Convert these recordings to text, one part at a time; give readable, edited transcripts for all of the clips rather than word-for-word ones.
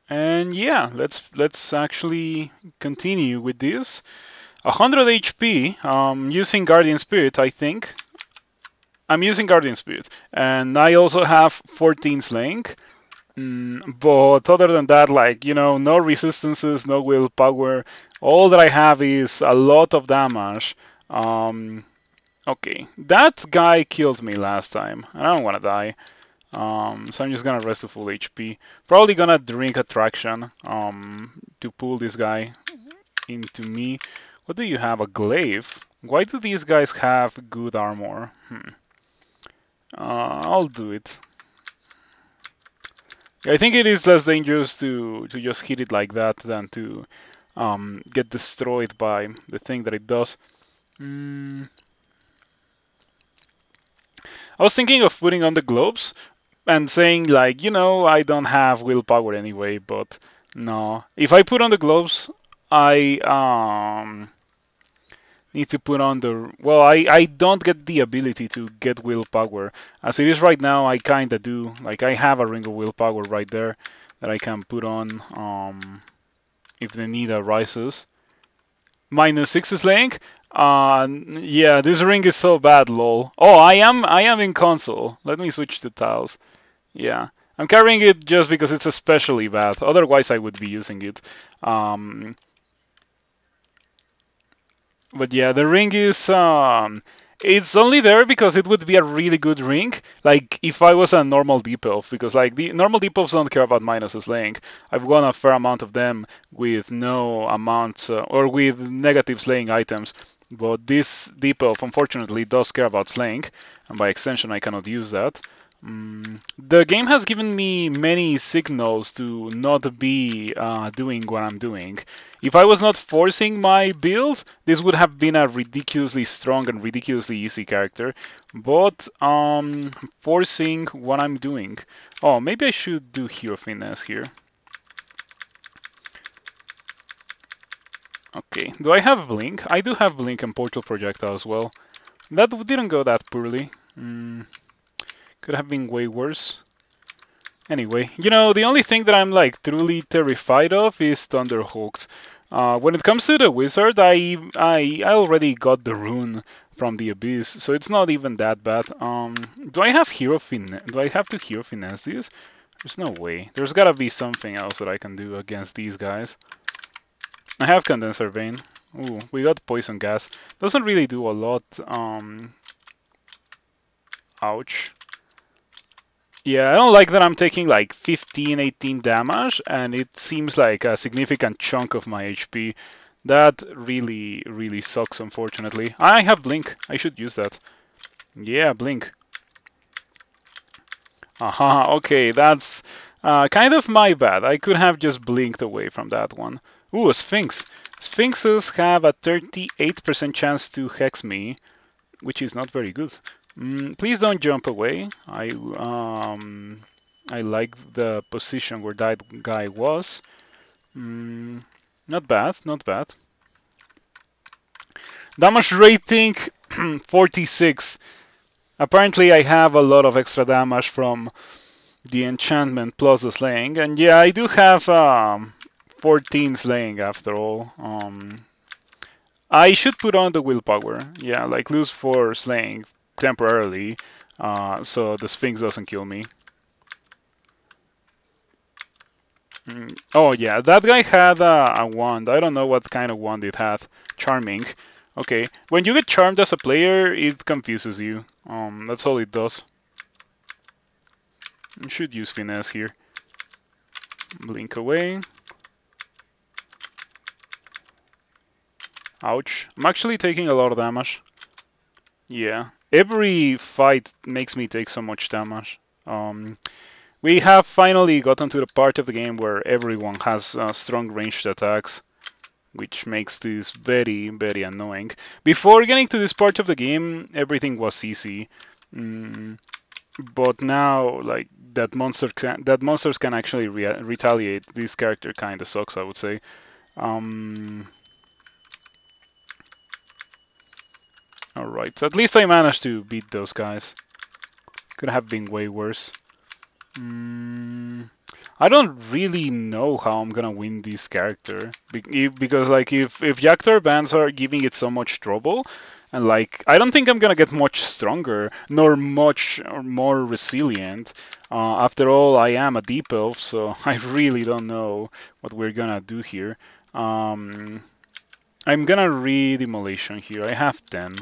And yeah, let's actually continue with this. 100 HP, using Guardian Spirit, I think. I'm using Guardian Spirit, and I also have 14 slaying. But other than that, like, no resistances, no willpower. All that I have is a lot of damage. Um, okay, that guy killed me last time, and I don't want to die. So I'm just gonna rest to full HP. Probably gonna drink attraction to pull this guy into me. What do you have? A glaive? Why do these guys have good armor? I'll do it. I think it is less dangerous to just hit it like that than to get destroyed by the thing that it does. I was thinking of putting on the gloves and saying like, I don't have willpower anyway, but no. If I put on the gloves, I need to put on the well, I don't get the ability to get willpower. As it is right now, I kinda do. Like I have a ring of willpower right there that I can put on if the need arises. -6 is laying. Yeah, this ring is so bad, lol. Oh, I am in console. Let me switch to tiles. Yeah. I'm carrying it just because it's especially bad. Otherwise I would be using it. But yeah, the ring is it's only there because it would be a really good ring, like if I was a normal deep elf, because like the normal deep elves don't care about minus slaying. I've won a fair amount of them with no amounts or with negative slaying items, but this deep elf unfortunately does care about slaying, and by extension I cannot use that. The game has given me many signals to not be doing what I'm doing. If I was not forcing my build, this would have been a ridiculously strong and ridiculously easy character. But forcing what I'm doing. Oh, maybe I should do Hero Finesse here. Okay, do I have Blink? I do have Blink and Portal Projectile as well. That didn't go that poorly. Could have been way worse. Anyway, the only thing that I'm like truly terrified of is Thunderhawks. When it comes to the wizard, I already got the rune from the abyss, so it's not even that bad. Do I have hero finesse? Do I have to hero finesse these? There's no way. There's gotta be something else that I can do against these guys. I have condenser vein. Ooh, we got poison gas. Doesn't really do a lot. Ouch. Yeah, I don't like that I'm taking like 15, 18 damage, and it seems like a significant chunk of my HP. That really, really sucks, unfortunately. I have Blink. I should use that. Yeah, Blink. Aha, okay, that's kind of my bad. I could have just blinked away from that one. Ooh, a Sphinx. Sphinxes have a 38% chance to hex me, which is not very good. Please don't jump away. I like the position where that guy was. Not bad, not bad. Damage rating 46. Apparently I have a lot of extra damage from the enchantment plus the slaying, and yeah, I do have 14 slaying after all. I should put on the willpower. Yeah, like lose 4 slaying temporarily, so the Sphinx doesn't kill me. Oh yeah, that guy had a wand. I don't know what kind of wand it had. Charming. Okay, when you get charmed as a player, it confuses you. That's all it does. You should use finesse here. Blink away. Ouch. I'm actually taking a lot of damage. Yeah. Every fight makes me take so much damage. We have finally gotten to the part of the game where everyone has strong ranged attacks, which makes this very, very annoying. Before getting to this part of the game, everything was easy. But now, like, that monsters can actually retaliate. This character kind of sucks, I would say. Alright, so at least I managed to beat those guys. Could have been way worse. I don't really know how I'm gonna win this character because like if Jactor bands are giving it so much trouble, and like I don't think I'm gonna get much stronger nor much or more resilient. After all, I am a deep elf, so I really don't know what we're gonna do here. Um, I'm gonna read immolation here. I have 10.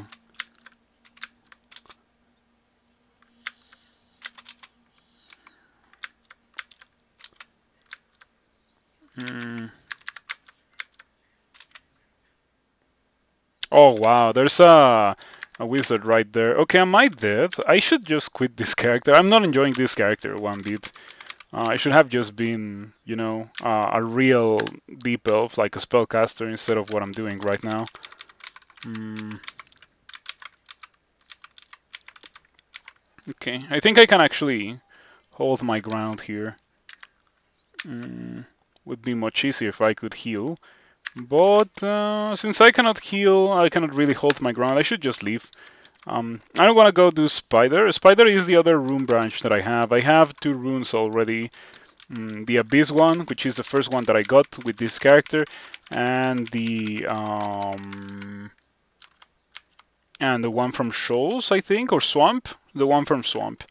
Mm. Oh wow, there's a wizard right there. Okay, am I dead? I should just quit this character. I'm not enjoying this character one bit. I should have just been, you know, a real deep elf, like a spellcaster, instead of what I'm doing right now. Mm. Okay, I think I can actually hold my ground here. Would be much easier if I could heal. But since I cannot heal, I cannot really hold my ground. I should just leave. I don't want to go do Spider. Spider is the other rune branch that I have. I have 2 runes already. The Abyss one, which is the first one that I got with this character, and the one from Shoals, I think, or Swamp. The one from Swamp.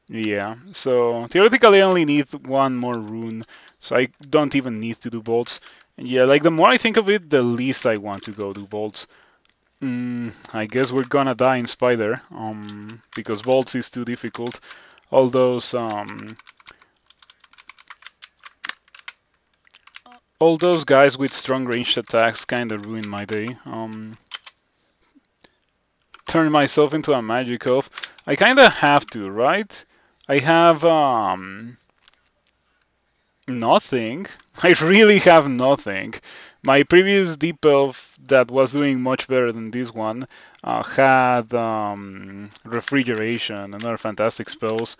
Yeah. So theoretically, I only need 1 more rune, so I don't even need to do bolts. And yeah, like the more I think of it, the least I want to go do bolts. I guess we're gonna die in Spider, because bolts is too difficult. All those guys with strong ranged attacks kind of ruined my day. Turn myself into a magic elf. I kind of have to, right? I have nothing. I really have nothing. My previous deep elf that was doing much better than this one had refrigeration and other fantastic spells.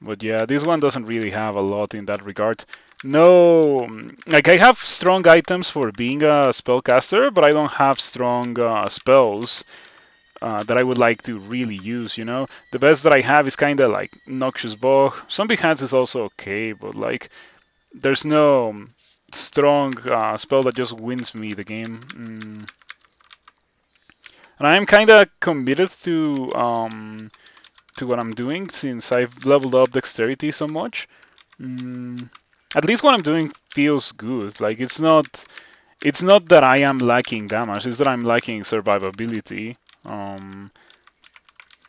But yeah, this one doesn't really have a lot in that regard. No, like I have strong items for being a spellcaster, but I don't have strong spells that I would like to really use, you know? The best that I have is kind of like Noxious Bog. Zombie Hands is also okay, but like there's no strong spell that just wins me the game. And I am kind of committed to what I'm doing since I've leveled up dexterity so much. At least what I'm doing feels good. Like it's not that I am lacking damage, it's that I'm lacking survivability.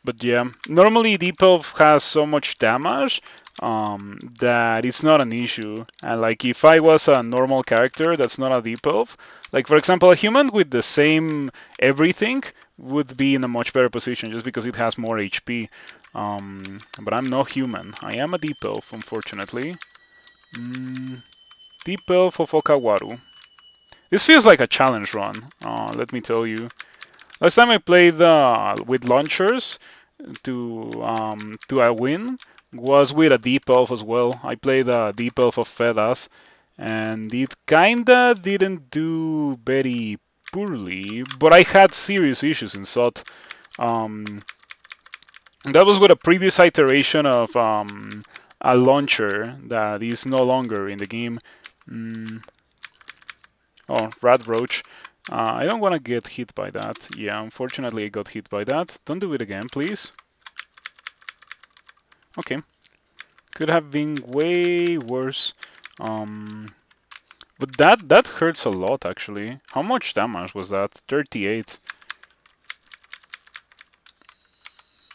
But yeah, normally Deep Elf has so much damage that it's not an issue. And like if I was a normal character that's not a Deep Elf, like for example a human with the same everything would be in a much better position just because it has more HP. But I'm no human. I am a Deep Elf, unfortunately. Deep Elf of Okawaru. This feels like a challenge run, let me tell you. Last time I played with launchers to a win was with a Deep Elf as well. I played a Deep Elf of Fedas, and it kinda didn't do very poorly, but I had serious issues in SOT. That was with a previous iteration of a launcher that is no longer in the game. Oh, Rat Roach. I don't want to get hit by that. Yeah, unfortunately I got hit by that. Don't do it again, please. Okay. Could have been way worse. But that hurts a lot, actually. How much damage was that? 38.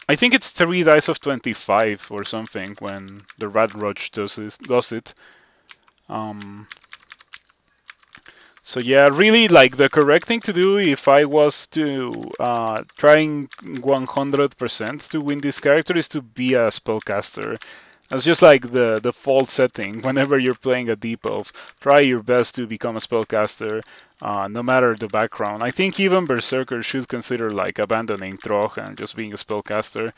I think it's 3 dice of 25 or something when the Rat Roach does it. So yeah, really, like the correct thing to do if I was to trying 100% to win this character is to be a spellcaster. That's just like the default setting. Whenever you're playing a deep elf, try your best to become a spellcaster, no matter the background. I think even berserkers should consider like abandoning Trog and just being a spellcaster,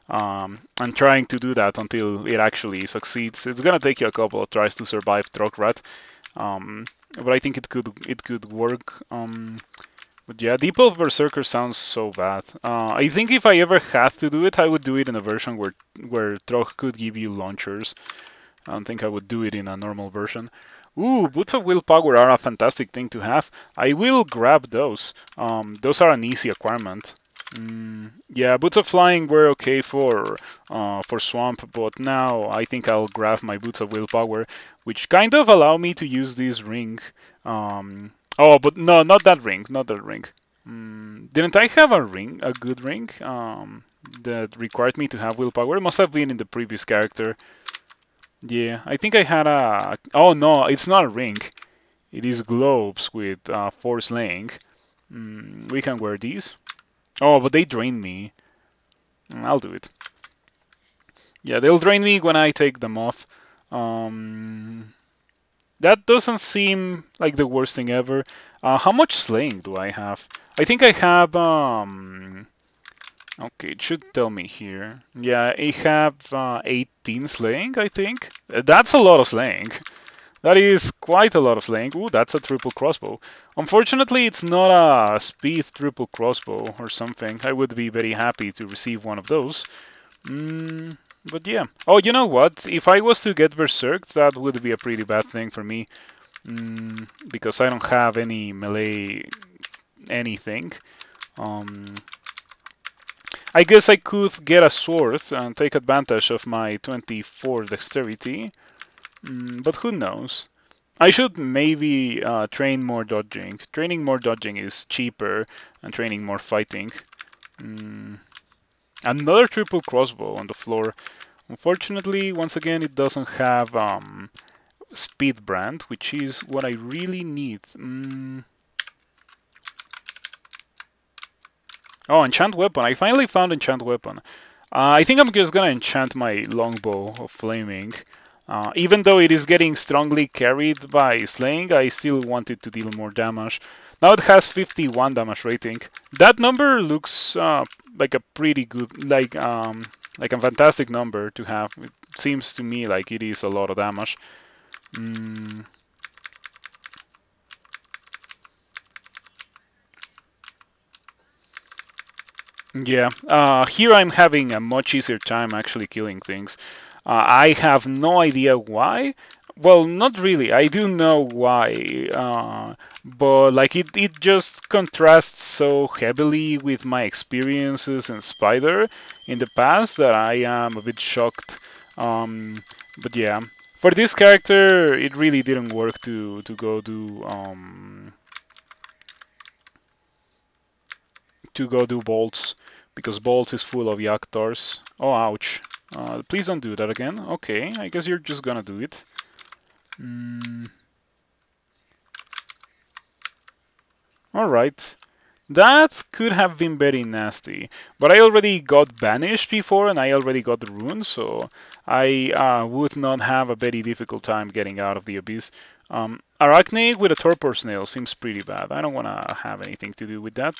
and trying to do that until it actually succeeds. It's gonna take you a couple of tries to survive Trograt. But I think it could work. But yeah, Deep Elf Berserker sounds so bad. I think if I ever had to do it, I would do it in a version where Trog could give you launchers. I don't think I would do it in a normal version. Ooh, Boots of Willpower are a fantastic thing to have. I will grab those. Those are an easy acquirement. Yeah, Boots of Flying were okay for Swamp, but now I think I'll grab my Boots of Willpower, which kind of allow me to use this ring. Oh, but no, not that ring, not that ring. Didn't I have a ring, a good ring, that required me to have willpower? It must have been in the previous character. Yeah, I think I had a. Oh no, it's not a ring. It is globes with force laying. We can wear these. Oh, but they drain me. I'll do it. Yeah, they'll drain me when I take them off. That doesn't seem like the worst thing ever. How much slaying do I have? I think I have. Okay, it should tell me here. Yeah, I have 18 slaying, I think. That's a lot of slaying. That is quite a lot of slaying. Ooh, that's a triple crossbow. Unfortunately, it's not a speed triple crossbow or something. I would be very happy to receive one of those. But yeah. Oh, you know what? If I was to get berserked, that would be a pretty bad thing for me. Because I don't have any melee anything. I guess I could get a sword and take advantage of my 24 dexterity. But who knows? I should maybe train more dodging. Training more dodging is cheaper than training more fighting. Another triple crossbow on the floor. Unfortunately, once again, it doesn't have speed brand, which is what I really need. Oh, enchant weapon. I finally found enchant weapon. I think I'm just gonna enchant my longbow of flaming. Even though it is getting strongly carried by slaying, I still want it to deal more damage. Now it has 51 damage rating. That number looks like a pretty good, like a fantastic number to have. It seems to me like it is a lot of damage. Yeah, here I'm having a much easier time actually killing things. I have no idea why. Well, not really. I do know why, but like it just contrasts so heavily with my experiences in Spider in the past that I am a bit shocked. But yeah, for this character, it really didn't work to go do bolts because bolts is full of Yaktars. Oh, ouch. Please don't do that again. Okay, I guess you're just gonna do it. Alright. That could have been very nasty. But I already got banished before and I already got the rune, so I would not have a very difficult time getting out of the abyss. Arachne with a torpor snail seems pretty bad. I don't want to have anything to do with that.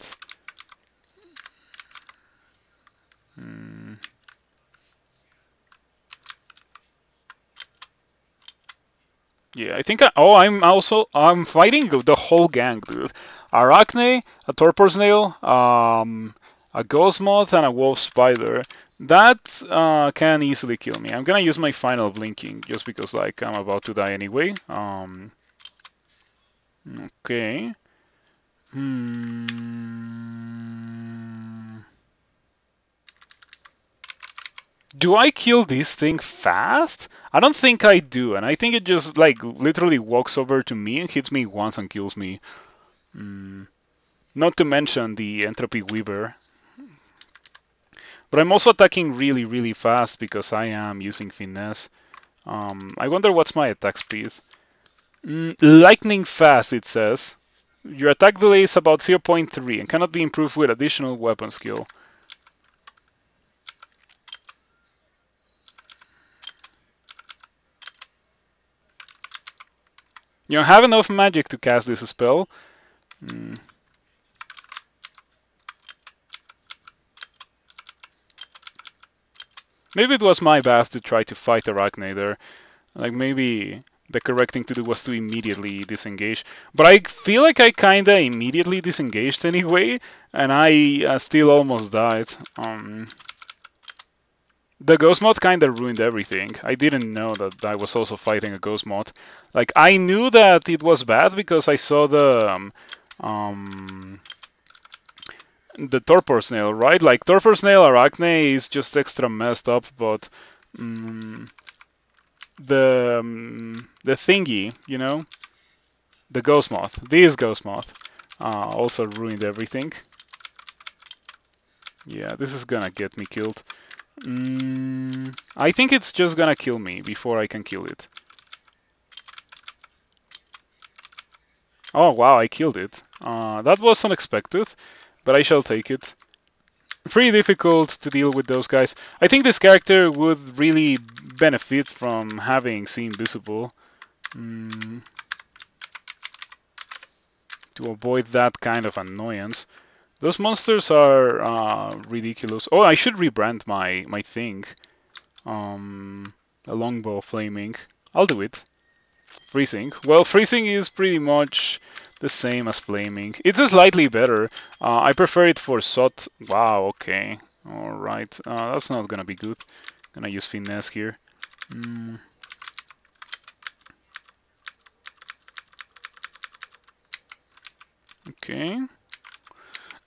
Yeah, I think I'm fighting the whole gang, dude. Arachne, a torpor snail, a ghost moth, and a wolf spider. That can easily kill me. I'm gonna use my final blinking just because like I'm about to die anyway. Okay. Do I kill this thing fast? I don't think I do, and I think it just like literally walks over to me and hits me once and kills me. Not to mention the Entropy Weaver. But I'm also attacking really, really fast because I am using Finesse. I wonder what's my attack speed. Lightning fast, it says. Your attack delay is about 0.3 and cannot be improved with additional weapon skill. You don't have enough magic to cast this spell. Maybe it was my bad to try to fight Arachne there. Like maybe the correct thing to do was to immediately disengage. But I feel like I kinda immediately disengaged anyway, and I still almost died. The ghost mod kind of ruined everything. I didn't know that I was also fighting a ghost mod. Like, I knew that it was bad because I saw the torpor snail, right? Like, torpor snail arachne is just extra messed up, but the thingy, you know, the ghost moth, this ghost moth, also ruined everything. Yeah, this is gonna get me killed. I think it's just gonna kill me before I can kill it. Oh wow, I killed it. That was unexpected, but I shall take it. Pretty difficult to deal with those guys. I think this character would really benefit from having See Invisible. To avoid that kind of annoyance. Those monsters are ridiculous. Oh, I should rebrand my thing. A longbow flaming. I'll do it. Freezing. Well, freezing is pretty much the same as flaming. It's slightly better. I prefer it for SOT. Wow, okay. Alright. That's not gonna be good. Gonna use finesse here. Okay.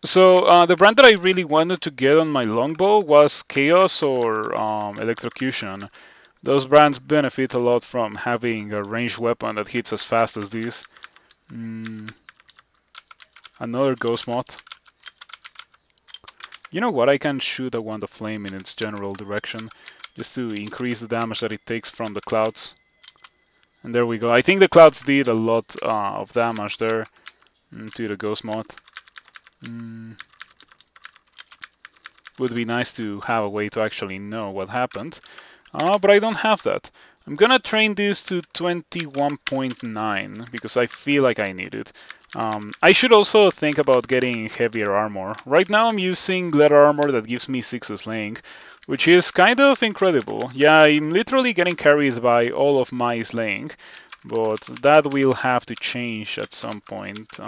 So the brand that I really wanted to get on my longbow was Chaos or Electrocution. Those brands benefit a lot from having a ranged weapon that hits as fast as this. Another ghost moth. You know what? I can shoot a wand of flame in its general direction just to increase the damage that it takes from the clouds. And there we go. I think the clouds did a lot of damage there to the ghost moth. Would be nice to have a way to actually know what happened, but I don't have that. I'm gonna train this to 21.9 because I feel like I need it. I should also think about getting heavier armor. Right now I'm using leather armor that gives me 6 slaying, which is kind of incredible. Yeah, I'm literally getting carried by all of my slaying, but that will have to change at some point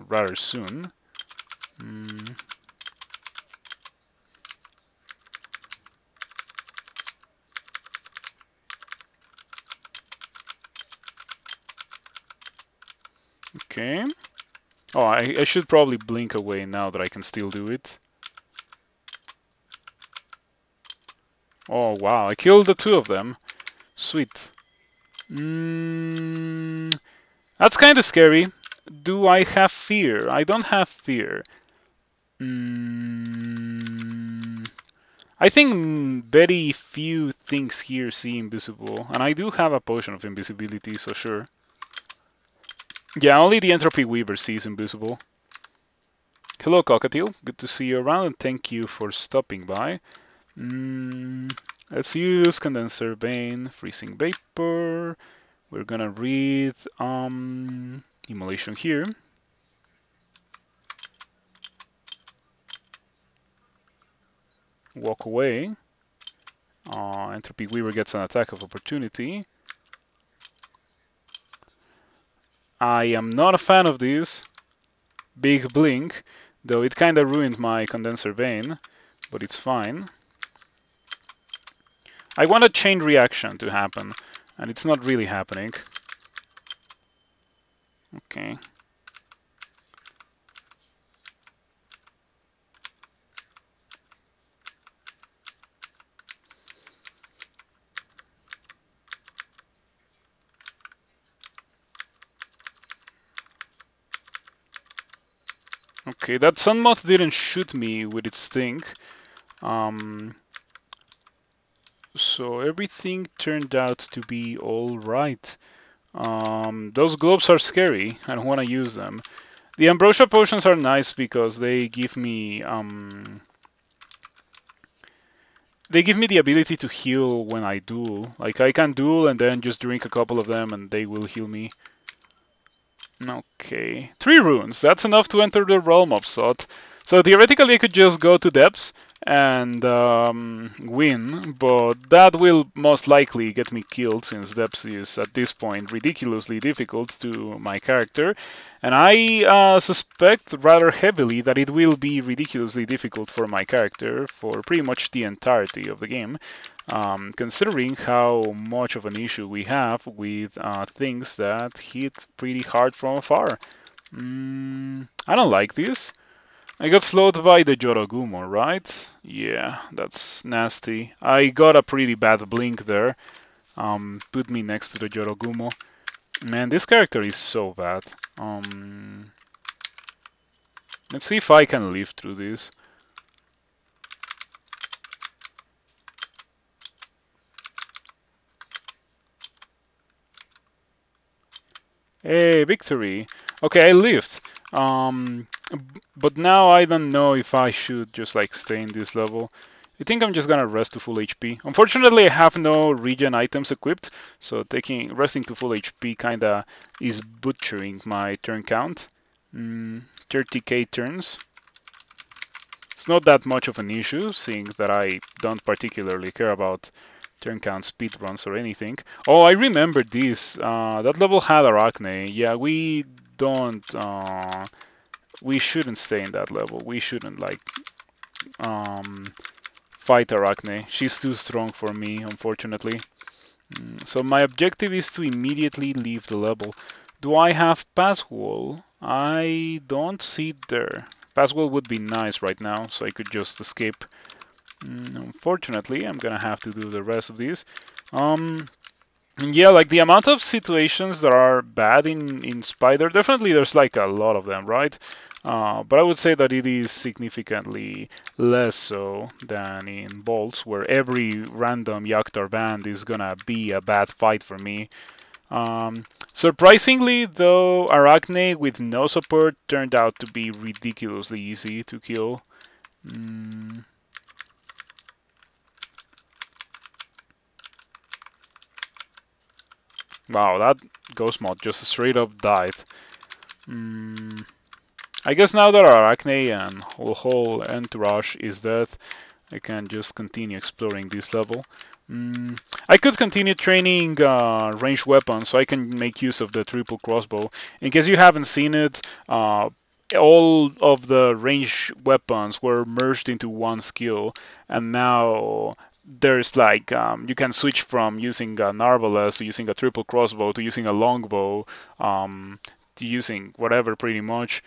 rather soon. Okay. Oh, I should probably blink away now that I can still do it. Oh, wow. I killed the 2 of them. Sweet. That's kind of scary. Do I have fear? I don't have fear. I think very few things here see invisible. And I do have a potion of invisibility, so sure. Yeah, only the Entropy Weaver sees invisible. Hello, Cockatiel. Good to see you around, and thank you for stopping by. Let's use Condenser Bane, Freezing Vapor. We're gonna read Immolation here. Walk away. Entropy Weaver gets an attack of opportunity. I am not a fan of this. Big blink, though it kinda ruined my Condenser Bane, but it's fine. I want a chain reaction to happen, and it's not really happening. Okay. Okay, that sun moth didn't shoot me with its thing. So everything turned out to be alright. Those globes are scary. I don't want to use them. The ambrosia potions are nice because they give me the ability to heal when I duel. Like I can duel and then just drink a couple of them and they will heal me. Okay, 3 runes. That's enough to enter the realm of Sot. So theoretically I could just go to depths and win, but that will most likely get me killed since depth is at this point ridiculously difficult to my character, and I suspect rather heavily that it will be ridiculously difficult for my character for pretty much the entirety of the game, considering how much of an issue we have with things that hit pretty hard from afar. I don't like this. I got slowed by the Jorogumo, right? Yeah, that's nasty. I got a pretty bad blink there. Put me next to the Jorogumo. Man, this character is so bad. Let's see if I can live through this. Hey, victory. Okay, I lived. But now I don't know if I should just like stay in this level. I think I'm just gonna rest to full HP. Unfortunately, I have no regen items equipped, so resting to full HP kinda is butchering my turn count. 30k turns. It's not that much of an issue, seeing that I don't particularly care about turn count speedruns or anything. Oh, I remember this. That level had Arachne. Yeah, we don't. We shouldn't stay in that level. We shouldn't like fight Arachne. She's too strong for me, unfortunately. So my objective is to immediately leave the level. Do I have pass wall? I don't see it there. Pass wall would be nice right now, so I could just escape. Unfortunately, I'm gonna have to do the rest of these. Yeah, like the amount of situations that are bad in Spider, definitely there's like a lot of them, right? But I would say that it is significantly less so than in Bolts, where every random Yaktar band is gonna be a bad fight for me. Surprisingly, though, Arachne with no support turned out to be ridiculously easy to kill. Wow, that ghost mod just straight up died. I guess now that Arachne and whole entourage is dead, I can just continue exploring this level. I could continue training ranged weapons, so I can make use of the triple crossbow. In case you haven't seen it, all of the ranged weapons were merged into one skill, and now there's like you can switch from using an arbalest to using a triple crossbow to using a longbow to using whatever pretty much.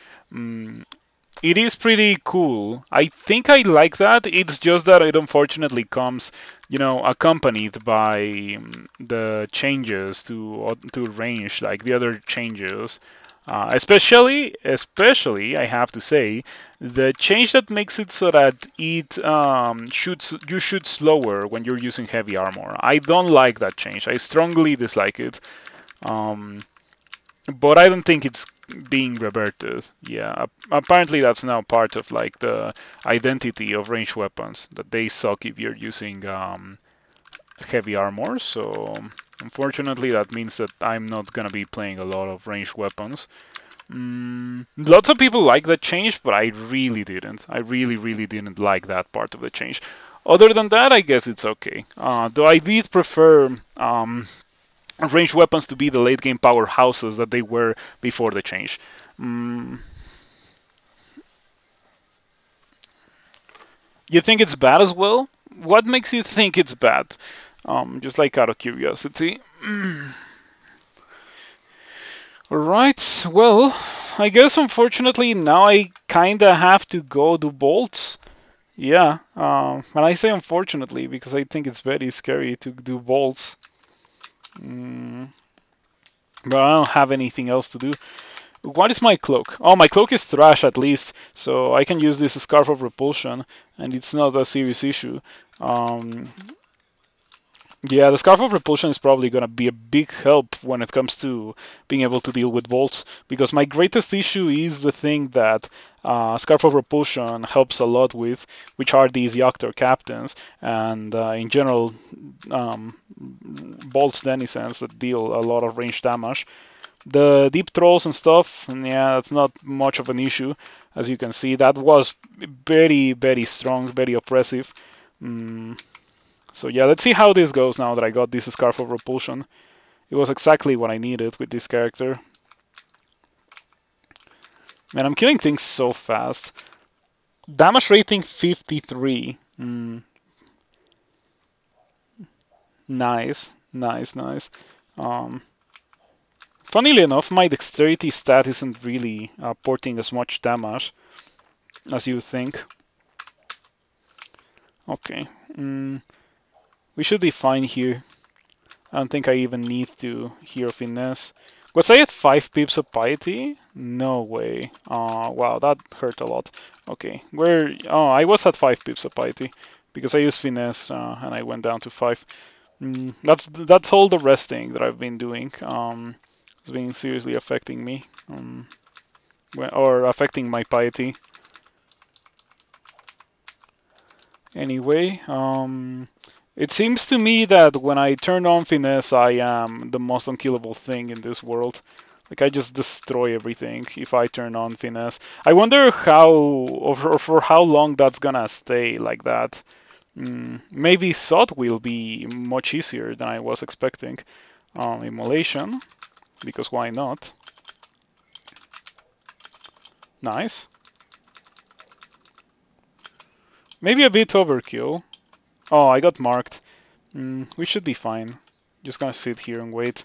It is pretty cool. I think I like that. It's just that it unfortunately comes, accompanied by the changes to range, like the other changes. Especially, I have to say, the change that makes it so that you shoot slower when you're using heavy armor. I don't like that change. I strongly dislike it. But I don't think it's being reverted. Yeah, apparently that's now part of like the identity of ranged weapons, that they suck if you're using heavy armor. So unfortunately, that means that I'm not gonna be playing a lot of ranged weapons. Lots of people like that change, but I really didn't. I really didn't like that part of the change. Other than that, I guess it's okay. Though I did prefer ranged weapons to be the late game powerhouses that they were before the change. You think it's bad as well? What makes you think it's bad? Just like out of curiosity. Alright, well, I guess unfortunately now I kinda have to go do bolts. Yeah, and I say unfortunately because I think it's very scary to do bolts. But I don't have anything else to do. What is my cloak? Oh, my cloak is trash at least, so I can use this Scarf of Repulsion, and it's not a serious issue. Yeah, the Scarf of Repulsion is probably going to be a big help when it comes to being able to deal with bolts, because my greatest issue is the thing that Scarf of Repulsion helps a lot with, which are these Yoctor captains, and in general, bolts denizens that deal a lot of range damage. The deep trolls and stuff, yeah, that's not much of an issue. As you can see, that was very, very strong, very oppressive. So yeah, let's see how this goes now that I got this Scarf of Repulsion. It was exactly what I needed with this character. Man, I'm killing things so fast. Damage rating 53. Nice, nice, nice. Um, Funnily enough, my dexterity stat isn't really porting as much damage as you think. Okay, we should be fine here. I don't think I even need to hear finesse. Was I at 5 pips of piety? No way. Wow, that hurt a lot. Okay, where? Oh, I was at 5 pips of piety because I used finesse and I went down to 5. That's all the resting that I've been doing. It's been seriously affecting me, or affecting my piety. Anyway, it seems to me that when I turn on finesse, I am the most unkillable thing in this world. Like, I just destroy everything if I turn on finesse. I wonder how, or for how long that's gonna stay like that. Maybe SOT will be much easier than I was expecting. Immolation, because why not? Nice. Maybe a bit overkill. Oh, I got marked. We should be fine. Just gonna sit here and wait.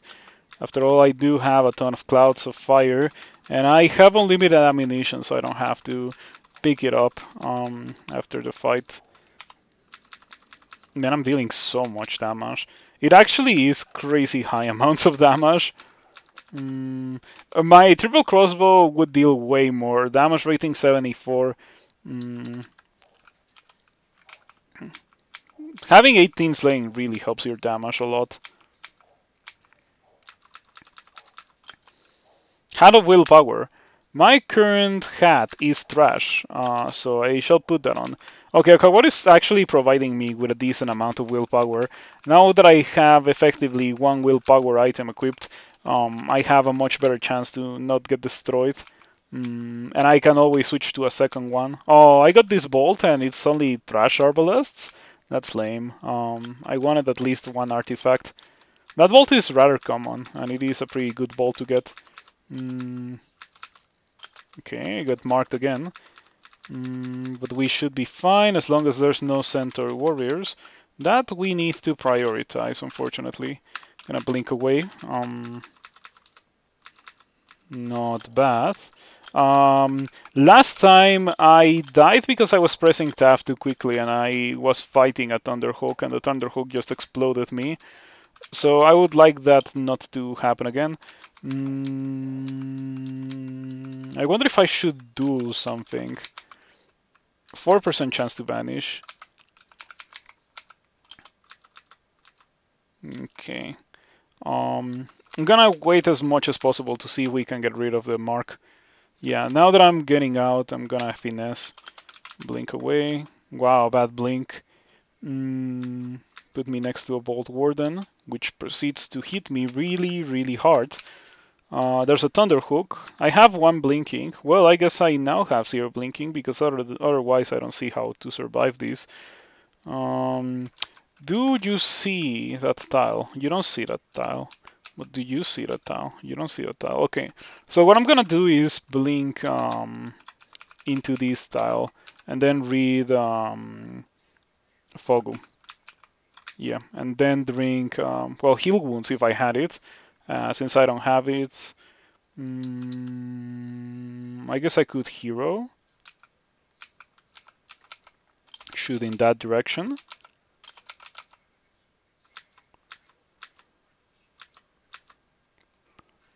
After all, I do have a ton of clouds of fire, and I have unlimited ammunition, so I don't have to pick it up after the fight. Man, I'm dealing so much damage. It actually is crazy high amounts of damage. My triple crossbow would deal way more. Damage rating 74. Having 18 slaying really helps your damage a lot. Hat of Willpower. My current hat is trash, so I shall put that on. Okay, what is actually providing me with a decent amount of willpower? Now that I have effectively one willpower item equipped, I have a much better chance to not get destroyed. And I can always switch to a second one. Oh, I got this bolt and it's only trash arbalests? That's lame. I wanted at least one artifact. That bolt is rather common, and it is a pretty good bolt to get. Okay, I got marked again. But we should be fine as long as there's no centaur warriors. That we need to prioritize, unfortunately. Gonna blink away. Not bad. Last time I died because I was pressing tab too quickly and I was fighting a Thunderhawk and the Thunderhawk just exploded me. So I would like that not to happen again. I wonder if I should do something. 4% chance to vanish. Okay. I'm gonna wait as much as possible to see if we can get rid of the mark. Yeah, now that I'm getting out, I'm gonna finesse. Blink away. Wow, bad blink. Put me next to a Bolt Warden, which proceeds to hit me really, really hard. There's a Thunderhook. I have one blinking. Well, I guess I now have 0 blinking, because otherwise I don't see how to survive this. Do you see that tile? You don't see that tile. But do you see that tile? You don't see that tile. Okay. So what I'm gonna do is blink into this tile and then read Fogu. Yeah, and then drink, well, heal wounds if I had it. Since I don't have it, I guess I could hero. Shoot in that direction.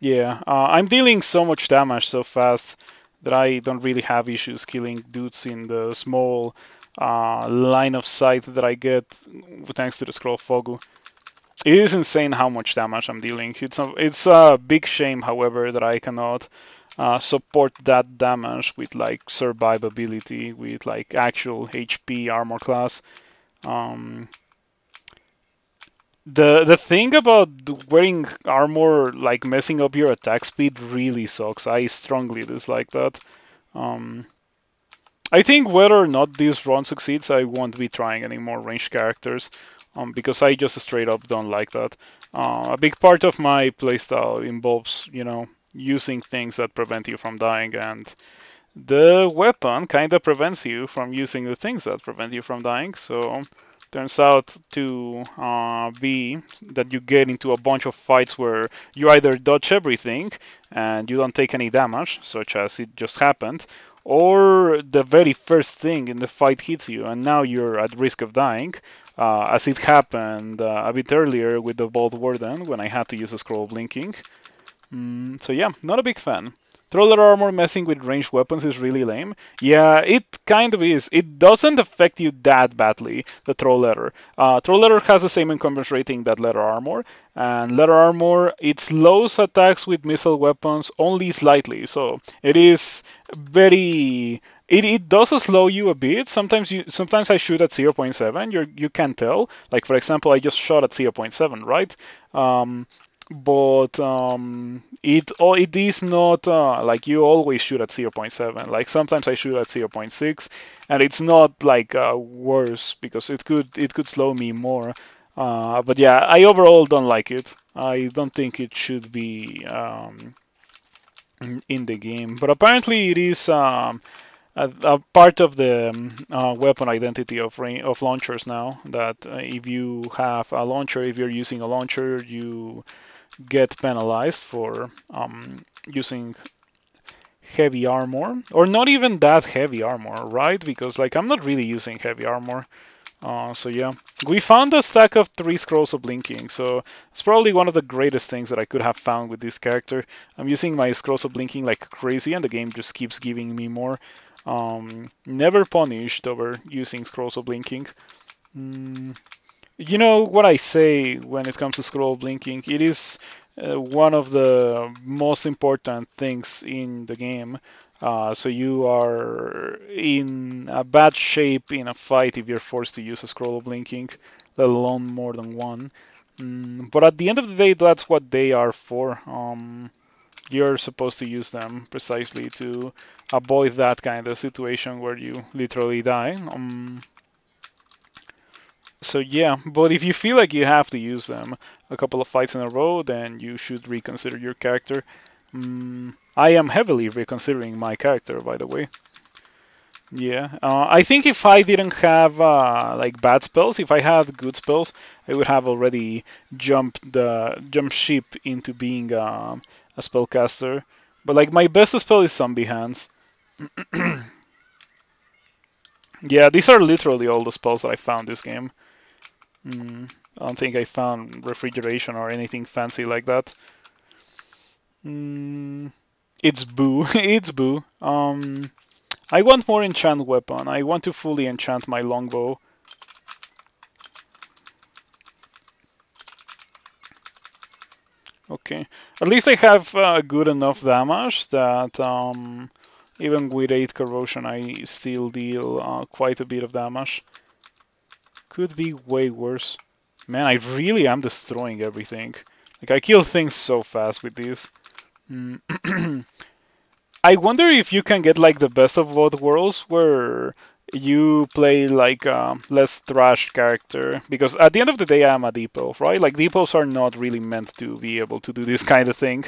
Yeah, I'm dealing so much damage so fast that I don't really have issues killing dudes in the small line of sight that I get thanks to the Scroll of Fogu. It is insane how much damage I'm dealing. It's a big shame, however, that I cannot support that damage with like survivability, with like actual HP armor class. The thing about wearing armor, like messing up your attack speed, really sucks. I strongly dislike that. I think whether or not this run succeeds, I won't be trying any more ranged characters, because I just straight up don't like that. A big part of my playstyle involves, using things that prevent you from dying, and the weapon kind of prevents you from using the things that prevent you from dying. So turns out to be that you get into a bunch of fights where you either dodge everything and you don't take any damage, such as it just happened, or the very first thing in the fight hits you and now you're at risk of dying, as it happened a bit earlier with the Vault Warden when I had to use a scroll blinking. So yeah, not a big fan. Troller armor messing with ranged weapons is really lame. Yeah, it kind of is. It doesn't affect you that badly, the Troll Letter. Troll Letter has the same encumbrance rating that Letter Armor, and Letter Armor, it slows attacks with missile weapons only slightly, so it is very... It does slow you a bit. Sometimes I shoot at 0.7. You can tell. Like for example, I just shot at 0.7, right? But it is not like you always shoot at 0.7. Like sometimes I shoot at 0.6, and it's not like worse because it could slow me more. But yeah, I overall don't like it. I don't think it should be in the game. But apparently it is a part of the weapon identity of launchers now. That if you have a launcher, if you're using a launcher, you get penalized for using heavy armor, or not even that heavy armor, right? Because like I'm not really using heavy armor. So yeah, we found a stack of 3 scrolls of blinking, so it's probably one of the greatest things that I could have found with this character. I'm using my scrolls of blinking like crazy, and the game just keeps giving me more. Never punished over using scrolls of blinking. You know what I say when it comes to scroll blinking? It is one of the most important things in the game. So you are in a bad shape in a fight if you're forced to use a scroll blinking, let alone more than one. But at the end of the day, that's what they are for. You're supposed to use them precisely to avoid that kind of situation where you literally die. So yeah, but if you feel like you have to use them a couple of fights in a row, then you should reconsider your character. I am heavily reconsidering my character, by the way. Yeah, I think if I didn't have like bad spells, if I had good spells, I would have already jumped ship into being a spellcaster. But like my best spell is Zombie Hands. Yeah, these are literally all the spells that I found this game. I don't think I found refrigeration or anything fancy like that. It's boo. It's boo. I want more enchant weapon. I want to fully enchant my longbow. Okay. At least I have good enough damage that even with 8 corrosion I still deal quite a bit of damage. Could be way worse. Man, I really am destroying everything. Like, I kill things so fast with this. I wonder if you can get, like, the best of both worlds, where you play, like, less thrashed character. Because at the end of the day, I'm a DPelf, right? Like, DPelfs are not really meant to be able to do this kind of thing.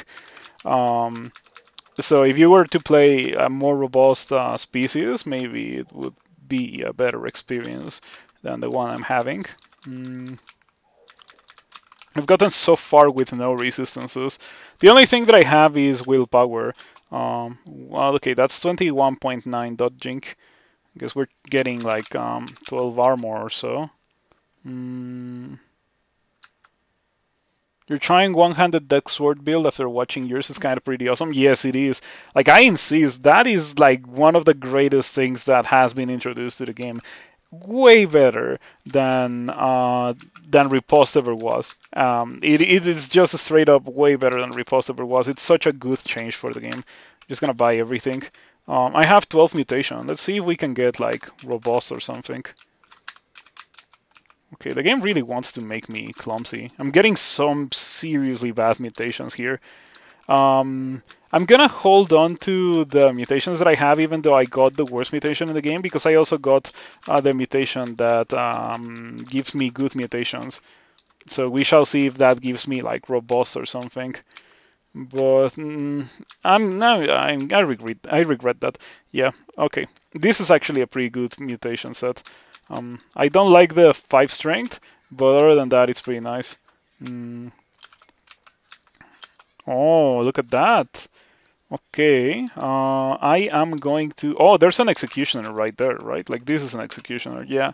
So if you were to play a more robust species, maybe it would be a better experience than the one I'm having. I've gotten so far with no resistances. The only thing that I have is willpower. Well, okay, that's 21.9 dodging. I guess we're getting like 12 armor or so. You're trying one-handed deck sword build after watching yours is kind of pretty awesome. Yes, it is. Like, I insist, that is like one of the greatest things that has been introduced to the game. Way better than Riposte ever was. It is just straight up way better than Riposte ever was. It's such a good change for the game. Just gonna buy everything. I have 12 mutation. Let's see if we can get like robust or something. Okay, the game really wants to make me clumsy. I'm getting some seriously bad mutations here. I'm gonna hold on to the mutations that I have, even though I got the worst mutation in the game, because I also got the mutation that gives me good mutations. So we shall see if that gives me like robust or something. But I regret that. Yeah, okay. This is actually a pretty good mutation set. I don't like the 5 strength, but other than that, it's pretty nice. Mm. Oh, look at that. Okay, I am going to. Oh, there's an executioner right there, right? Like this is an executioner. Yeah,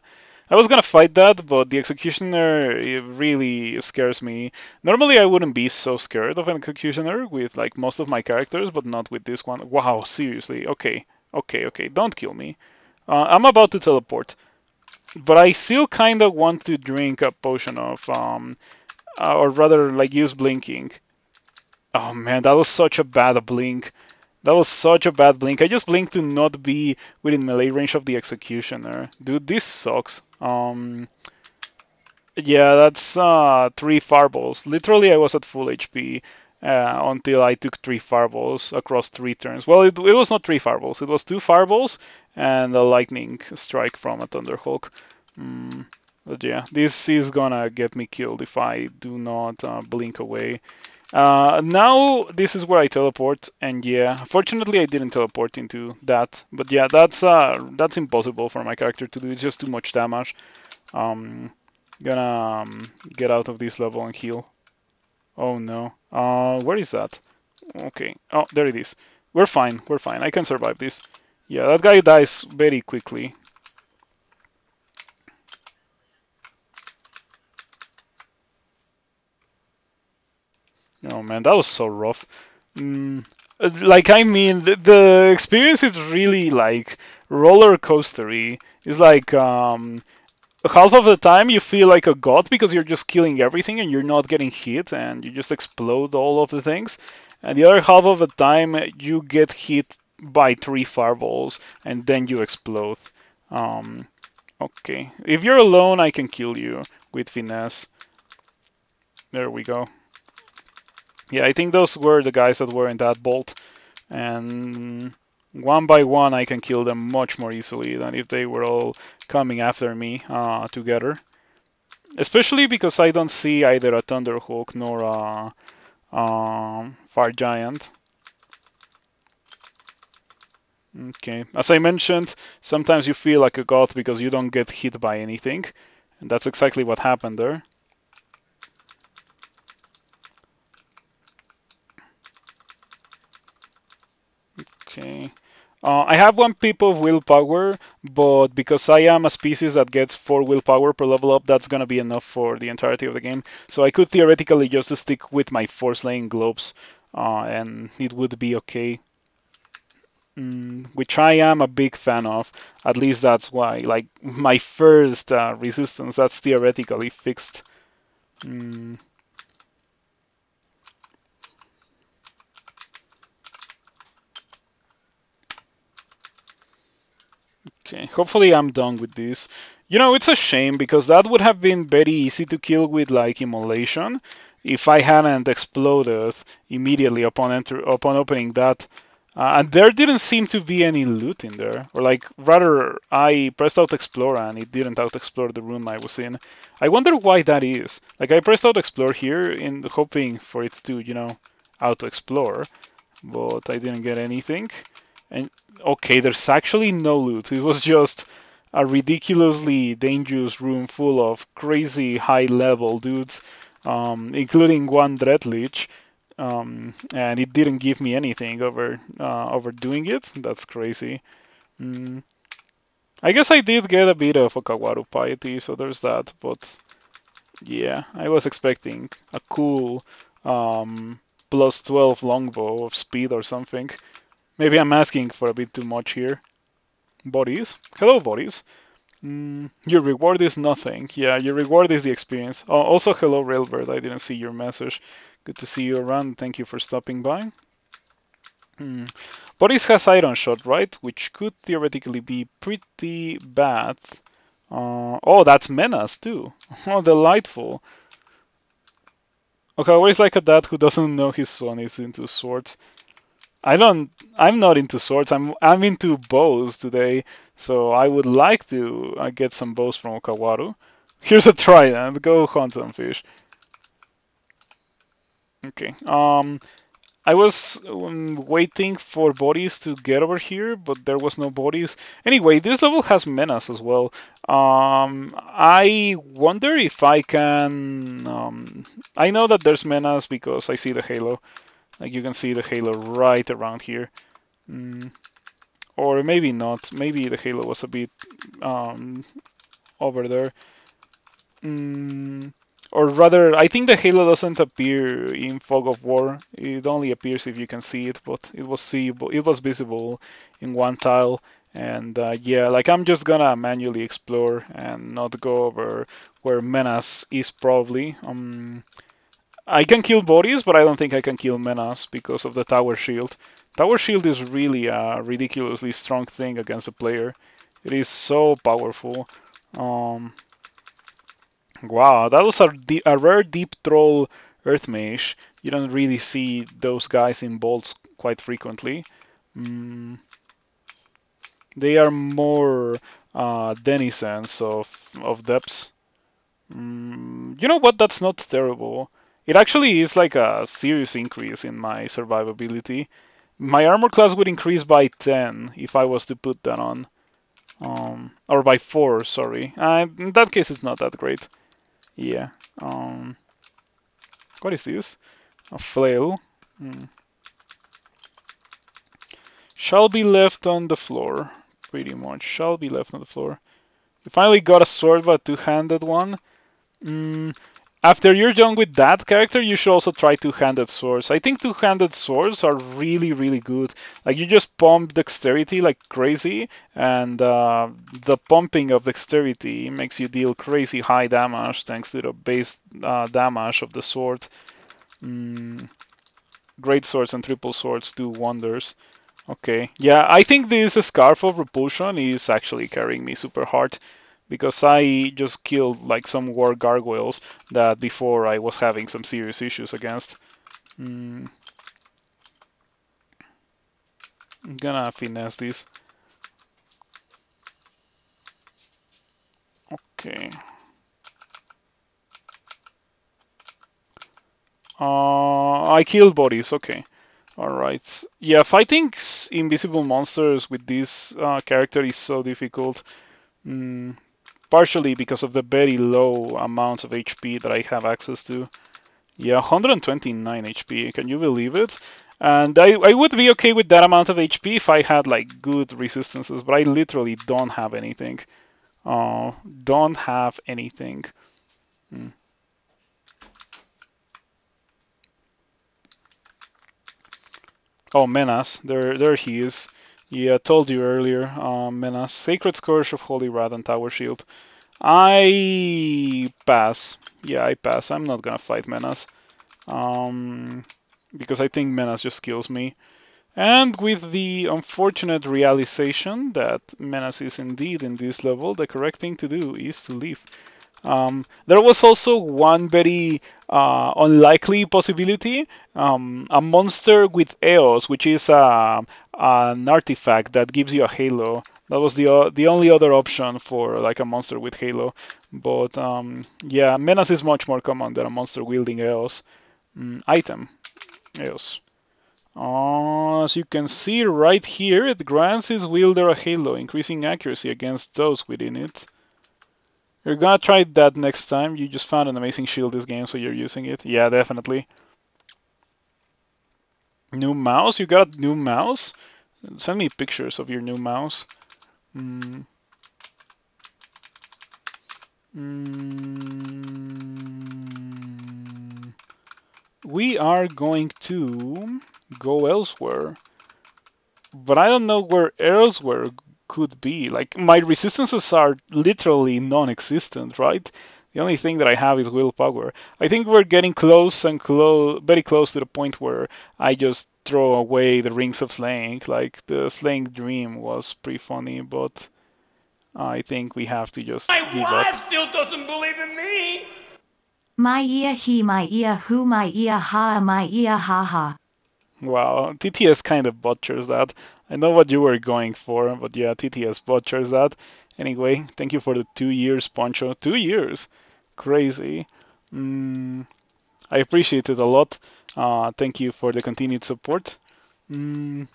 I was gonna fight that, but the executioner it really scares me. Normally, I wouldn't be so scared of an executioner with like most of my characters, but not with this one. Wow, seriously. Okay, okay. Don't kill me. I'm about to teleport, but I still kind of want to drink a potion of or rather like use blinking. Oh man, that was such a bad blink. That was such a bad blink. I just blinked to not be within melee range of the executioner. Dude, this sucks. Yeah, that's 3 fireballs. Literally, I was at full HP until I took 3 fireballs across 3 turns. Well, it was not 3 fireballs. It was 2 fireballs and a lightning strike from a Thunderhawk. But yeah, this is gonna get me killed if I do not blink away. Now this is where I teleport, and yeah, fortunately I didn't teleport into that. But yeah, that's impossible for my character to do. It's just too much damage. Um, gonna get out of this level and heal. Oh no. Where is that? Okay. Oh, there it is. We're fine. We're fine. I can survive this. Yeah, that guy dies very quickly. Oh man, that was so rough. Like I mean, the experience is really like roller coastery. It's like half of the time you feel like a god because you're just killing everything and you're not getting hit and you just explode all of the things. And the other half of the time you get hit by 3 fireballs and then you explode. Um, okay, if you're alone, I can kill you with finesse. There we go. Yeah, I think those were the guys that were in that bolt. And one by one I can kill them much more easily than if they were all coming after me together. Especially because I don't see either a Thunderhawk nor a Fire Giant. Okay, as I mentioned, sometimes you feel like a god because you don't get hit by anything. And that's exactly what happened there. Okay. I have 1 pip of willpower, but because I am a species that gets 4 willpower per level up, that's gonna be enough for the entirety of the game. So I could theoretically just stick with my Force Laying Globes, and it would be okay. Which I am a big fan of. At least that's why. Like my first resistance, that's theoretically fixed. Mm, Okay, hopefully I'm done with this. You know, it's a shame because that would have been very easy to kill with like immolation if I hadn't exploded immediately upon opening that. And there didn't seem to be any loot in there, or like rather, I pressed out explore and it didn't out explore the room I was in. I wonder why that is. Like I pressed out explore here in hoping for it to, auto explore, but I didn't get anything. And okay, there's actually no loot. It was just a ridiculously dangerous room full of crazy high level dudes, including one Dreadlich. And it didn't give me anything over doing it. That's crazy. Mm, I guess I did get a bit of a Kawaru piety, so there's that. But yeah, I was expecting a cool plus 12 longbow of speed or something. Maybe I'm asking for a bit too much here. Bodies. Hello, bodies. Your reward is nothing. Yeah, your reward is the experience. Oh, also, hello, Railbird. I didn't see your message. Good to see you around. Thank you for stopping by. Bodies has Iron Shot, right? Which could theoretically be pretty bad. Oh, that's Menace, too. Oh, delightful. Okawa is like a dad who doesn't know his son is into swords. I'm not into swords. I'm into bows today, so I would like to get some bows from Okawaru. Here's a trident. Go hunt some fish. Okay. I was waiting for bodies to get over here, but there was no bodies. Anyway, this level has menace as well. I wonder if I can. I know that there's menace because I see the halo. Like you can see the halo right around here. Mm, or maybe not. Maybe the halo was a bit over there. Mm, or rather, I think the halo doesn't appear in Fog of War. It only appears if you can see it, but it was seeable. It was visible in one tile. And yeah, like I'm just gonna manually explore and not go over where Menace is probably. I can kill bodies, but I don't think I can kill Menace because of the Tower Shield. Tower Shield is really a ridiculously strong thing against a player. It is so powerful. Um, wow, that was a rare deep troll Earth Mage. You don't really see those guys in bolts quite frequently. Mm, they are more denizens of depths. You know what? That's not terrible. It actually is like a serious increase in my survivability. My armor class would increase by 10 if I was to put that on. Or by 4, sorry. In that case, it's not that great. Yeah. What is this? A flail. Shall be left on the floor. Pretty much. Shall be left on the floor. You finally got a sword, but two-handed one. Mm, After you're done with that character, you should also try two-handed swords. I think two-handed swords are really, really good. Like you just pump dexterity like crazy, and the pumping of dexterity makes you deal crazy high damage thanks to the base damage of the sword. Great swords and triple swords do wonders. Okay, yeah, I think this Scarf of Repulsion is actually carrying me super hard because I just killed like some war gargoyles that before I was having some serious issues against. I'm gonna finesse this. Okay. I killed bodies, okay. Alright. Yeah, fighting invisible monsters with this character is so difficult. Partially because of the very low amount of HP that I have access to. Yeah, 129 HP, can you believe it? And I would be okay with that amount of HP if I had like good resistances, but I literally don't have anything. Don't have anything. Oh, Menas, there he is. Yeah, told you earlier. Menas, Sacred Scourge of Holy Wrath and Tower Shield. I pass. Yeah, I pass. I'm not gonna fight Menas. Because I think Menas just kills me. And with the unfortunate realization that Menas is indeed in this level, the correct thing to do is to leave. There was also one very unlikely possibility, a monster with Eos, which is an artifact that gives you a halo. That was the only other option for like a monster with halo. But yeah, Menace is much more common than a monster wielding Eos. Item, Eos. As you can see right here, it grants its wielder a halo, increasing accuracy against those within it. You're gonna try that next time. You just found an amazing shield this game, so you're using it. Yeah, definitely. New mouse? You got a new mouse? Send me pictures of your new mouse. Mm. We are going to go elsewhere. But I don't know where elsewhere could be. Like, my resistances are literally non-existent, right? The only thing that I have is willpower. I think we're getting close and very close to the point where I just throw away the rings of slaying. Like, the slaying dream was pretty funny, but I think we have to just give up. My wife still doesn't believe in me! My ear he, my ear who, my ear ha, my ear ha ha. Wow, TTS kind of butchers that. I know what you were going for, but yeah, TTS butchers that. Anyway, thank you for the 2 years, Poncho. 2 years? Crazy. Mm, I appreciate it a lot. Thank you for the continued support. Mm,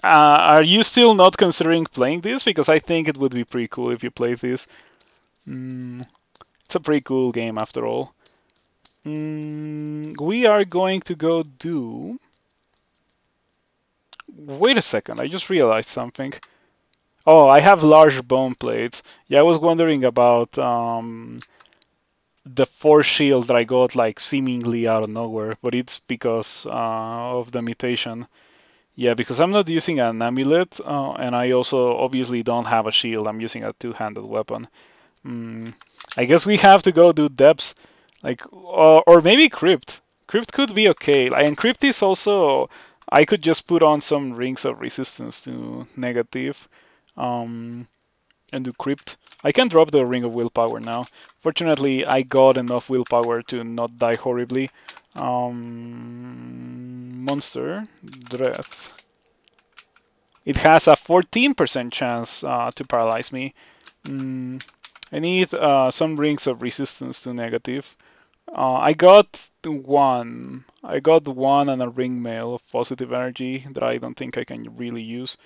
are you still not considering playing this? Because I think it would be pretty cool if you play this. Mm, it's a pretty cool game after all. We are going to go do. Wait a second, I just realized something. Oh, I have large bone plates. Yeah, I was wondering about the force shield that I got like seemingly out of nowhere, but it's because of the mutation. Yeah, because I'm not using an amulet, and I also obviously don't have a shield. I'm using a two-handed weapon. Mm, I guess we have to go do depths, like or maybe crypt. Crypt could be okay, and crypt is also. I could just put on some rings of resistance to negative, um, and do crypt. I can drop the ring of willpower now. Fortunately, I got enough willpower to not die horribly. Monster Dreath. It has a 14% chance to paralyze me. Mm, I need some rings of resistance to negative. I got one. I got one and a ring mail of positive energy that I don't think I can really use.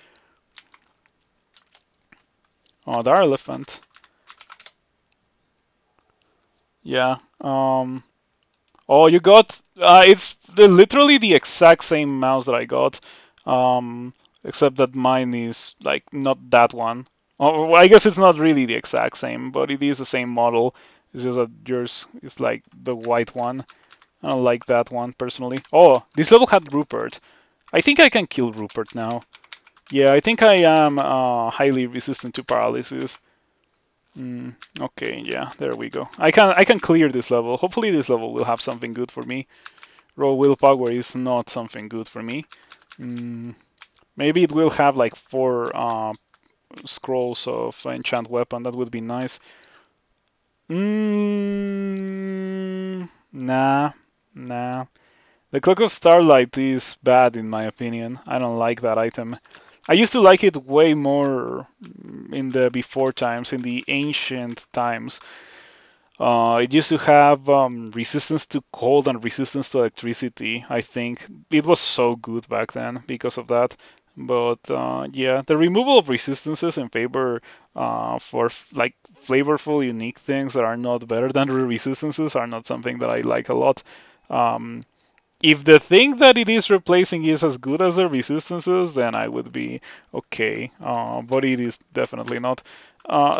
Oh, the elephant. Yeah. Oh, you got. It's literally the exact same mouse that I got, um, except that mine is like not that one. Oh, well, I guess it's not really the exact same, but it is the same model. It's just that yours is like the white one. I don't like that one personally. Oh, this level had Rupert. I think I can kill Rupert now. Yeah, I think I am highly resistant to paralysis. Okay, yeah, there we go. I can clear this level. Hopefully this level will have something good for me. Raw willpower is not something good for me. Mm, maybe it will have like 4 scrolls of enchant weapon. That would be nice. Nah, nah. The Cloak of Starlight is bad in my opinion. I don't like that item. I used to like it way more in the before times, in the ancient times. It used to have resistance to cold and resistance to electricity. I think it was so good back then because of that. But yeah, the removal of resistances in favor for like flavorful, unique things that are not better than the resistances are not something that I like a lot. Um, if the thing that it is replacing is as good as the resistances, then I would be okay. But it is definitely not.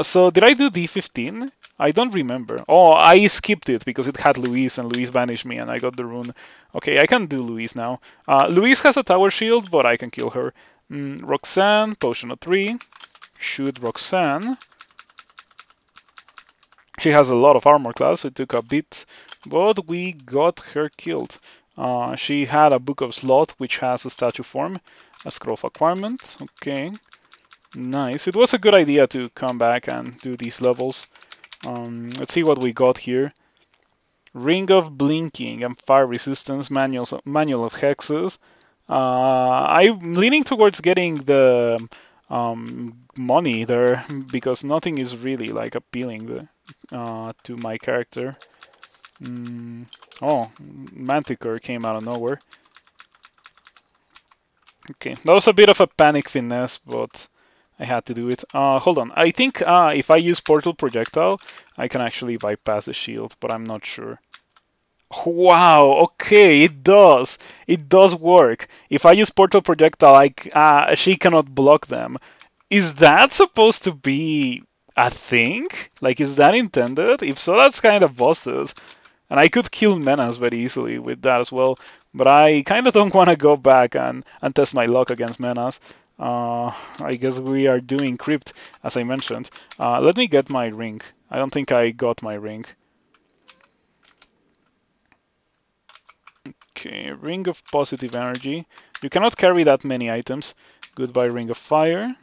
So did I do D15? I don't remember. Oh, I skipped it because it had Louise and Louise banished me and I got the rune. Okay, I can do Louise now. Louise has a tower shield, but I can kill her. Roxanne, potion of 3. Shoot Roxanne. She has a lot of armor class, so it took a bit, but we got her killed. She had a Book of Sloth, which has a statue form, a scroll of acquirement. Okay, nice. It was a good idea to come back and do these levels. Let's see what we got here. Ring of Blinking and Fire Resistance, Manual of Hexes. I'm leaning towards getting the money there because nothing is really like appealing to my character. Oh, Manticore came out of nowhere. Okay, that was a bit of a panic finesse, but I had to do it. Hold on. I think if I use Portal Projectile, I can actually bypass the shield, but I'm not sure. Wow, okay, it does. It does work. If I use Portal Projectile, she cannot block them. Is that supposed to be a thing? Like, is that intended? If so, that's kind of busted. And I could kill Menace very easily with that as well. But I kind of don't want to go back and test my luck against Menace. I guess we are doing Crypt, as I mentioned. Let me get my ring. I don't think I got my ring. Okay, Ring of Positive Energy. You cannot carry that many items. Goodbye, Ring of Fire.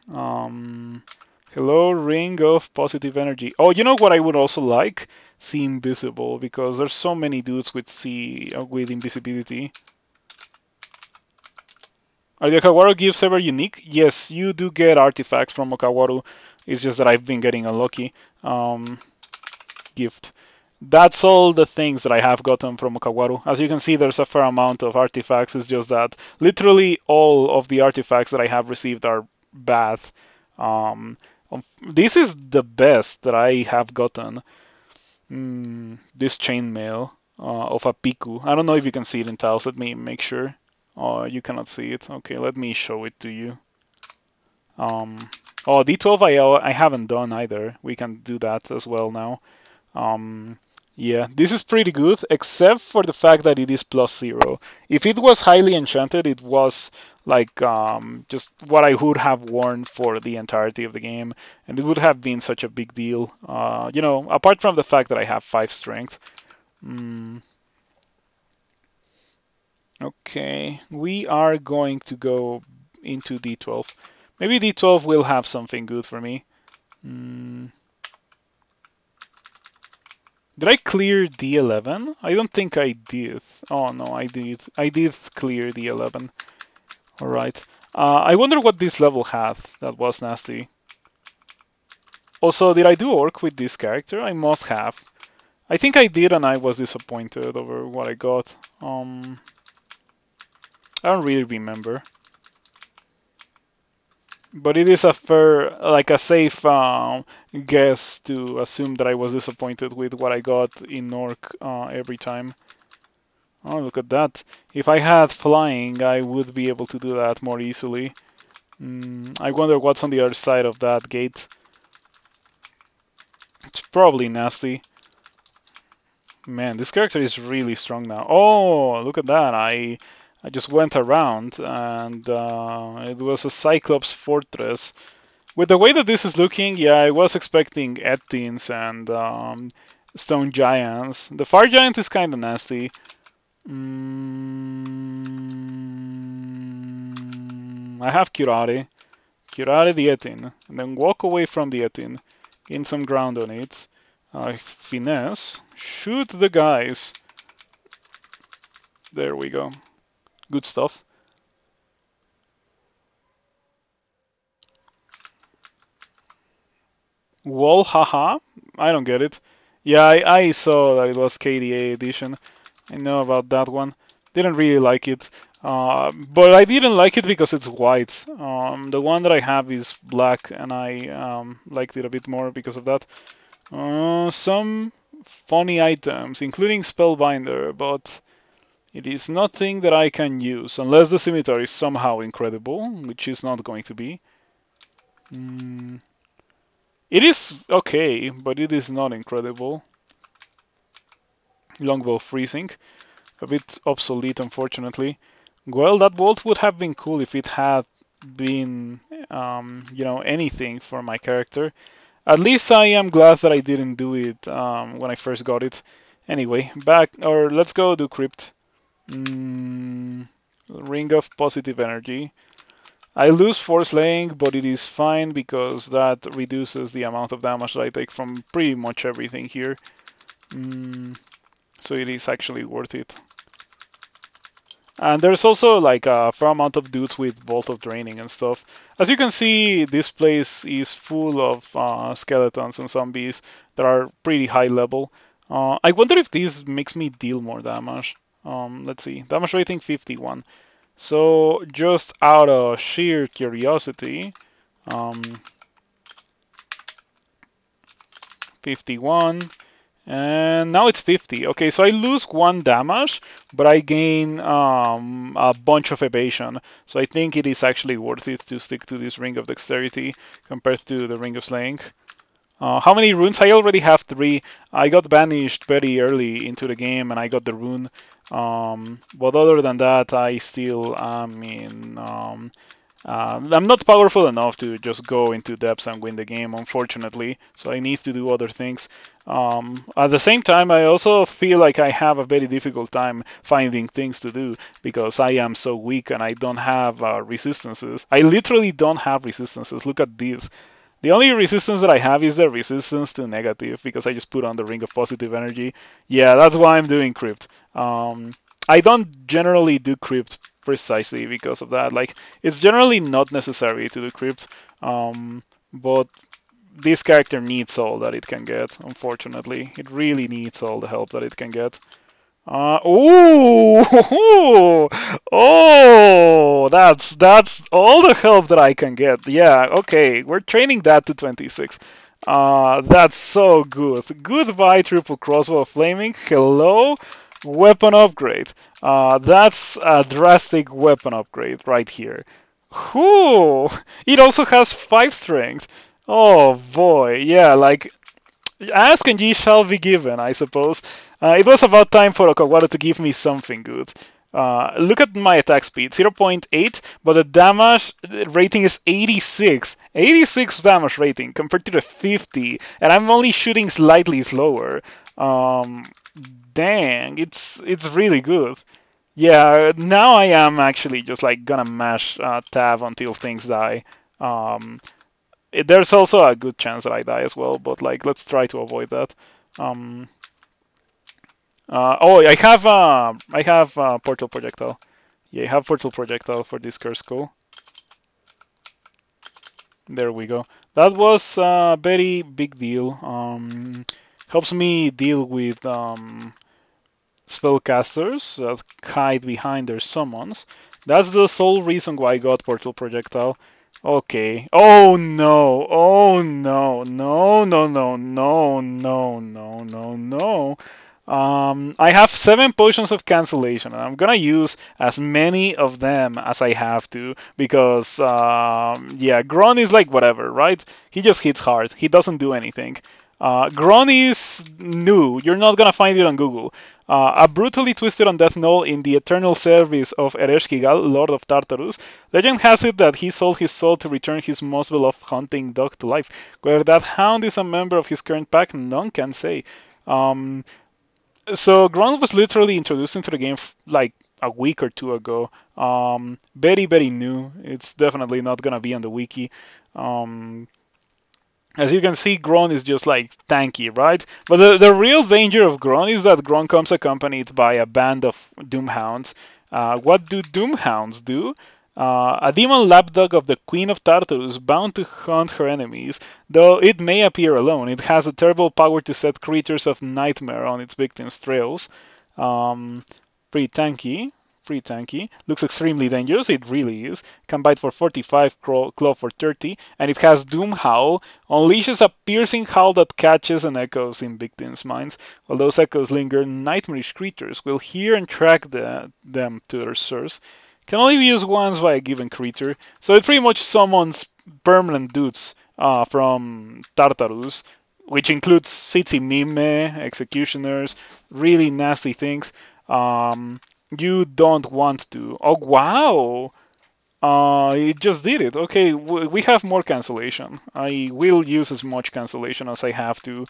Hello, ring of positive energy. Oh, you know what I would also like? See invisible, because there's so many dudes with with invisibility. Are the Okawaru gifts ever unique? Yes, you do get artifacts from Okawaru. It's just that I've been getting unlucky. Um, gift. That's all the things that I have gotten from Okawaru. As you can see, there's a fair amount of artifacts. It's just that literally all of the artifacts that I have received are bad. Um, this is the best that I have gotten. This chainmail of a Piku. I don't know if you can see it in tiles. Let me make sure. Oh, you cannot see it. Okay, let me show it to you. Oh, D12 I haven't done either. We can do that as well now. Um, yeah, this is pretty good, except for the fact that it is +0. If it was highly enchanted, it was like just what I would have worn for the entirety of the game, and it would have been such a big deal. Apart from the fact that I have 5 strength. Okay, we are going to go into D12. Maybe D12 will have something good for me. Did I clear D11? I don't think I did. Oh no, I did. I did clear D11. Alright. I wonder what this level had. That was nasty. Also, did I do Orc with this character? I must have. I think I did and I was disappointed over what I got. I don't really remember. But it is a fair, like a safe guess to assume that I was disappointed with what I got in Orc every time. Oh, look at that. If I had flying, I would be able to do that more easily. I wonder what's on the other side of that gate. It's probably nasty. Man, this character is really strong now. Oh, look at that. I just went around and it was a Cyclops Fortress. With the way that this is looking, yeah, I was expecting Ettins and Stone Giants. The Fire Giant is kind of nasty. I have Curare. Curare the Ettin. And then walk away from the Ettin. Gain some ground on it. Finesse. Shoot the guys. There we go. Good stuff. Wall, haha. I don't get it. Yeah, I saw that it was KDA edition. I know about that one. Didn't really like it. But I didn't like it because it's white. The one that I have is black, and I liked it a bit more because of that. Some funny items, including Spellbinder, but it is nothing that I can use, unless the scimitar is somehow incredible, which is not going to be. It is okay, but it is not incredible. Longbow freezing. A bit obsolete, unfortunately. Well, that bolt would have been cool if it had been, anything for my character. At least I am glad that I didn't do it when I first got it. Anyway, let's go do Crypt. Ring of Positive Energy. I lose Force Laying, but it is fine because that reduces the amount of damage that I take from pretty much everything here. So it is actually worth it. And there's also like a fair amount of dudes with Bolt of Draining and stuff. As you can see, this place is full of skeletons and zombies that are pretty high level. I wonder if this makes me deal more damage. Let's see, damage rating 51. So just out of sheer curiosity, 51. And now it's 50. Okay, so I lose 1 damage, but I gain a bunch of evasion. So I think it is actually worth it to stick to this Ring of Dexterity compared to the Ring of Slaying. How many runes? I already have 3. I got banished very early into the game and I got the rune. But other than that, I still am in... I'm not powerful enough to just go into depths and win the game, unfortunately. So I need to do other things. At the same time, I also feel like I have a very difficult time finding things to do because I am so weak and I don't have resistances. I literally don't have resistances. Look at this. The only resistance that I have is the resistance to negative because I just put on the ring of positive energy. Yeah, that's why I'm doing crypt. I don't generally do crypt precisely because of that. Like, it's generally not necessary to do crypt, but this character needs all that it can get. Unfortunately, it really needs all the help that it can get. Ooh, oh, that's all the help that I can get. Yeah, okay, we're training that to 26. That's so good. Goodbye, triple crossbow of flaming. Hello, weapon upgrade. That's a drastic weapon upgrade right here. Whew. It also has 5 strength. Oh boy, yeah, like ask and ye shall be given, I suppose. It was about time for Okawaru to give me something good. Look at my attack speed, 0.8, but the damage rating is 86. 86 damage rating compared to the 50, and I'm only shooting slightly slower. Um, Dang, it's really good. Yeah, now I am actually just like gonna mash tab until things die. Um, there's also a good chance that I die as well, but like let's try to avoid that. Um, oh, I have portal projectile. Yeah, I have portal projectile for this curse skull. There we go. That was a very big deal. Helps me deal with spellcasters that hide behind their summons. That's the sole reason why I got portal projectile. Okay. Oh no. Oh no. No, no, no, no, no, no, no, no. I have 7 potions of cancellation, and I'm gonna use as many of them as I have to because, yeah, Gron is like whatever, right? He just hits hard. He doesn't do anything. Gron is new. You're not gonna find it on Google. A brutally twisted on Death Knoll in the eternal service of Ereshkigal, Lord of Tartarus, legend has it that he sold his soul to return his most beloved hunting dog to life. Whether that hound is a member of his current pack, none can say. Um, so Gron was literally introduced into the game like a week or two ago. Very, very new. It's definitely not gonna be on the wiki. Um, as you can see, Gron is just like tanky, right? But the real danger of Gron is that Gron comes accompanied by a band of Doomhounds. What do Doomhounds do? A demon lapdog of the Queen of Tartarus bound to hunt her enemies. Though it may appear alone, it has a terrible power to set creatures of nightmare on its victims' trails. Um, Pretty tanky. Pretty tanky. Looks extremely dangerous. It really is. Can bite for 45, claw for 30, and it has Doom Howl. Unleashes a piercing howl that catches and echoes in victims' minds. While those echoes linger, nightmarish creatures will hear and track them to their source. Can only be used once by a given creature, so it pretty much summons permanent dudes from Tartarus, which includes Sitsi Mime, executioners, really nasty things. You don't want to. Oh wow! It just did it. Okay, we have more cancellation. I will use as much cancellation as I have to,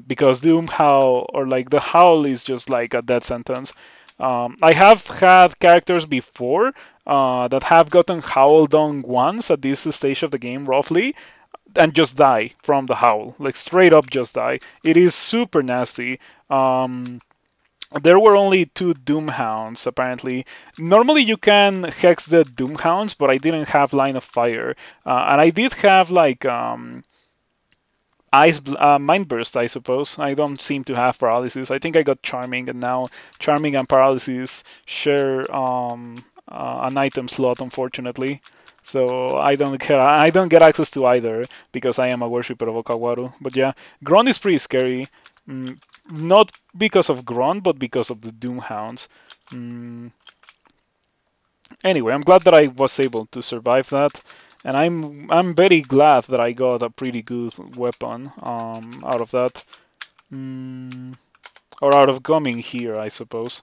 because Doom Howl or like the Howl is just like a death sentence. I have had characters before that have gotten howled on once at this stage of the game, roughly, and just die from the howl. Like straight up just die. It is super nasty. There were only 2 Doomhounds, apparently. Normally you can hex the Doomhounds, but I didn't have line of fire. And I did have like mind burst, I suppose. I don't seem to have paralysis. I think I got charming, and now charming and paralysis share an item slot, unfortunately. So I don't get access to either because I am a worshipper of Okawaru. But yeah, Gron is pretty scary. Not because of Gron, but because of the Doomhounds. Mm, anyway, I'm glad that I was able to survive that, and I'm very glad that I got a pretty good weapon out of that, mm, or out of coming here, I suppose.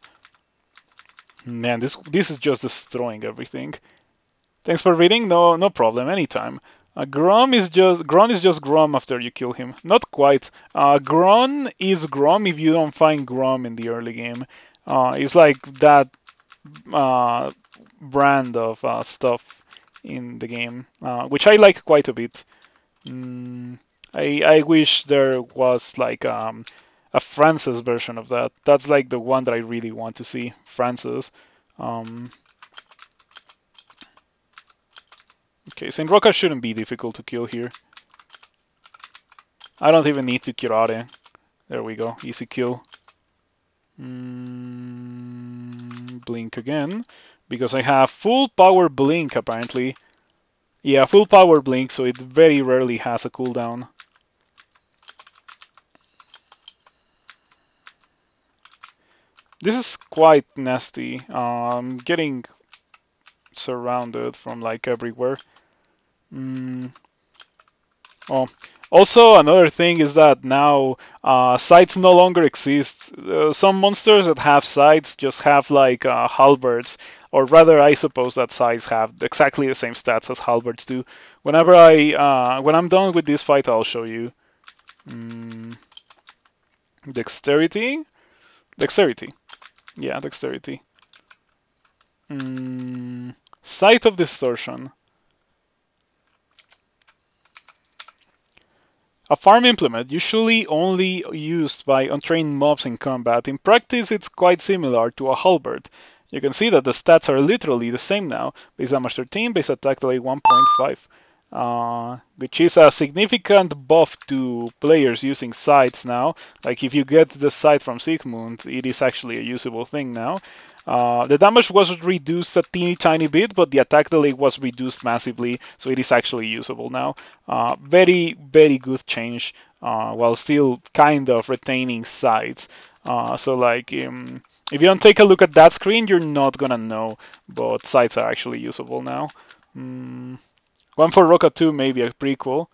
Man, this is just destroying everything. Thanks for reading. No problem. Anytime. Grom is just Grom after you kill him. Not quite. Grom is Grom if you don't find Grom in the early game. It's like that uh, brand of stuff in the game, which I like quite a bit. Mm, I wish there was like a Francis version of that. That's like the one that I really want to see, Francis. Um, okay, Saint Roca shouldn't be difficult to kill here. I don't even need to curare. There we go, easy kill. Blink again, because I have full power blink apparently. Yeah, full power blink, so it very rarely has a cooldown. This is quite nasty. Getting surrounded from like everywhere. Mm. Oh, also another thing is that now sights no longer exist. Some monsters that have sights just have like halberds, or rather, I suppose that sights have exactly the same stats as halberds do. When I'm done with this fight, I'll show you. Mm, dexterity, dexterity, yeah, dexterity. Sight of distortion. A farm implement, usually only used by untrained mobs in combat. In practice, it's quite similar to a halberd. You can see that the stats are literally the same now. Base damage 13, base attack delay 1.5. Which is a significant buff to players using sights now. Like if you get the sight from Sigmund, it is actually a usable thing now. The damage was reduced a teeny tiny bit, but the attack delay was reduced massively, so it is actually usable now. Very, very good change, while still kind of retaining sights. So like, if you don't take a look at that screen, you're not gonna know, but sights are actually usable now. One for Roca 2, maybe a prequel.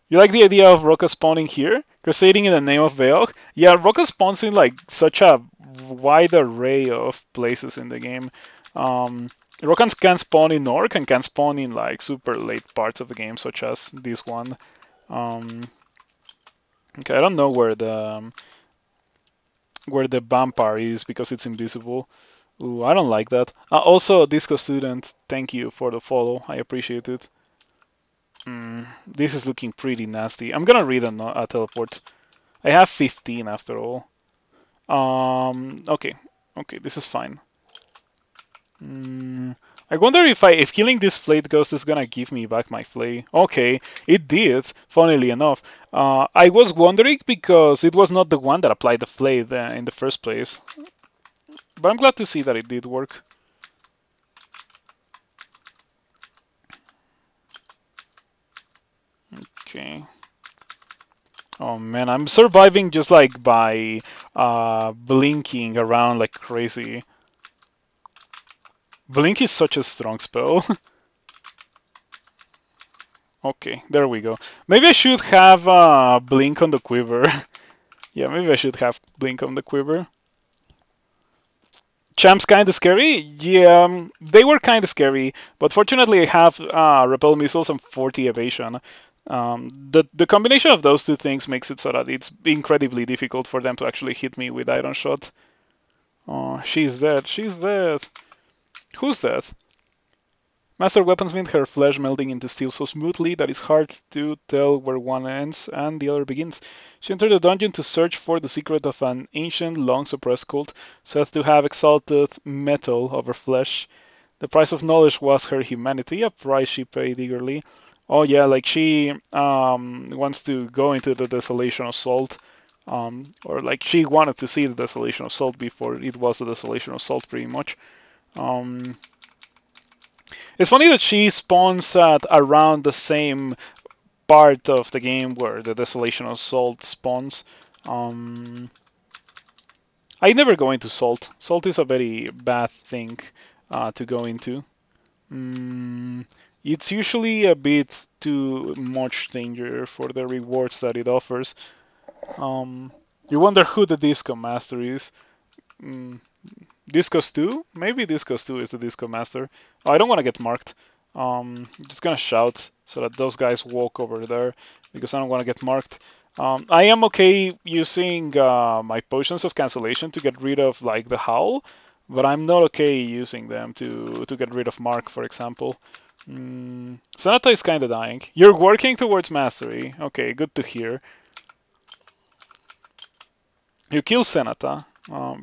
You like the idea of Roca spawning here? Crusading in the name of Veog? Yeah, Roca spawns in like such a wide array of places in the game. Rokans can spawn in Orc and can spawn in like super late parts of the game, such as this one. Okay, I don't know where the vampire is because it's invisible. Ooh, I don't like that. Also, Disco Student, thank you for the follow. I appreciate it. This is looking pretty nasty. I'm gonna read a teleport. I have 15 after all. Okay, this is fine. I wonder if killing this flayed ghost is gonna give me back my flay. Okay, it did. Funnily enough, I was wondering because it was not the one that applied the flay in the first place. But I'm glad to see that it did work. Okay. Oh man, I'm surviving just like by blinking around like crazy. Blink is such a strong spell. Okay, there we go. Maybe I should have Blink on the quiver. Yeah, maybe I should have Blink on the quiver. Champs kind of scary? Yeah, they were kind of scary, but fortunately I have Repel Missiles and 40 Evasion. The combination of those two things makes it so that it's incredibly difficult for them to actually hit me with Iron Shot. Oh, she's dead, she's dead. Who's that? Master Weaponsmith, her flesh melting into steel so smoothly that it's hard to tell where one ends and the other begins. She entered the dungeon to search for the secret of an ancient, long-suppressed cult, said to have exalted metal over flesh. The price of knowledge was her humanity, a price she paid eagerly. Oh yeah, like she wants to go into the Desolation of Salt, or like she wanted to see the Desolation of Salt before it was the Desolation of Salt, pretty much. It's funny that she spawns at around the same part of the game where the Desolation of Salt spawns. I never go into Salt. Salt is a very bad thing to go into. It's usually a bit too much danger for the rewards that it offers. You wonder who the Disco Master is. Discos 2? Maybe Discos 2 is the Disco Master. Oh, I don't want to get marked. I'm just gonna shout so that those guys walk over there because I don't want to get marked. I am okay using my potions of cancellation to get rid of like the howl, but I'm not okay using them to get rid of mark, for example. Sonata is kind of dying. You're working towards mastery. Okay, good to hear. You kill Senata.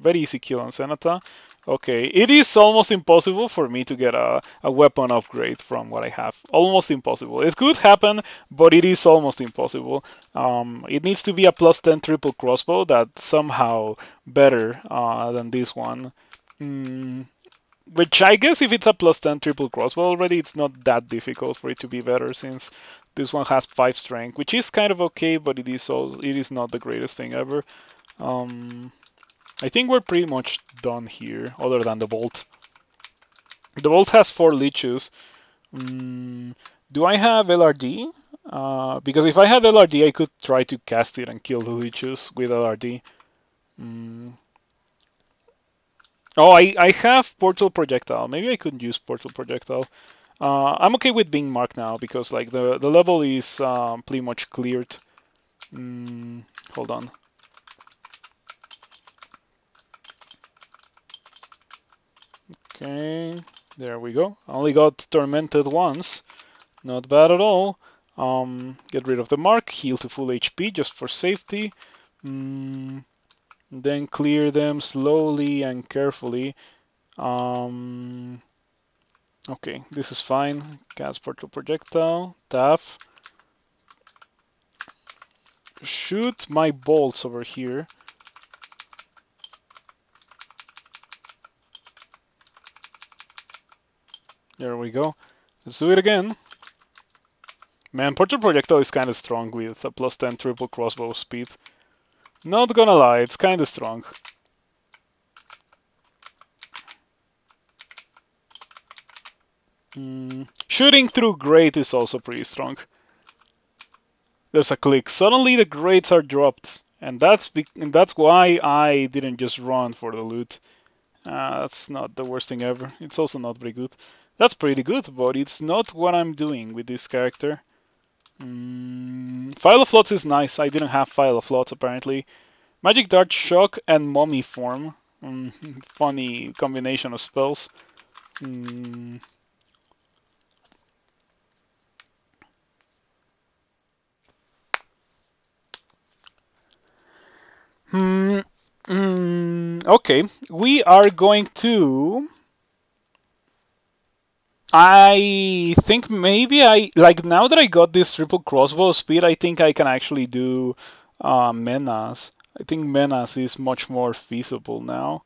Very easy kill on Senata. Okay, it is almost impossible for me to get a weapon upgrade from what I have. Almost impossible. It could happen, but it is almost impossible. It needs to be a +10 triple crossbow that's somehow better than this one. Which I guess if it's a +10 triple crossbow already, it's not that difficult for it to be better since this one has 5 strength, which is kind of okay, but it is not the greatest thing ever. I think we're pretty much done here, other than the Bolt. The Bolt has 4 leeches. Do I have LRD? Because if I had LRD, I could try to cast it and kill the leeches with LRD. Oh, I have Portal Projectile. Maybe I couldn't use Portal Projectile. I'm okay with being marked now because like the level is pretty much cleared. Hold on. Okay, there we go. I only got tormented once. Not bad at all. Get rid of the mark, heal to full HP just for safety. Then clear them slowly and carefully. Okay, this is fine. Cast Portal Projectile, tap. Shoot my bolts over here. There we go. Let's do it again. Man, Portal Projectile is kind of strong with a +10 triple crossbow speed. Not gonna lie, it's kind of strong. Shooting through grate is also pretty strong. There's a click. Suddenly the grates are dropped, and that's why I didn't just run for the loot. That's not the worst thing ever. It's also not very good. That's pretty good, but it's not what I'm doing with this character. File of Flots is nice. I didn't have File of Flots apparently. Magic Dart, Shock, and Mummy Form. Funny combination of spells. Okay, we are going to. I think maybe like now that I got this triple crossbow speed, I think I can actually do Menace. I think Menace is much more feasible now.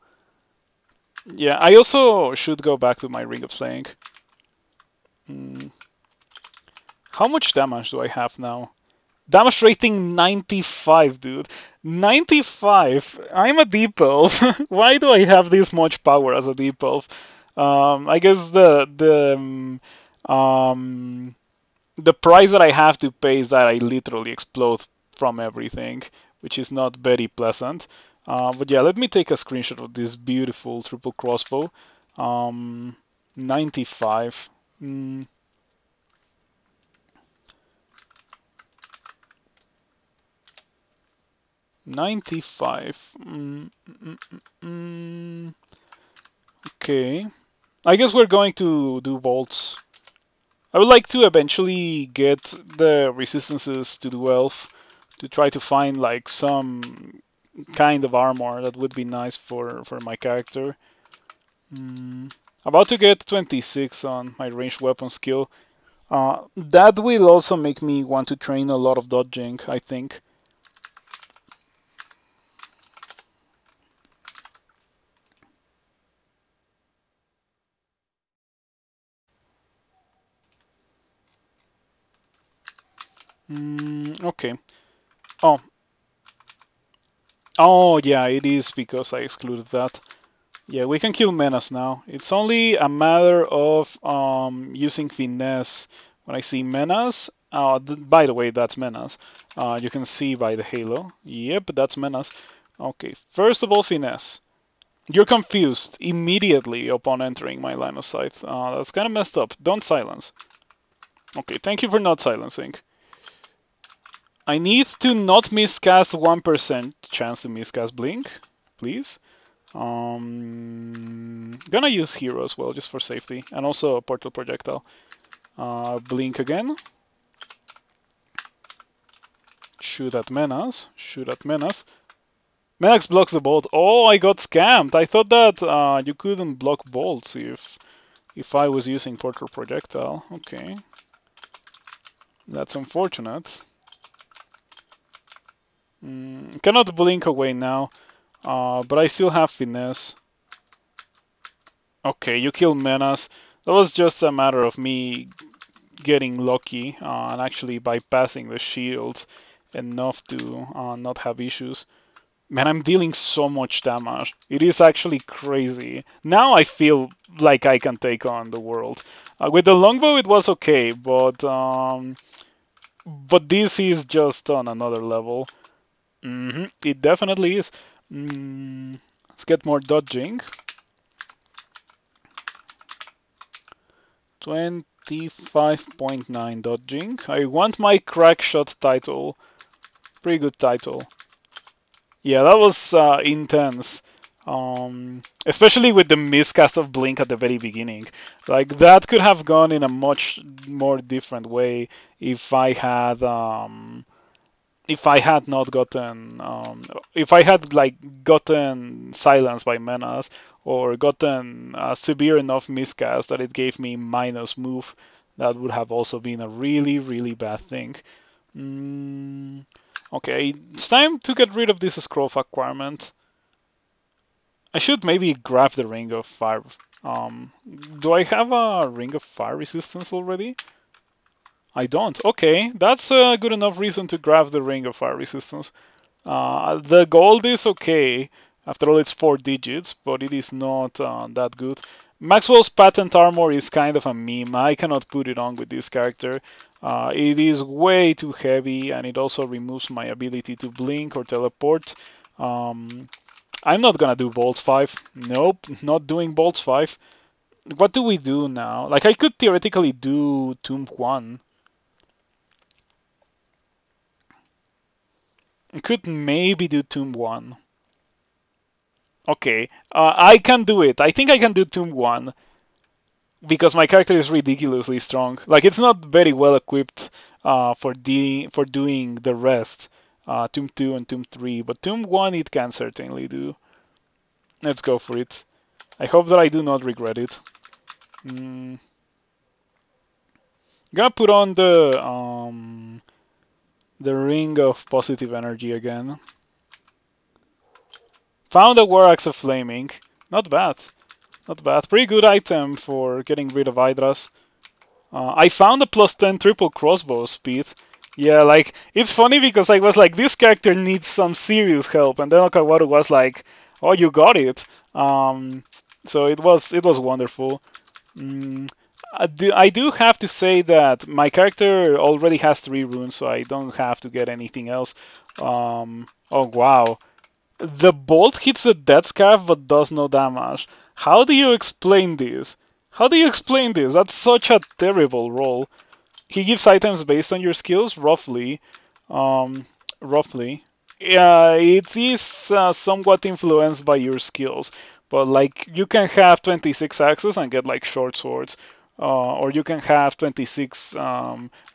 Yeah, I also should go back to my Ring of Slaying. How much damage do I have now? Damage rating 95, dude. 95. I'm a deep elf. Why do I have this much power as a deep elf? I guess the price that I have to pay is that I literally explode from everything, which is not very pleasant. But yeah, let me take a screenshot of this beautiful triple crossbow. 95. 95. Okay. I guess we're going to do bolts. I would like to eventually get the resistances to do elf to try to find like some kind of armor that would be nice for my character. About to get 26 on my ranged weapon skill. That will also make me want to train a lot of dodging, I think. Okay. Oh, yeah, it is because I excluded that. Yeah, we can kill Menace now. It's only a matter of using Finesse. When I see Menace, by the way, that's Menace. You can see by the halo. Yep, that's Menace. Okay, first of all, Finesse. You're confused immediately upon entering my line of sight. That's kind of messed up. Don't silence. Okay, thank you for not silencing. I need to not miscast 1% chance to miscast Blink, please. Gonna use Hero as well, just for safety, and also a Portal Projectile. Blink again. Shoot at Menace. Shoot at Menace. Menace blocks the bolt. Oh, I got scammed. I thought that you couldn't block bolts if I was using Portal Projectile. Okay. That's unfortunate. Cannot blink away now, but I still have finesse. Okay, you kill Menace. That was just a matter of me getting lucky and actually bypassing the shield enough to not have issues. Man, I'm dealing so much damage. It is actually crazy. Now I feel like I can take on the world. With the longbow it was okay, but this is just on another level. It definitely is. Let's get more dodging. 25.9 dodging. I want my crack shot title. Pretty good title. Yeah, that was intense. Especially with the miscast of Blink at the very beginning. Like, that could have gone in a much more different way if I had not gotten if I had like gotten silenced by Menace or gotten a severe enough miscast that it gave me minus move. That would have also been a really, really bad thing. Okay, it's time to get rid of this scroll acquirement. I should maybe grab the Ring of Fire. Do I have a Ring of Fire resistance already? I don't. Okay, that's a good enough reason to grab the Ring of Fire resistance. The gold is okay. After all, it's 4 digits, but it is not that good. Maxwell's patent armor is kind of a meme. I cannot put it on with this character. It is way too heavy, and it also removes my ability to blink or teleport. I'm not gonna do Bolts 5. Nope, not doing Bolts 5. What do we do now? Like, I could theoretically do Tomb 1. I could maybe do Tomb 1. Okay, I can do it. I think I can do Tomb 1 because my character is ridiculously strong. Like, it's not very well equipped for doing the rest, Tomb 2 and Tomb 3, but Tomb 1 it can certainly do. Let's go for it. I hope that I do not regret it. Gonna put on the Ring of Positive Energy again. Found a War Axe of Flaming. Not bad. Not bad. Pretty good item for getting rid of Hydras. I found a +10 triple crossbow speed. Yeah, like, it's funny because I was like, this character needs some serious help, and then Okawaru was like, oh, you got it. So it was wonderful. I do have to say that my character already has 3 runes, so I don't have to get anything else. Oh, wow. The bolt hits the death scarf but does no damage. How do you explain this? How do you explain this? That's such a terrible roll. He gives items based on your skills, roughly. Roughly. Yeah, it is somewhat influenced by your skills. But like, you can have 26 axes and get like short swords. Or you can have 26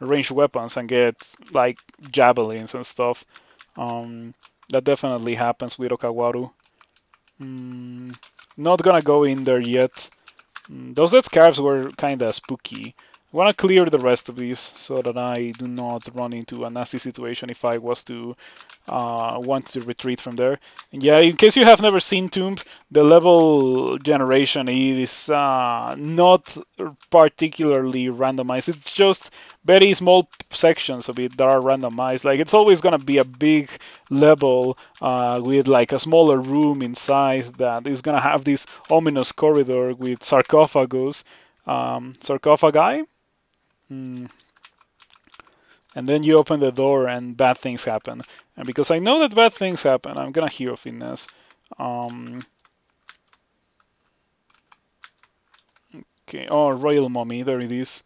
ranged weapons and get like javelins and stuff. That definitely happens with Okawaru. Not gonna go in there yet. Those dead scarves were kinda spooky. I wanna clear the rest of these so that I do not run into a nasty situation if I was to want to retreat from there. And yeah, in case you have never seen Tomb, the level generation is not particularly randomized. It's just very small sections of it that are randomized. Like, it's always gonna be a big level with like a smaller room inside that is gonna have this ominous corridor with sarcophagus, sarcophagi. And then you open the door and bad things happen. And because I know that bad things happen, I'm gonna hero finesse. Okay, oh, Royal Mummy, there it is.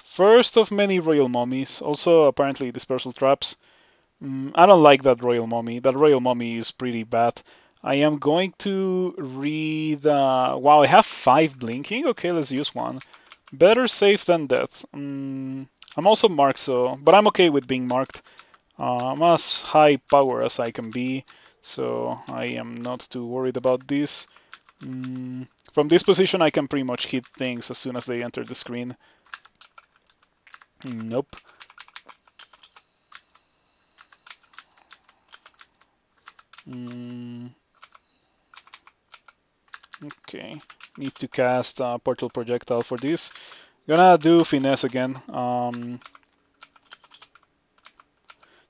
First of many Royal Mummies. Also, apparently, dispersal traps. I don't like that Royal Mummy. That Royal Mummy is pretty bad. I am going to read... wow, I have 5 blinking? Okay, let's use one. Better safe than death. I'm also marked, so, but I'm okay with being marked. I'm as high power as I can be, so I am not too worried about this. From this position, I can pretty much hit things as soon as they enter the screen. Nope. Okay, need to cast Portal Projectile for this. Gonna do Finesse again.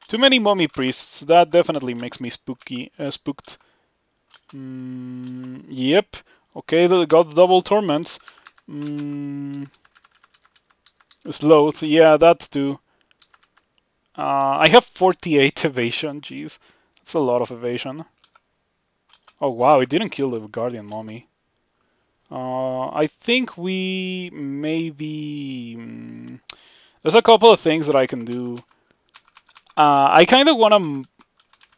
Too many Mummy Priests. That definitely makes me spooked. Yep. Okay, got double Torments. Sloth. Yeah, that too. I have 48 evasion. Jeez, that's a lot of evasion. Oh wow, it didn't kill the Guardian Mummy. I think we maybe. There's a couple of things that I can do. I kind of want to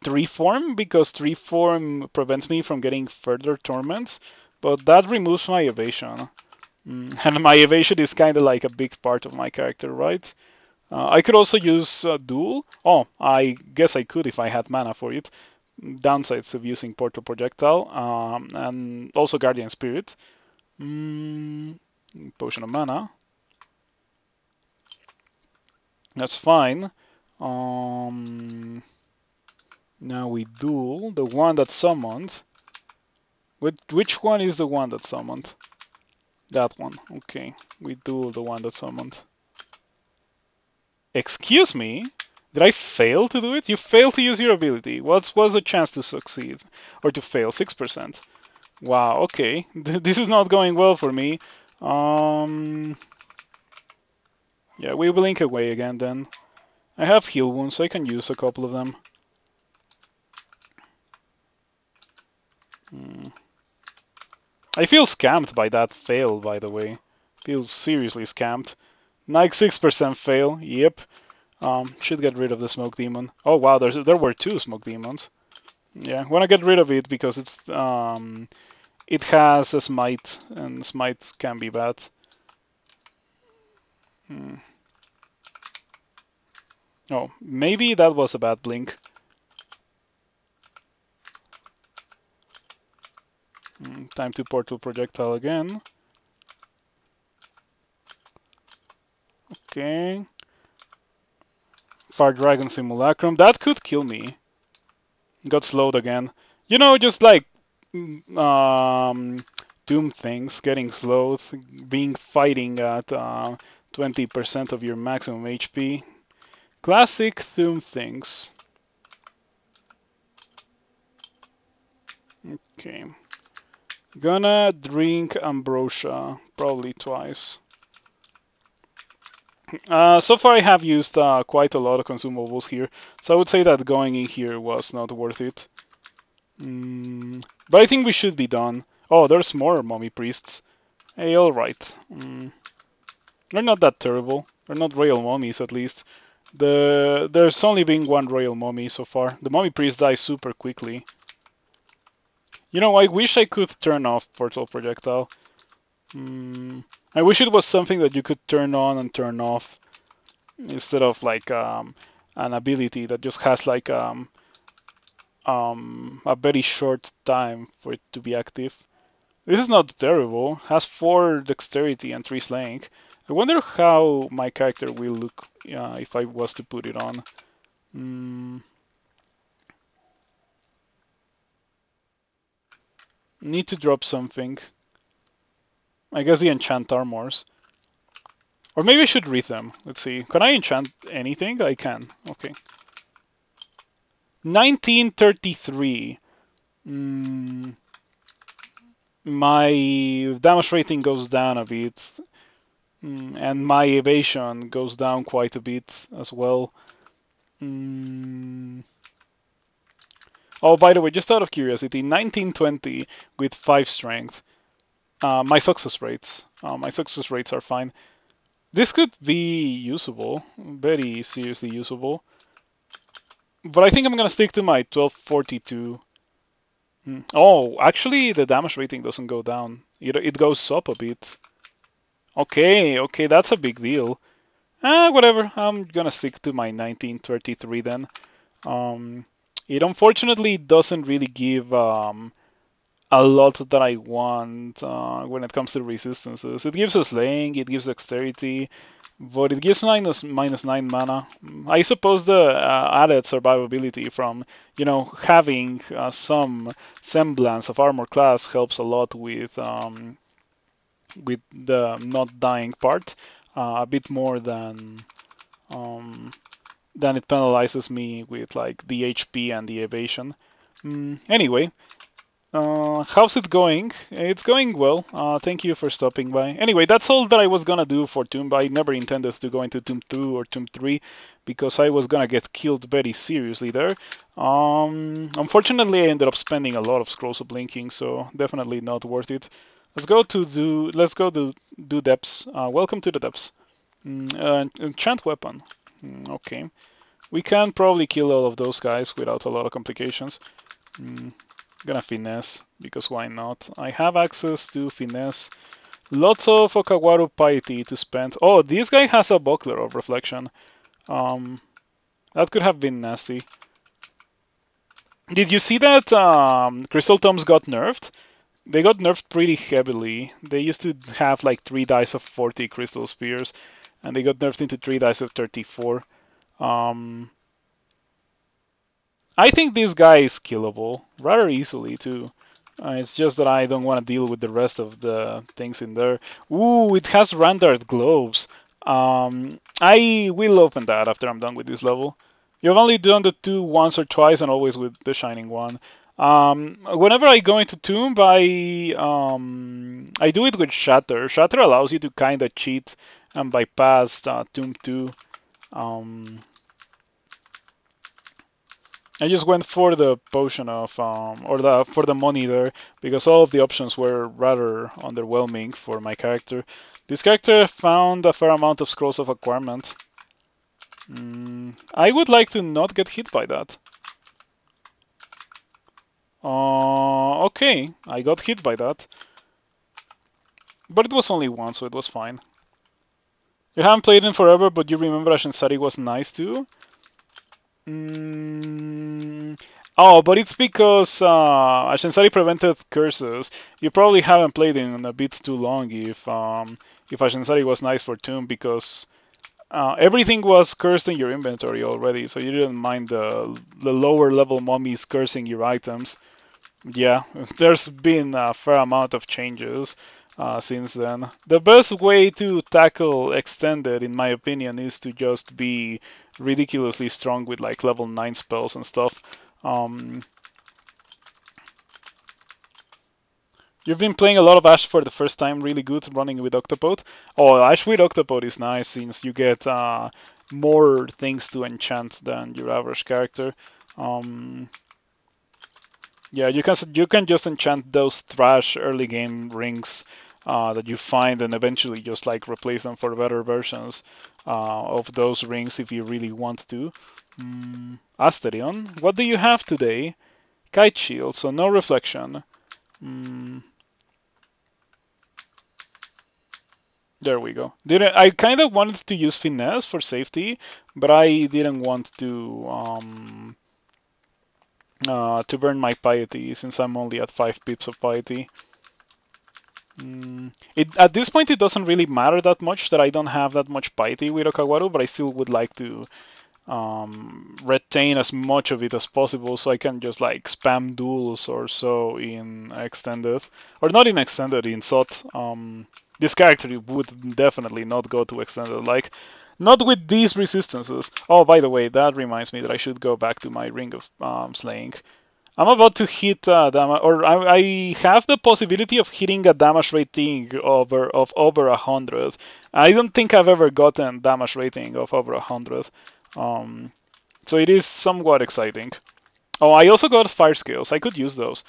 3-form because 3-form prevents me from getting further torments, but that removes my evasion. And my evasion is kind of like a big part of my character, right? I could also use Duel. Oh, I guess I could if I had mana for it. Downsides of using Portal Projectile and also Guardian Spirit. Potion of Mana. That's fine. Now we duel the one that summoned. Which one is the one that summoned? That one. Okay. We duel the one that summoned. Excuse me? Did I fail to do it? You failed to use your ability. What was the chance to succeed? Or to fail? 6%. Wow, okay. This is not going well for me. Yeah, we blink away again then. I have heal wounds, so I can use a couple of them. I feel scammed by that fail, by the way. Feel seriously scammed. 96% fail, yep. Should get rid of the smoke demon. Oh wow, there were 2 smoke demons. Yeah, wanna get rid of it because it has a smite, and smite can be bad. Oh, maybe that was a bad blink. Time to Portal Projectile again. Okay. Fire Dragon Simulacrum. That could kill me. Got slowed again. You know, just like Doom things, getting slowed, being fighting at 20% of your maximum HP. Classic Doom things. Okay. Gonna drink Ambrosia, probably twice. So far I have used quite a lot of consumables here, so I would say that going in here was not worth it. But I think we should be done. Oh, there's more Mummy Priests. Hey, alright. They're not that terrible. They're not Royal Mummies, at least. There's only been one Royal Mummy so far. The Mummy Priest dies super quickly. You know, I wish I could turn off Portal Projectile. I wish it was something that you could turn on and turn off instead of like an ability that just has like a very short time for it to be active. This is not terrible. Has 4 dexterity and 3 slaying. I wonder how my character will look if I was to put it on. Need to drop something. I guess the enchant armors. Or maybe I should read them. Let's see. Can I enchant anything? I can. Okay. 1933. My damage rating goes down a bit. And my evasion goes down quite a bit as well. Oh, by the way, just out of curiosity, 1920 with 5 strength. My success rates. My success rates are fine. This could be usable, very seriously usable. But I think I'm gonna stick to my 1242. Oh, actually, the damage rating doesn't go down. It goes up a bit. Okay, that's a big deal. Whatever. I'm gonna stick to my 1933 then. Um, it unfortunately doesn't really give a lot that I want when it comes to resistances. It gives us slaying, it gives dexterity, but it gives minus 9 mana. I suppose the added survivability from having some semblance of armor class helps a lot with the not dying part, a bit more um, than it penalizes me with like the HP and the evasion. Anyway, how's it going? It's going well. Thank you for stopping by. Anyway, that's all that I was gonna do for Tomb. I never intended to go into Tomb 2 or Tomb 3 because I was gonna get killed very seriously there. Unfortunately, I ended up spending a lot of scrolls of blinking, so definitely not worth it. Let's go to do depths. Welcome to the depths. Enchant weapon. Okay. We can probably kill all of those guys without a lot of complications. Gonna finesse, because why not? I have access to finesse. Lots of Okawaru piety to spend. Oh, this guy has a buckler of reflection. That could have been nasty. Did you see that Crystal Tomes got nerfed? They got nerfed pretty heavily. They used to have like 3 dice of 40 crystal spears, and they got nerfed into 3 dice of 34. I think this guy is killable rather easily too. It's just that I don't want to deal with the rest of the things in there. Ooh, it has rendered globes. I will open that after I'm done with this level. You've only done the 2 once or twice, and always with the shining one. Whenever I go into Tomb, I do it with Shatter. Shatter allows you to kind of cheat and bypass Tomb 2. I just went for the potion of for the money there because all of the options were rather underwhelming for my character. This character found a fair amount of scrolls of acquirement. I would like to not get hit by that. Okay, I got hit by that. But it was only once, so it was fine. You haven't played in forever, but you remember Ashensari was nice too? Oh, but it's because Ashensari prevented curses. You probably haven't played in a bit too long if Ashensari was nice for Tomb, because everything was cursed in your inventory already, so you didn't mind the lower level mummies cursing your items. Yeah, there's been a fair amount of changes since then. The best way to tackle Extended, in my opinion, is to just be ridiculously strong with like level 9 spells and stuff. You've been playing a lot of Ash for the first time, really good running with Octopode. Oh, Ash with Octopode is nice since you get more things to enchant than your average character. Yeah, you can just enchant those trash early game rings that you find, and eventually just like replace them for better versions of those rings if you really want to. Asterion, what do you have today? Kite shield, so no reflection. There we go. I kind of wanted to use finesse for safety, but I didn't want to burn my piety since I'm only at 5 pips of piety. At this point, it doesn't really matter that much that I don't have that much piety with Okawaru, but I still would like to retain as much of it as possible, so I can just like spam duels or so in Extended, or not in Extended, in SOT. This character would definitely not go to Extended, like not with these resistances. Oh, by the way, that reminds me that I should go back to my Ring of Slaying. I'm about to hit damage, or I have the possibility of hitting a damage rating of over 100. I don't think I've ever gotten damage rating of over 100. So it is somewhat exciting. Oh, I also got fire scales. I could use those.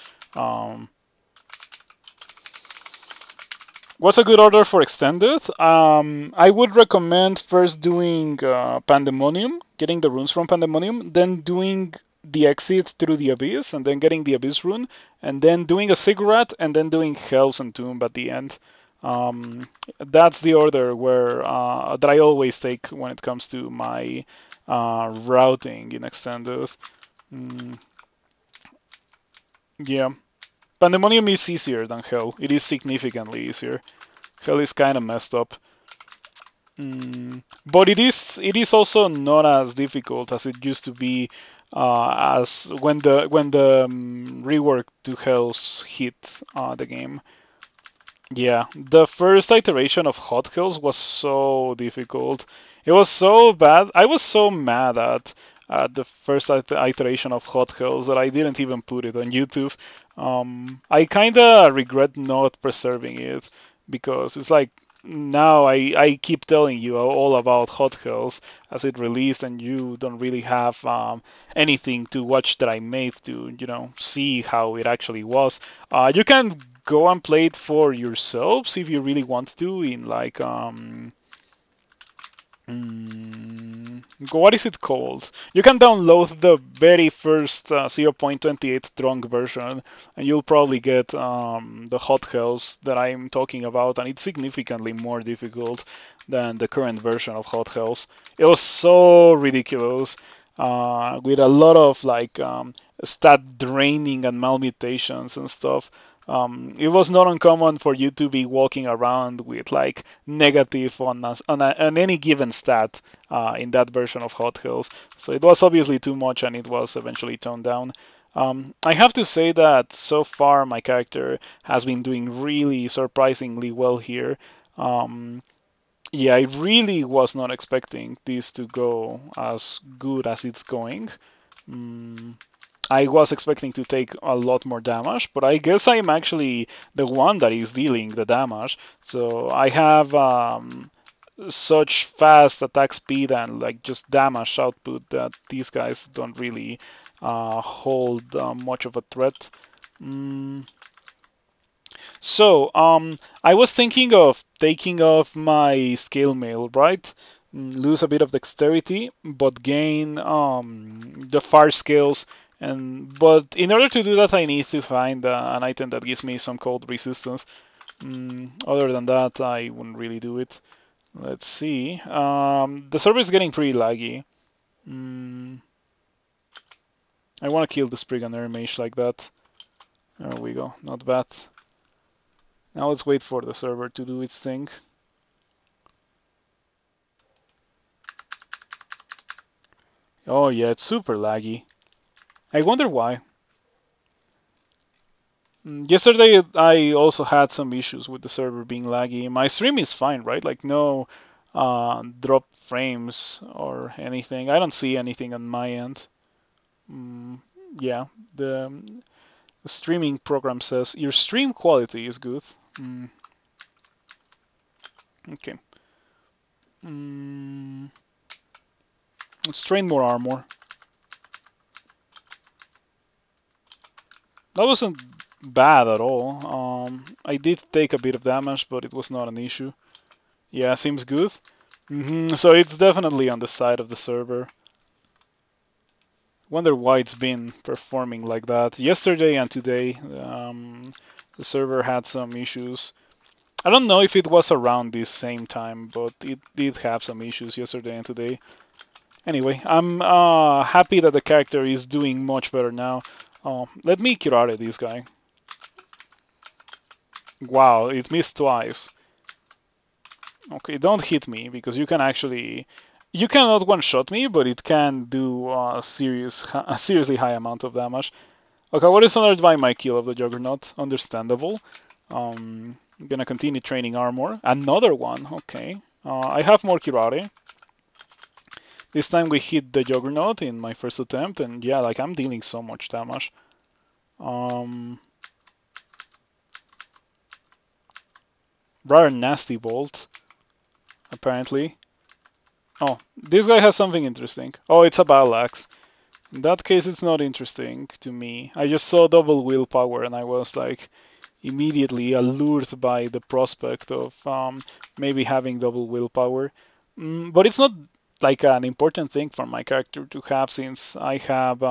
What's a good order for Extended? I would recommend first doing Pandemonium, getting the runes from Pandemonium, then doing the exit through the Abyss, and then getting the Abyss rune, and then doing a Ziggurat, and then doing Hells and Tomb at the end. That's the order where that I always take when it comes to my routing in extended. Mm, yeah, Pandemonium is easier than Hell. It is significantly easier. Hell is kind of messed up. But it is also not as difficult as it used to be as when the rework to Hells hit the game. Yeah, the first iteration of Hot Hills was so difficult. It was so bad. I was so mad at the first iteration of Hot Hills that I didn't even put it on YouTube. I kind of regret not preserving it because it's like now I keep telling you all about Hot Hills as it released, and you don't really have anything to watch that I made to see how it actually was. You can go and play it for yourselves if you really want to in like what is it called? You can download the very first 0.28 drunk version, and you'll probably get the Hot Hells that I'm talking about, and it's significantly more difficult than the current version of Hot Hells. It was so ridiculous, with a lot of like stat draining and malmutations and stuff. It was not uncommon for you to be walking around with like negative on any given stat in that version of Hot Hills. So it was obviously too much, and it was eventually toned down. I have to say that so far my character has been doing really surprisingly well here. Yeah, I really was not expecting this to go as good as it's going. Mm, I was expecting to take a lot more damage, but I guess I'm actually the one that is dealing the damage. So I have such fast attack speed and like just damage output that these guys don't really hold much of a threat. Mm. So, I was thinking of taking off my scale mail, right? Lose a bit of dexterity, but gain the far scales. But in order to do that, I need to find an item that gives me some cold resistance. Other than that, I wouldn't really do it. Let's see. The server is getting pretty laggy. Mm, I want to kill the Spriggan mage like that. There we go. Not bad. Now let's wait for the server to do its thing. Oh yeah, it's super laggy. I wonder why. Yesterday I also had some issues with the server being laggy. My stream is fine, right? Like no drop frames or anything. I don't see anything on my end. Yeah, the streaming program says your stream quality is good. Okay. Let's train more armor. That wasn't bad at all. I did take a bit of damage, but it was not an issue. Yeah, seems good. So it's definitely on the side of the server. Wonder why it's been performing like that. Yesterday and today, the server had some issues. I don't know if it was around this same time, but it did have some issues yesterday and today. Anyway, I'm happy that the character is doing much better now. Let me curate this guy. Wow, it missed twice. Okay, don't hit me because you can actually, you cannot one-shot me, but it can do a seriously high amount of damage. Okay, what is honored by my kill of the Juggernaut? Understandable. I'm gonna continue training armor. Another one. Okay. I have more Kirare. This time we hit the Juggernaut in my first attempt, and yeah, like I'm dealing so much damage. Rather nasty bolt, apparently. Oh, this guy has something interesting. Oh, it's a battle axe. In that case, it's not interesting to me. I just saw double willpower, and I was like immediately allured by the prospect of maybe having double willpower. But it's not like an important thing for my character to have, since I have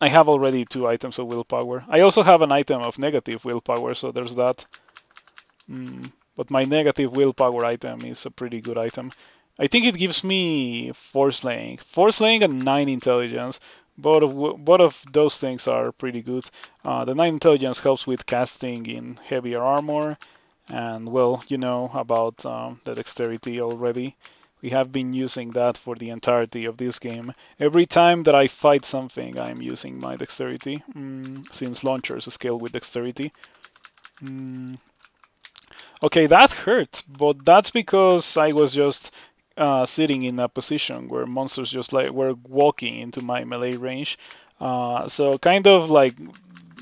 already 2 items of willpower. I also have an item of negative willpower, so there's that. But my negative willpower item is a pretty good item. I think it gives me force laying and 9 intelligence. Both of those things are pretty good. The 9 intelligence helps with casting in heavier armor, and well, you know about the dexterity already. We have been using that for the entirety of this game. Every time that I fight something, I'm using my dexterity, since launchers scale with dexterity. Mm, Okay, that hurt, but that's because I was just sitting in a position where monsters just like were walking into my melee range. So kind of like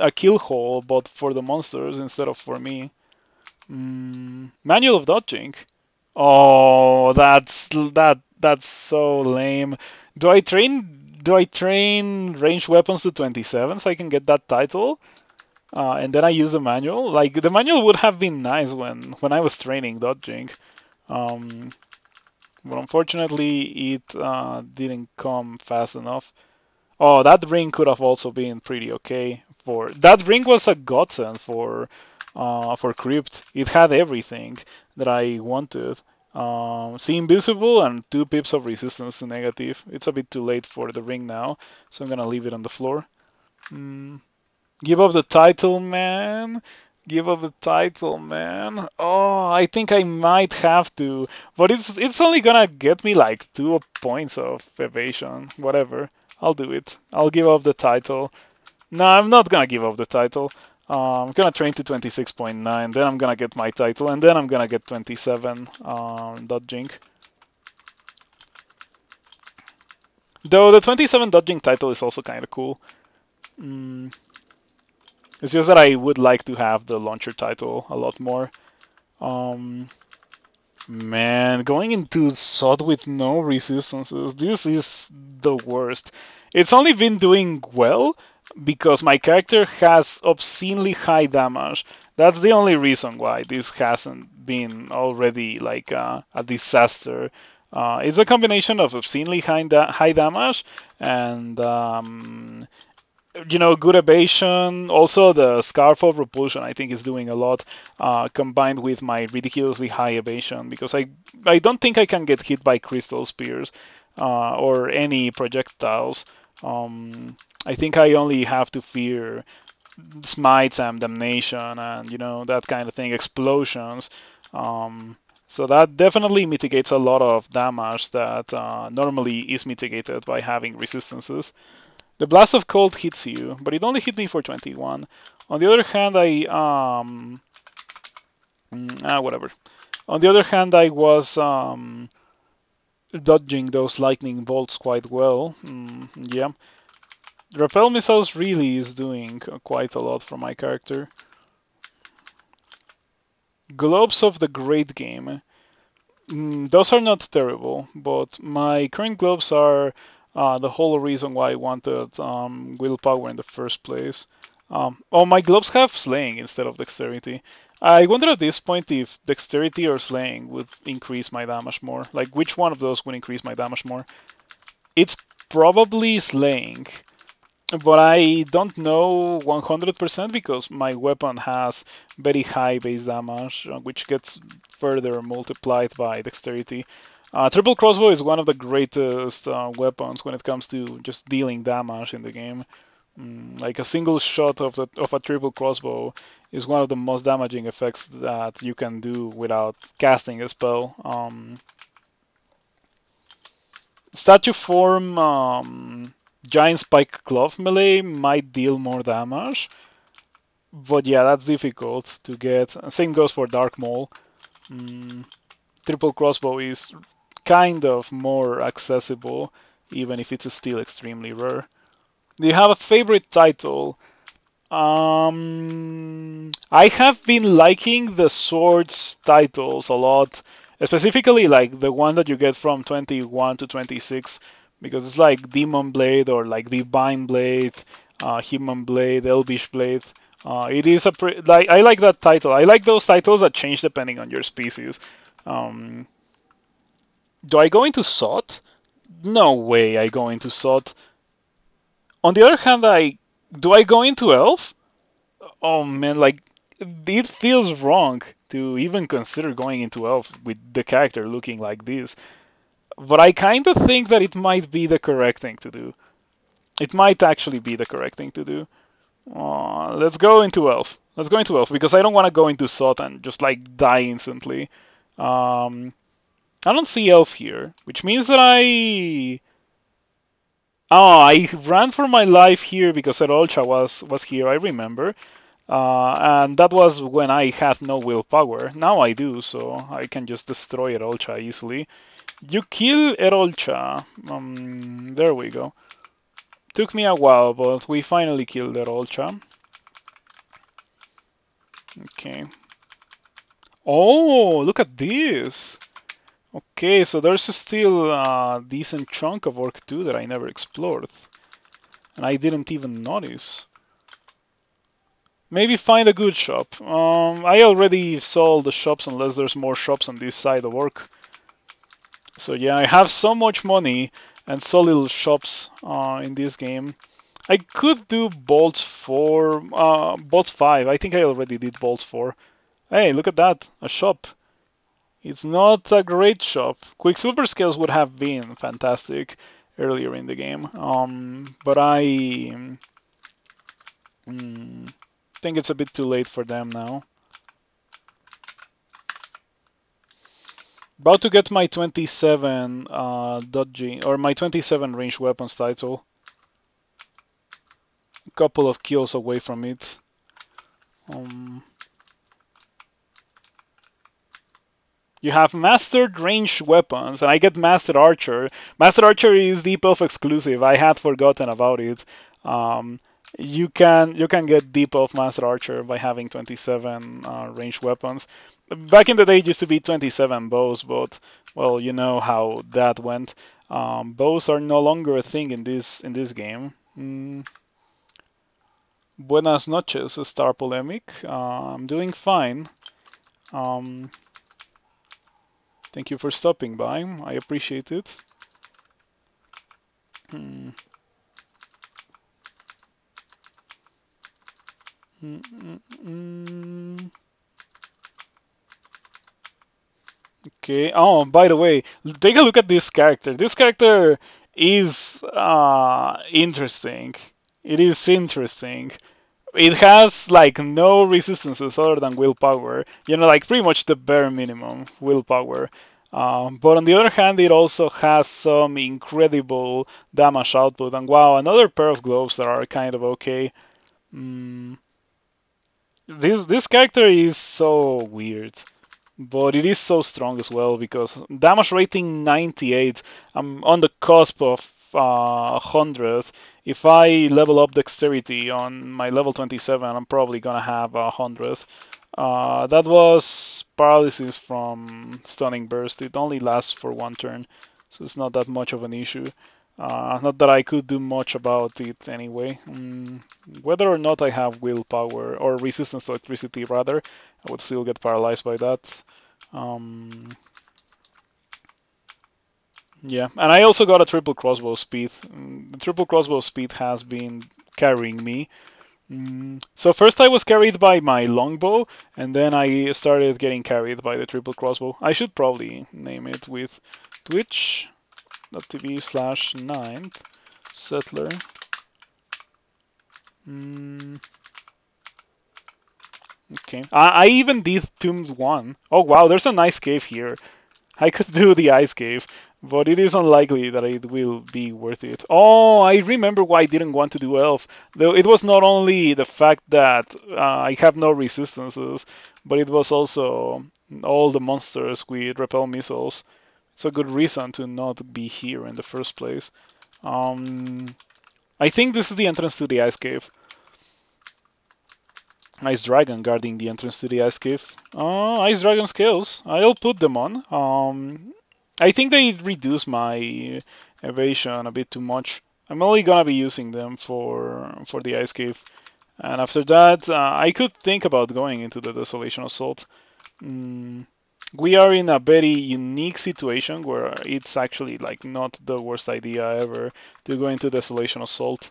a kill hole, but for the monsters instead of for me. Manual of dodging. Oh, that's so lame. Do I train ranged weapons to 27 so I can get that title? And then I use the manual. Like the manual would have been nice when I was training dodging, um, but unfortunately it didn't come fast enough. Oh, that ring could have also been pretty okay. For that ring was a godsend for Crypt. It had everything that I wanted. See invisible and 2 pips of resistance to negative. It's a bit too late for the ring now, so I'm gonna leave it on the floor. Mm. Give up the title, man. Give up the title, man. Oh, I think I might have to, but it's only gonna get me like 2 points of evasion. Whatever. I'll do it. I'll give up the title. No, I'm not gonna give up the title. I'm gonna train to 26.9, then I'm gonna get my title, and then I'm gonna get 27 dodging. Though the 27 dodging title is also kind of cool. Mm, It's just that I would like to have the launcher title a lot more. Um, Man, going into SOD with no resistances, this is the worst. It's only been doing well because my character has obscenely high damage. That's the only reason why this hasn't been already like a disaster. It's a combination of obscenely high damage and good evasion. Also, the Scarf of Repulsion, I think, is doing a lot, combined with my ridiculously high evasion, because I don't think I can get hit by Crystal Spears or any projectiles. I think I only have to fear smites and damnation and that kind of thing, explosions. So that definitely mitigates a lot of damage that normally is mitigated by having resistances. The Blast of Cold hits you, but it only hit me for 21. On the other hand, whatever. On the other hand, I was dodging those lightning bolts quite well. Yeah. Repel missiles really is doing quite a lot for my character. Globes of the Great Game. Those are not terrible, but my current globes are the whole reason why I wanted willpower in the first place. My globes have slaying instead of dexterity. I wonder at this point if dexterity or slaying would increase my damage more. Like, which one of those would increase my damage more? It's probably slaying, but I don't know 100% because my weapon has very high base damage, which gets further multiplied by dexterity. Triple crossbow is one of the greatest weapons when it comes to just dealing damage in the game. Like a single shot of a triple crossbow is one of the most damaging effects that you can do without casting a spell. Statue form giant spike glove melee might deal more damage, but yeah, that's difficult to get. Same goes for dark mole. Triple crossbow is kind of more accessible, even if it's still extremely rare. Do you have a favorite title? I have been liking the swords titles a lot, specifically like the one that you get from 21 to 26, because it's like Demon Blade or like Divine Blade, Human Blade, Elvish Blade. It is like I like that title. I like those titles that change depending on your species. Um, do I go into SOT? No way I go into SOT. On the other hand, I go into Elf? Oh man, like it feels wrong to even consider going into Elf with the character looking like this. But I kind of think that it might be the correct thing to do. It might actually be the correct thing to do. Let's go into Elf. Let's go into Elf because I don't want to go into Sot and just like die instantly. I don't see Elf here, which means that I ran for my life here because Erolcha was here, I remember. And that was when I had no willpower. Now I do, so I can just destroy Erolcha easily. You kill Erolcha. There we go. Took me a while, but we finally killed Erolcha. Okay. Oh, look at this. Okay, so there's still a decent chunk of Orc 2 that I never explored. And I didn't even notice. Maybe find a good shop. I already saw all the shops unless there's more shops on this side of Orc. So yeah, I have so much money and so little shops in this game. I could do Bolts 4, Bolts 5. I think I already did Bolts 4. Hey, look at that, a shop. It's not a great shop. Quicksilver scales would have been fantastic earlier in the game, but I think it's a bit too late for them now. About to get my 27 dodgy or my 27 ranged weapons title. A couple of kills away from it. You have mastered ranged weapons, and I get mastered archer. Mastered archer is Deep Elf exclusive. I had forgotten about it. You can get Deep Elf mastered archer by having 27 ranged weapons. Back in the day, it used to be 27 bows, but well, you know how that went. Bows are no longer a thing in this game. Buenas noches, Star Polemic. I'm doing fine. Thank you for stopping by. I appreciate it. Okay. Oh, by the way, take a look at this character. This character is interesting. It is interesting. It has like no resistances other than willpower. You know, like pretty much the bare minimum willpower. But on the other hand, it also has some incredible damage output. And wow, another pair of gloves that are kind of okay. This character is so weird, but it is so strong as well because damage rating 98. I'm on the cusp of 100. If I level up dexterity on my level 27, I'm probably gonna have 100. That was paralysis from stunning burst. It only lasts for one turn, so it's not that much of an issue. Not that I could do much about it anyway. Whether or not I have willpower or resistance to electricity, rather, I would still get paralyzed by that. Yeah, and I also got a triple crossbow speed. The triple crossbow speed has been carrying me. So first I was carried by my longbow, and then I started getting carried by the triple crossbow. I should probably name it with twitch.tv/9th settler. Okay, I even did Tomb 1. Oh wow, there's a nice cave here. I could do the ice cave, but it is unlikely that it will be worth it. Oh, I remember why I didn't want to do Elf. Though it was not only the fact that I have no resistances, but it was also all the monsters with repel missiles. It's a good reason to not be here in the first place. I think this is the entrance to the ice cave. Ice Dragon guarding the entrance to the ice cave. Ice Dragon scales. I'll put them on. I think they reduce my evasion a bit too much. I'm only gonna be using them for the ice cave, and after that, I could think about going into the Desolation Assault. We are in a very unique situation where it's actually like not the worst idea ever to go into Desolation Assault.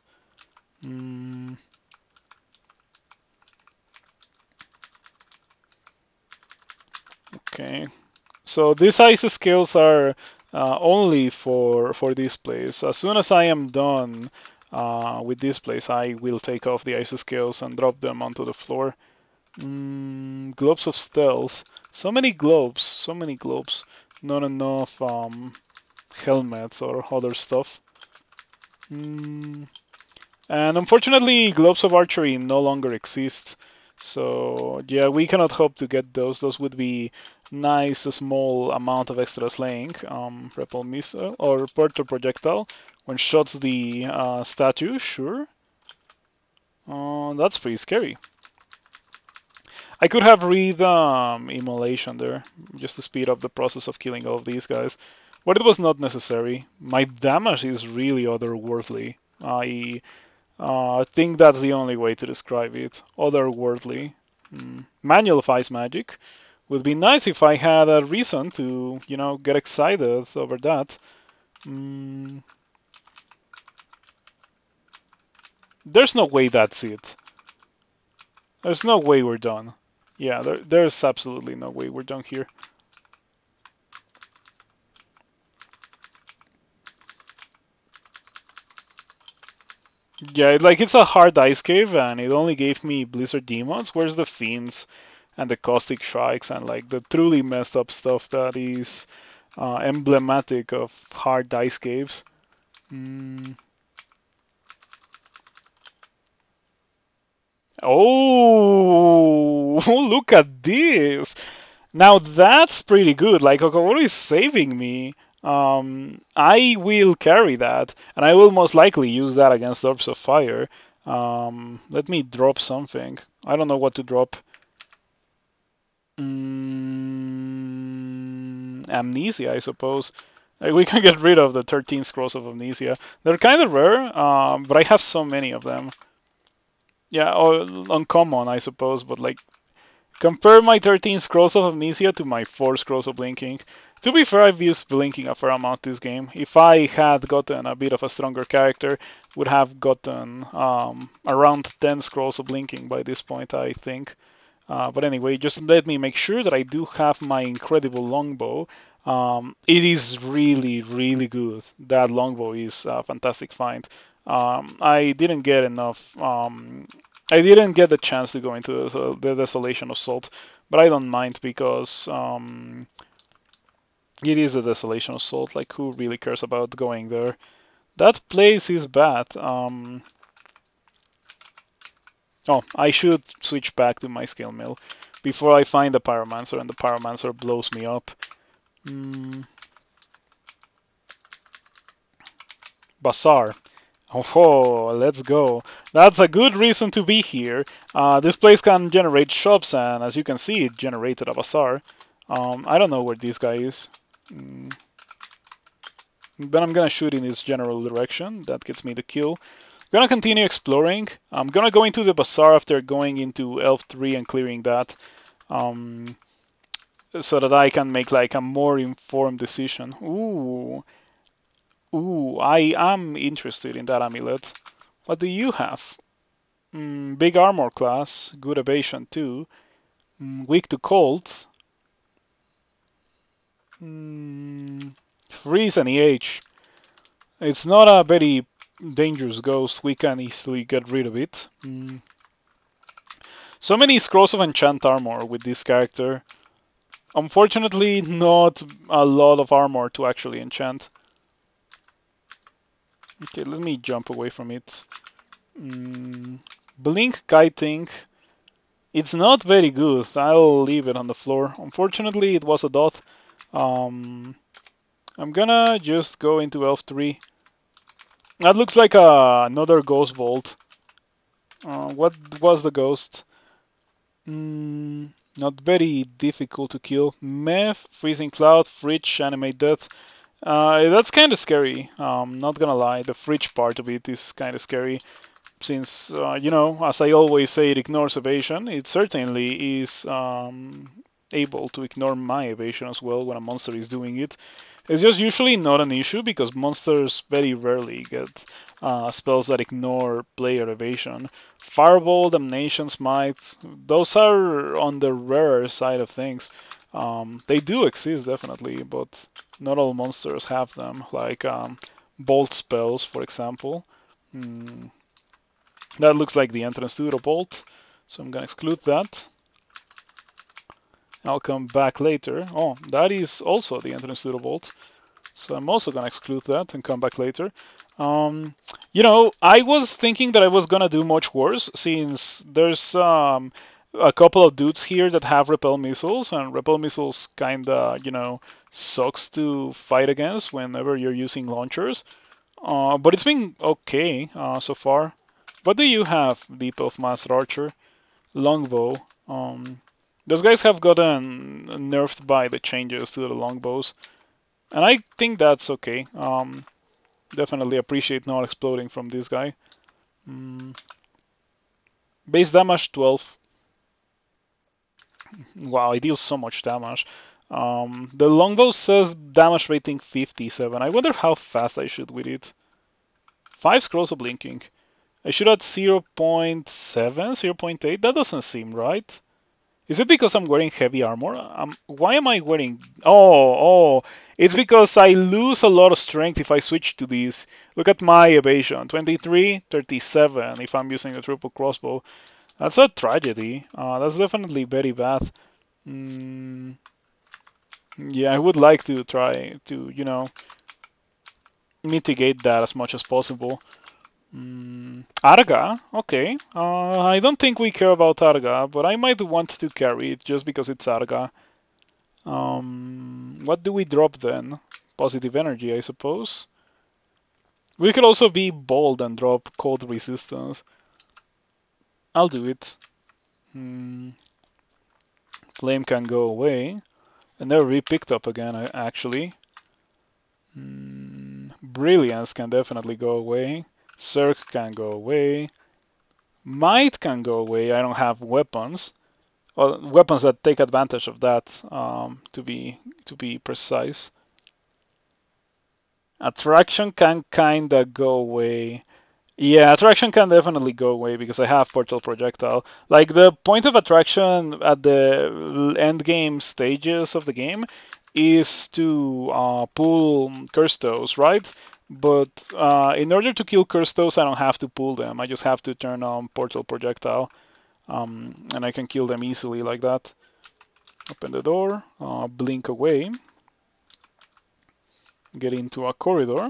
Okay. So these ice scales are only for this place. As soon as I am done with this place, I will take off the ice scales and drop them onto the floor. Globes of stealth. So many globes. So many globes. Not enough helmets or other stuff. And unfortunately, globes of archery no longer exist. So yeah, we cannot hope to get those. Those would be nice small amount of extra slaying. Repel missile or portal projectile when shots the statue. Sure, that's pretty scary. I could have read immolation there just to speed up the process of killing all of these guys, but it was not necessary. My damage is really otherworldly. I think that's the only way to describe it. Otherworldly. Manual of ice magic. Would be nice if I had a reason to, get excited over that. There's no way that's it. There's no way we're done. Yeah, there's absolutely no way we're done here. Yeah, it's a hard ice cave, and it only gave me blizzard demons. Where's the fiends and the caustic shrikes and like the truly messed up stuff that is emblematic of hard ice caves? Oh, look at this! Now that's pretty good. Like Okaworo is saving me. I will carry that, and I will most likely use that against Orbs of Fire. Let me drop something. I don't know what to drop. Amnesia, I suppose. Like, we can get rid of the 13 Scrolls of Amnesia. They're kind of rare, but I have so many of them. Yeah, or uncommon, I suppose, but like compare my 13 Scrolls of Amnesia to my 4 Scrolls of Blinking. To be fair, I've used Blinking a fair amount this game. If I had gotten a bit of a stronger character, would have gotten around 10 Scrolls of Blinking by this point, I think. But anyway, just let me make sure that I do have my incredible longbow. It is really, really good. That longbow is a fantastic find. I didn't get enough. I didn't get the chance to go into the Desolation of Salt, but I don't mind because it is the Desolation of Salt. Like, who really cares about going there? That place is bad. Oh, I should switch back to my skill mill before I find the Pyromancer and the Pyromancer blows me up. Bazaar. Oh, let's go. That's a good reason to be here. This place can generate shops, and as you can see, it generated a bazaar. I don't know where this guy is. But I'm gonna shoot in his general direction. That gets me the kill. Gonna continue exploring. I'm gonna go into the bazaar after going into Elf 3 and clearing that. So that I can make like a more informed decision. Ooh, I am interested in that amulet. What do you have? Big armor class, good evasion too. Weak to cold. Freeze and EH. It's not a very dangerous ghost. We can easily get rid of it. So many scrolls of enchant armor with this character. Unfortunately, not a lot of armor to actually enchant. Okay, let me jump away from it. Blink kiting. It's not very good. I'll leave it on the floor. Unfortunately, it was a dot. I'm gonna just go into Elf 3. That looks like another ghost vault. What was the ghost? Not very difficult to kill. Meth, Freezing Cloud, Fridge, Animate Death. That's kind of scary. Not gonna lie, the fridge part of it is kind of scary. Since, as I always say, it ignores evasion. It certainly is able to ignore my evasion as well when a monster is doing it. It's just usually not an issue because monsters very rarely get spells that ignore player evasion. Fireball, Damnation, Smite, those are on the rarer side of things. They do exist definitely, but not all monsters have them. Like bolt spells, for example. Mm, that looks like the entrance to the bolt, so I'm gonna exclude that. I'll come back later. Oh, that is also the entrance to the vault. So I'm also gonna exclude that and come back later. You know, I was thinking that I was gonna do much worse since there's a couple of dudes here that have repel missiles, and repel missiles kinda, you know, sucks to fight against whenever you're using launchers. But it's been okay so far. What do you have, Deep of Master Archer? Longbow. Those guys have gotten nerfed by the changes to the longbows, and I think that's okay. Definitely appreciate not exploding from this guy. Mm, base damage 12. Wow, it deals so much damage. The longbow says damage rating 57. I wonder how fast I should with it. 5 scrolls of blinking. I should add 0.7, 0.8. That doesn't seem right. Is it because I'm wearing heavy armor? Why am I wearing... Oh, it's because I lose a lot of strength if I switch to these. Look at my evasion, 23, 37 if I'm using a triple crossbow. That's a tragedy. That's definitely very bad. Mm, yeah, I would like to try to, you know, mitigate that as much as possible. Arga, okay. I don't think we care about Arga, but I might want to carry it just because it's Arga. What do we drop then? Positive energy, I suppose. We could also be bold and drop cold resistance. I'll do it. Flame can go away. And never be picked up again, actually. Brilliance can definitely go away. Circ can go away. Might can go away. I don't have weapons. Well, weapons that take advantage of that, to be precise. Attraction can kinda go away. Yeah, attraction can definitely go away because I have portal projectile. Like the point of attraction at the end game stages of the game is to pull Curstos, right? But in order to kill Curstos, I don't have to pull them. I just have to turn on portal projectile, and I can kill them easily like that. Open the door, blink away, get into a corridor.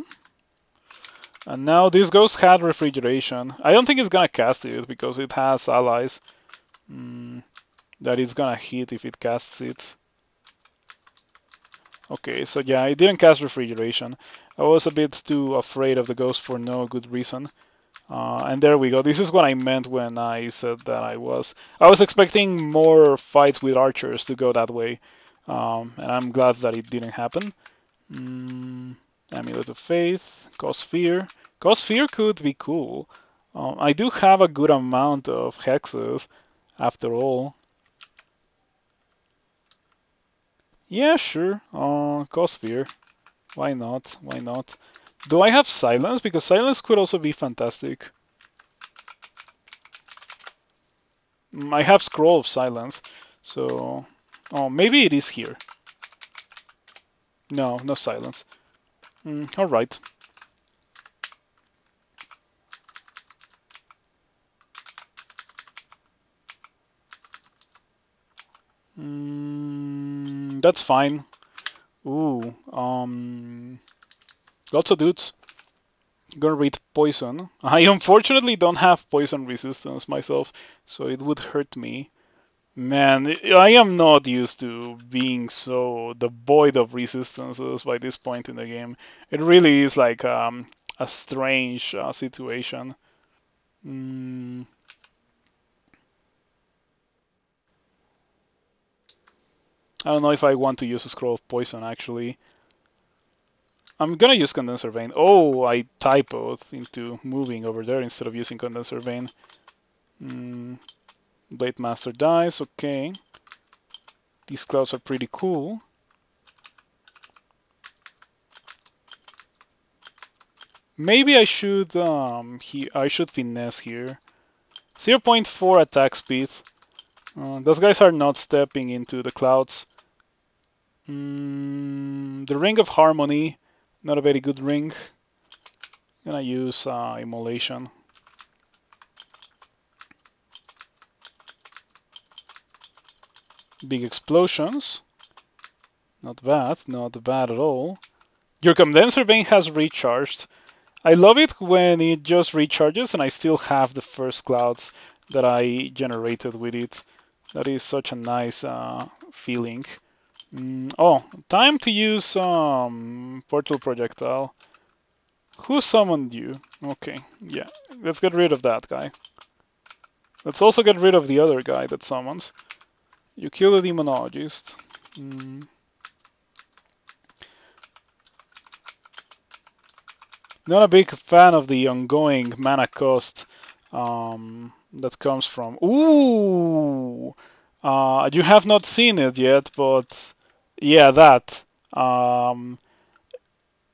And now this ghost had refrigeration. I don't think it's gonna cast it because it has allies that it's gonna hit if it casts it. Okay, so yeah, it didn't cast refrigeration. I was a bit too afraid of the ghost for no good reason. And there we go. This is what I meant when I said that I was expecting more fights with archers to go that way. And I'm glad that it didn't happen. Amulet of Faith, Cause Fear. Cause Fear could be cool. I do have a good amount of hexes, after all. Yeah, sure. Cause Fear. Why not? Why not? Do I have Silence? Because Silence could also be fantastic. I have Scroll of Silence, so... Oh, maybe it is here. No, no Silence. Alright. That's fine. Ooh, lots of dudes. Gonna read poison. I unfortunately don't have poison resistance myself, so it would hurt me. Man, I am not used to being so devoid of resistances by this point in the game. It really is like a strange situation. I don't know if I want to use a scroll of poison actually. I'm gonna use condenser vein. Oh, I typoed into moving over there instead of using condenser vein. Blade Master dies, okay. These clouds are pretty cool. Maybe I should I should finesse here. 0.4 attack speed. Those guys are not stepping into the clouds. The Ring of Harmony, not a very good ring. Gonna use Immolation. Big explosions. Not bad at all. Your condenser vein has recharged. I love it when it just recharges and I still have the first clouds that I generated with it. That is such a nice feeling. Oh, time to use Portal Projectile. Who summoned you? Okay, yeah. Let's get rid of that guy. Let's also get rid of the other guy that summons. You kill the Demonologist. Not a big fan of the ongoing mana cost that comes from. Ooh! You have not seen it yet, but yeah, that.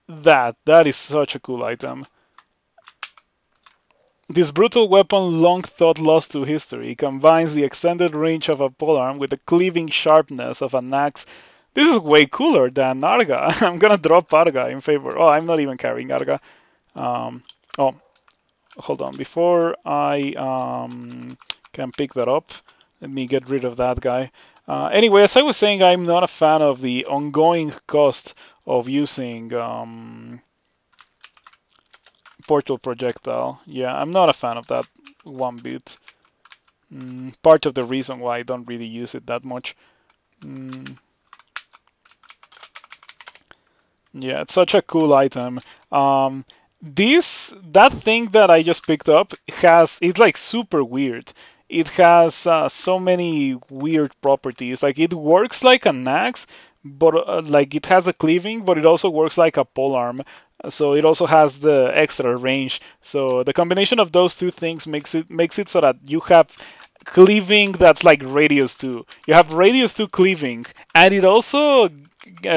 That is such a cool item. This brutal weapon, long thought lost to history, combines the extended range of a polearm with the cleaving sharpness of an axe. This is way cooler than Arga. I'm gonna drop Arga in favor. Oh, I'm not even carrying Arga. Oh, hold on. Before I can pick that up, let me get rid of that guy. Anyway, as I was saying, I'm not a fan of the ongoing cost of using Portal Projectile. Yeah, I'm not a fan of that one bit. Part of the reason why I don't really use it that much. Yeah, it's such a cool item. That thing that I just picked up it's like super weird. It has so many weird properties. Like it works like an axe, but like it has a cleaving, but it also works like a polearm. So it also has the extra range. So the combination of those two things makes it so that you have cleaving that's like radius 2. You have radius 2 cleaving, and it also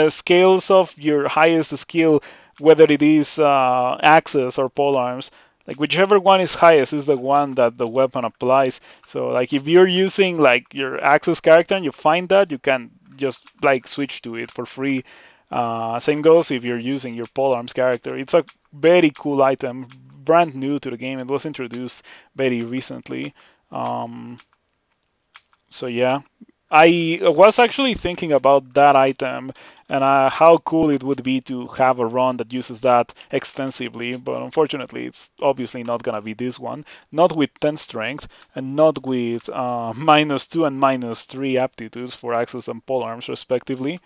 scales of your highest skill, whether it is axes or polearms. Like whichever one is highest is the one that the weapon applies. So like if you're using like your axes character and you find that, you can just like switch to it for free. Same goes if you're using your polearms character. It's a very cool item, brand new to the game. It was introduced very recently. So yeah, I was actually thinking about that item and how cool it would be to have a run that uses that extensively, but unfortunately it's obviously not gonna be this one. Not with 10 strength and not with -2 and -3 aptitudes for axes and polearms respectively.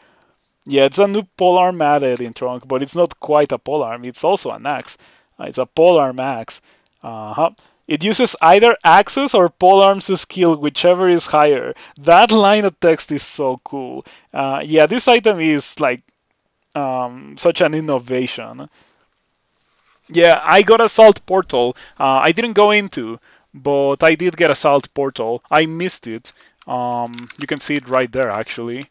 Yeah, it's a new polearm added in Trunk, but it's not quite a polearm. It's also an axe. It's a polearm axe. Uh-huh. It uses either axes or polearms skill, whichever is higher. That line of text is so cool. Yeah, this item is like such an innovation. Yeah, I got Assault Portal. I didn't go into, but I did get Assault Portal. I missed it. You can see it right there, actually.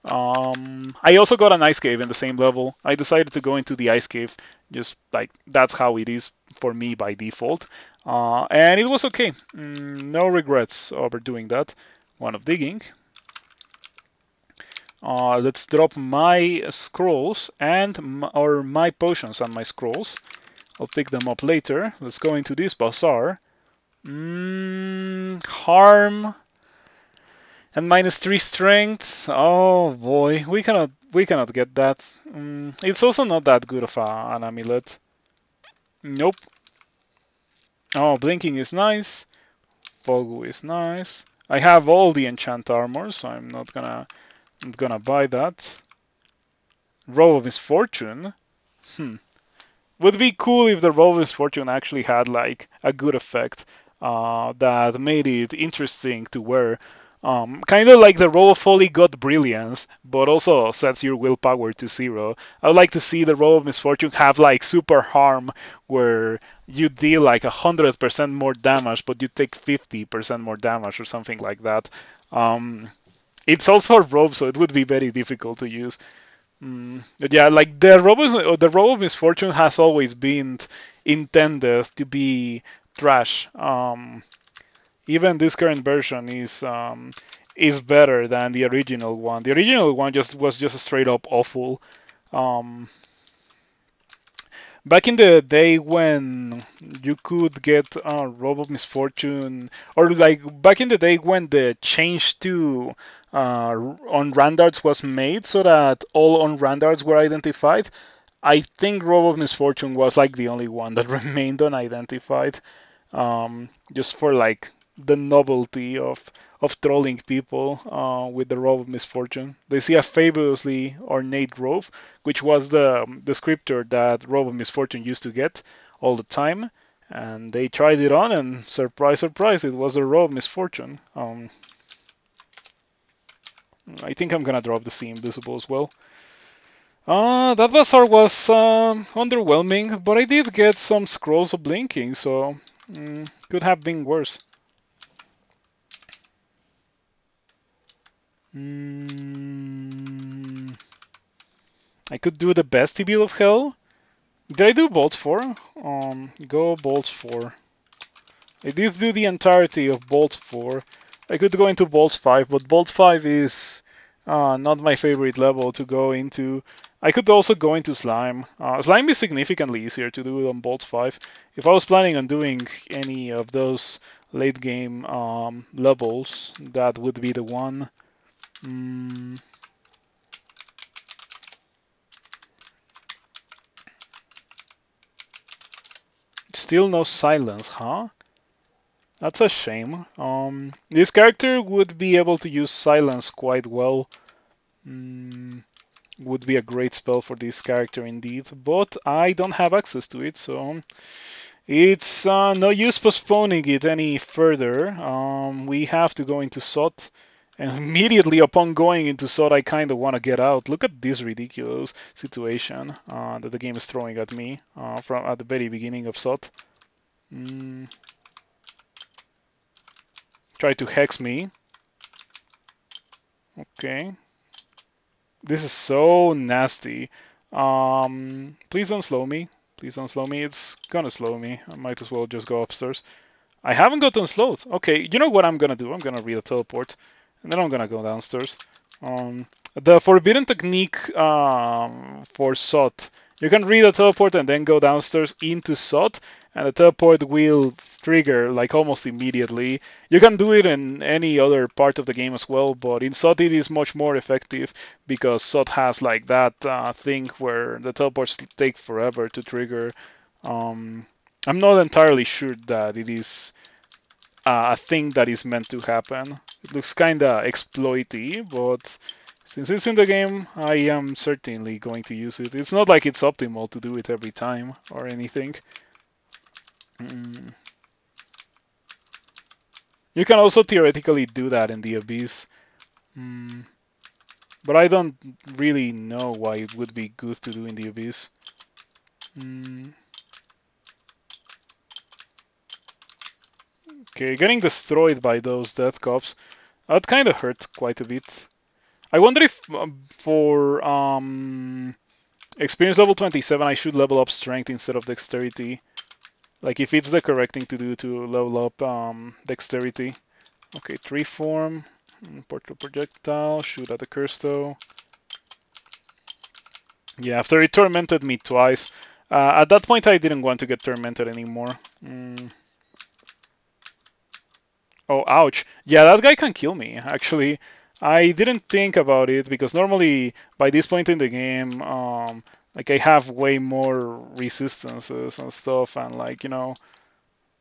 I also got an ice cave in the same level. I decided to go into the ice cave, just like that's how it is for me by default. And it was okay. No regrets over doing that. One of digging. Let's drop my scrolls and my potions and my scrolls. I'll pick them up later. Let's go into this bazaar. Harm and -3 strength. Oh boy, we cannot get that. It's also not that good of an amulet. Nope. Oh, blinking is nice. Fogu is nice. I have all the enchant armor, so I'm not gonna buy that. Row of Misfortune. Would be cool if the Row of Misfortune actually had like a good effect that made it interesting to wear. Kind of like the Row of Folly got Brilliance, but also sets your willpower to 0. I would like to see the Row of Misfortune have like Super Harm, where you deal like 100% more damage, but you take 50% more damage or something like that. It's also a robe, so it would be very difficult to use. But yeah, like the Row of Misfortune has always been intended to be trash. Even this current version is better than the original one. The original one just was just straight up awful. Um, Back in the day when you could get Robe of Misfortune, or like back in the day when the change to on Randards was made so that all on Randards were identified, I think Robe of Misfortune was like the only one that remained unidentified, just for like the novelty of trolling people with the Robe of Misfortune. They see a fabulously ornate robe, which was the descriptor that Robe of Misfortune used to get all the time, and they tried it on, and surprise, surprise, it was the Robe of Misfortune. I think I'm gonna drop the Sea Invisible as well. That bazaar was underwhelming, but I did get some scrolls of blinking, so could have been worse. Mm, I could do the best TB of Hell. Did I do Bolts 4? Go Bolts 4. I did do the entirety of Bolts 4. I could go into Bolts 5, but Bolts 5 is not my favorite level to go into. I could also go into Slime. Slime is significantly easier to do on Bolts 5. If I was planning on doing any of those late game levels, that would be the one. Mm, Still no silence, huh? That's a shame. This character would be able to use silence quite well. Would be a great spell for this character indeed, but I don't have access to it, so it's no use postponing it any further. We have to go into SOT, and immediately upon going into SOT, I kind of want to get out. Look at this ridiculous situation that the game is throwing at me from at the very beginning of SOT. Try to hex me. Okay. This is so nasty. Please don't slow me. Please don't slow me. It's gonna slow me. I might as well just go upstairs. I haven't gotten slowed. Okay, you know what I'm gonna do? I'm gonna read a teleport, and then I'm gonna go downstairs. The forbidden technique for SOT. You can read a teleport and then go downstairs into SOT, and the teleport will trigger like almost immediately. You can do it in any other part of the game as well, but in SOT it is much more effective because SOT has like that thing where the teleports take forever to trigger. I'm not entirely sure that it is a thing that is meant to happen. It looks kinda exploity, but since it's in the game, I am certainly going to use it. It's not like it's optimal to do it every time or anything. You can also theoretically do that in the Abyss. But I don't really know why it would be good to do in the Abyss. Okay, getting destroyed by those death cops. That kind of hurt quite a bit. I wonder if for experience level 27 I should level up strength instead of dexterity. Like if it's the correct thing to do to level up dexterity. Okay, tree form, portal projectile, shoot at the Cursto. Yeah, after it tormented me twice. At that point I didn't want to get tormented anymore. Oh, ouch. Yeah, that guy can kill me, actually. I didn't think about it because normally by this point in the game, like I have way more resistances and stuff and like, you know,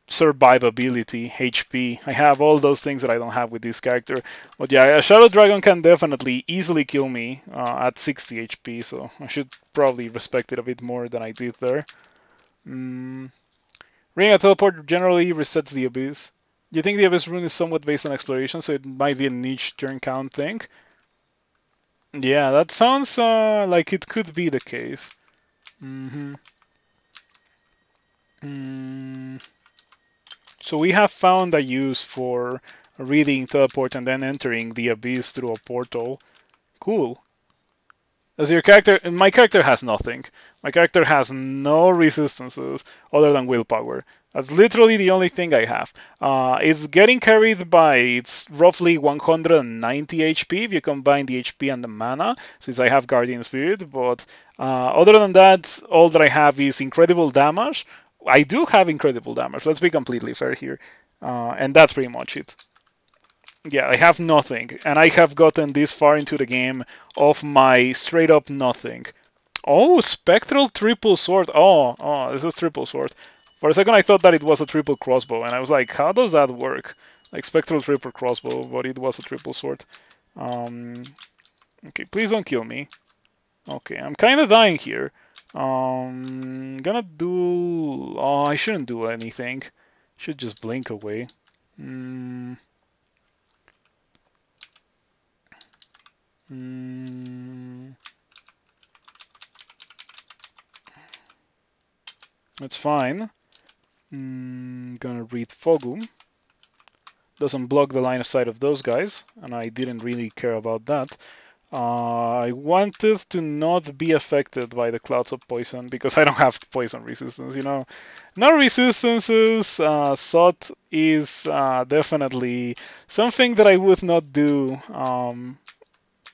survivability, HP. I have all those things that I don't have with this character. But yeah, a Shadow Dragon can definitely easily kill me at 60 HP, so I should probably respect it a bit more than I did there. Ring a teleport generally resets the Abyss. Do you think the Abyss rune is somewhat based on exploration, so it might be a niche turn count thing? Yeah, that sounds like it could be the case. So we have found a use for reading teleport and then entering the Abyss through a portal. Cool. As your character, my character has nothing. My character has no resistances other than willpower. That's literally the only thing I have. It's getting carried by it's roughly 190 HP if you combine the HP and the mana, since I have Guardian Spirit. But other than that, all that I have is incredible damage. I do have incredible damage. Let's be completely fair here, and that's pretty much it. Yeah, I have nothing, and I have gotten this far into the game of my straight up nothing. Oh, Spectral Triple Sword. Oh, this is Triple Sword. For a second, I thought that it was a triple crossbow, and I was like, how does that work? Like Spectral Triple Crossbow, but it was a triple sword. Um, okay, please don't kill me. Okay, I'm kind of dying here. Gonna do. Oh, I shouldn't do anything. Should just blink away. Mm, mm, that's fine. Gonna read Fogum. Doesn't block the line of sight of those guys, and I didn't really care about that. I wanted to not be affected by the clouds of poison because I don't have poison resistance, you know. No resistances, SOT is definitely something that I would not do on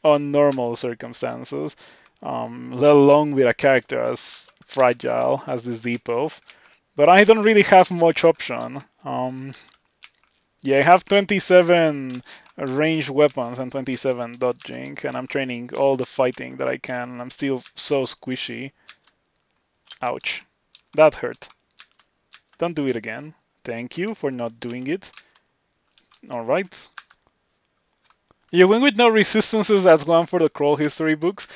normal circumstances, let alone with a character as fragile as this DEHu. But I don't really have much option. Yeah, I have 27 ranged weapons and 27 dodging, and I'm training all the fighting that I can, and I'm still so squishy. Ouch. That hurt. Don't do it again. Thank you for not doing it. Alright. You win with no resistances, that's one for the Crawl history books.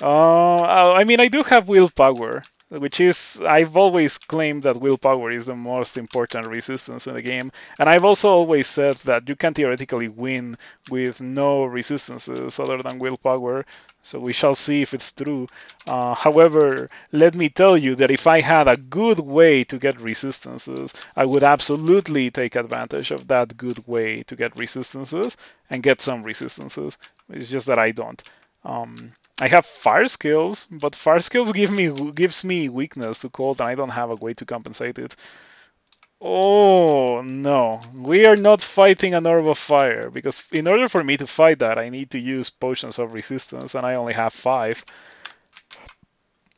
I mean, I do have willpower, which is, I've always claimed that willpower is the most important resistance in the game. And I've also always said that you can theoretically win with no resistances other than willpower. So we shall see if it's true. However, let me tell you that if I had a good way to get resistances, I would absolutely take advantage of that good way to get resistances and get some resistances. It's just that I don't. I have fire skills, but fire skills gives me weakness to cold, and I don't have a way to compensate it. Oh no, we are not fighting an orb of fire, because in order for me to fight that, I need to use potions of resistance, and I only have 5.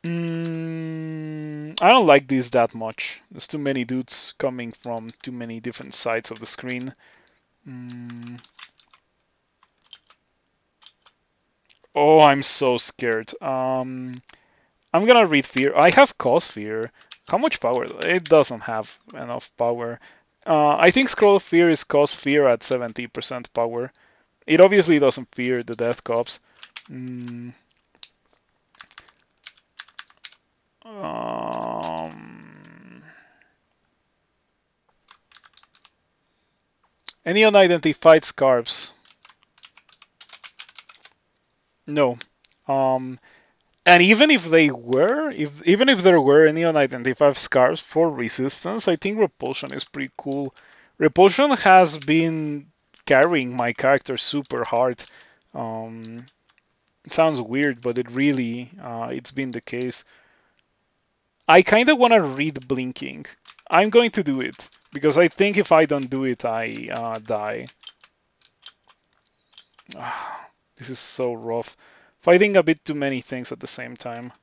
I don't like this that much. There's too many dudes coming from too many different sides of the screen. Oh, I'm so scared. I'm gonna read Fear. I have Cause Fear. How much power? It doesn't have enough power. I think Scroll Fear is Cause Fear at 70% power. It obviously doesn't fear the Death Cops. Any unidentified scarves? No. And even if they were, even if there were any unidentified scars for resistance, I think Repulsion is pretty cool. Repulsion has been carrying my character super hard. It sounds weird, but it really, it's been the case. I kind of want to read Blinking. I'm going to do it, because I think if I don't do it, I die. This is so rough. Fighting a bit too many things at the same time.